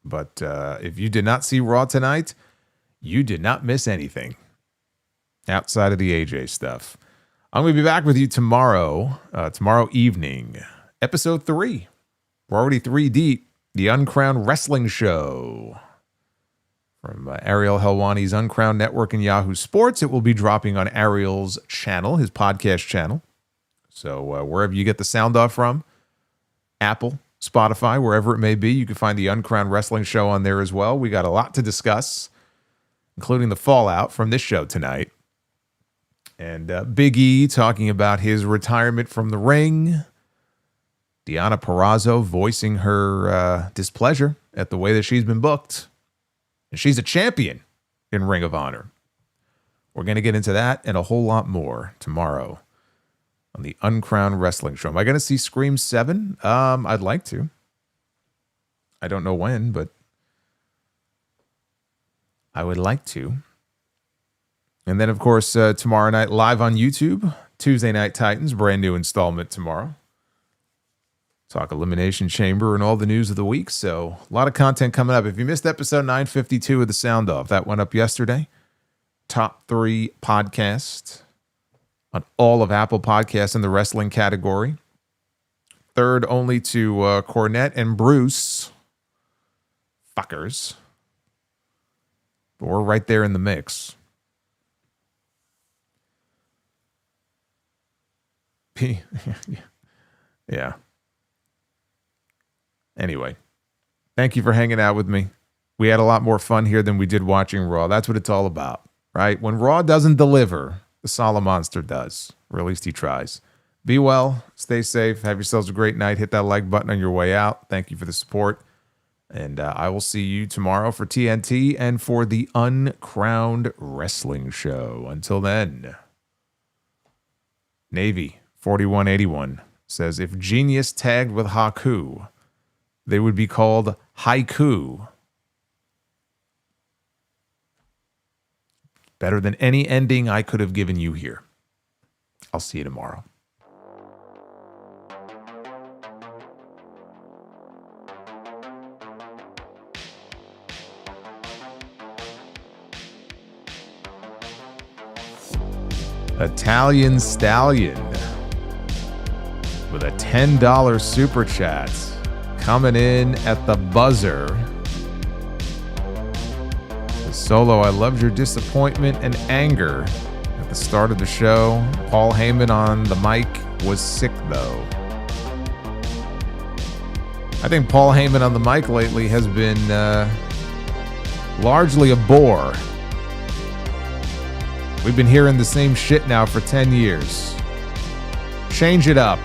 But if you did not see Raw tonight, you did not miss anything outside of the AJ stuff. I'm going to be back with you tomorrow evening, episode 3. We're already 3 deep. The Uncrowned Wrestling Show from Ariel Helwani's Uncrowned Network and Yahoo Sports. It will be dropping on Ariel's channel, his podcast channel. So wherever you get the sound off from, Apple, Spotify, wherever it may be, you can find the Uncrowned Wrestling Show on there as well. We got a lot to discuss, including the fallout from this show tonight. And Big E talking about his retirement from the ring. Deonna Purrazzo voicing her displeasure at the way that she's been booked. And she's a champion in Ring of Honor. We're going to get into that and a whole lot more tomorrow on the Uncrowned Wrestling Show. Am I going to see Scream 7? I'd like to. I don't know when, but I would like to. And then, of course, tomorrow night, live on YouTube, Tuesday Night Titans, brand new installment tomorrow. Talk Elimination Chamber and all the news of the week. So a lot of content coming up. If you missed episode 952 of The Sound Off, that went up yesterday. Top 3 podcast on all of Apple Podcasts in the wrestling category. Third only to Cornette and Bruce. Fuckers. But we're right there in the mix. Yeah. Anyway, thank you for hanging out with me. We had a lot more fun here than we did watching Raw. That's what it's all about, right? When Raw doesn't deliver, the Solomonster does, or at least he tries. Be well, stay safe, have yourselves a great night. Hit that like button on your way out. Thank you for the support. And I will see you tomorrow for TNT and for the Uncrowned Wrestling Show. Until then, Navy 4181 says, if Genius tagged with Haku, they would be called Haiku. Better than any ending I could have given you here. I'll see you tomorrow. Italian Stallion with a $10 super chat coming in at the buzzer to Solo, I loved your disappointment and anger at the start of the show. Paul Heyman on the mic was sick, though. I think Paul Heyman on the mic lately has been largely a bore. We've been hearing the same shit now for 10 years. Change it up.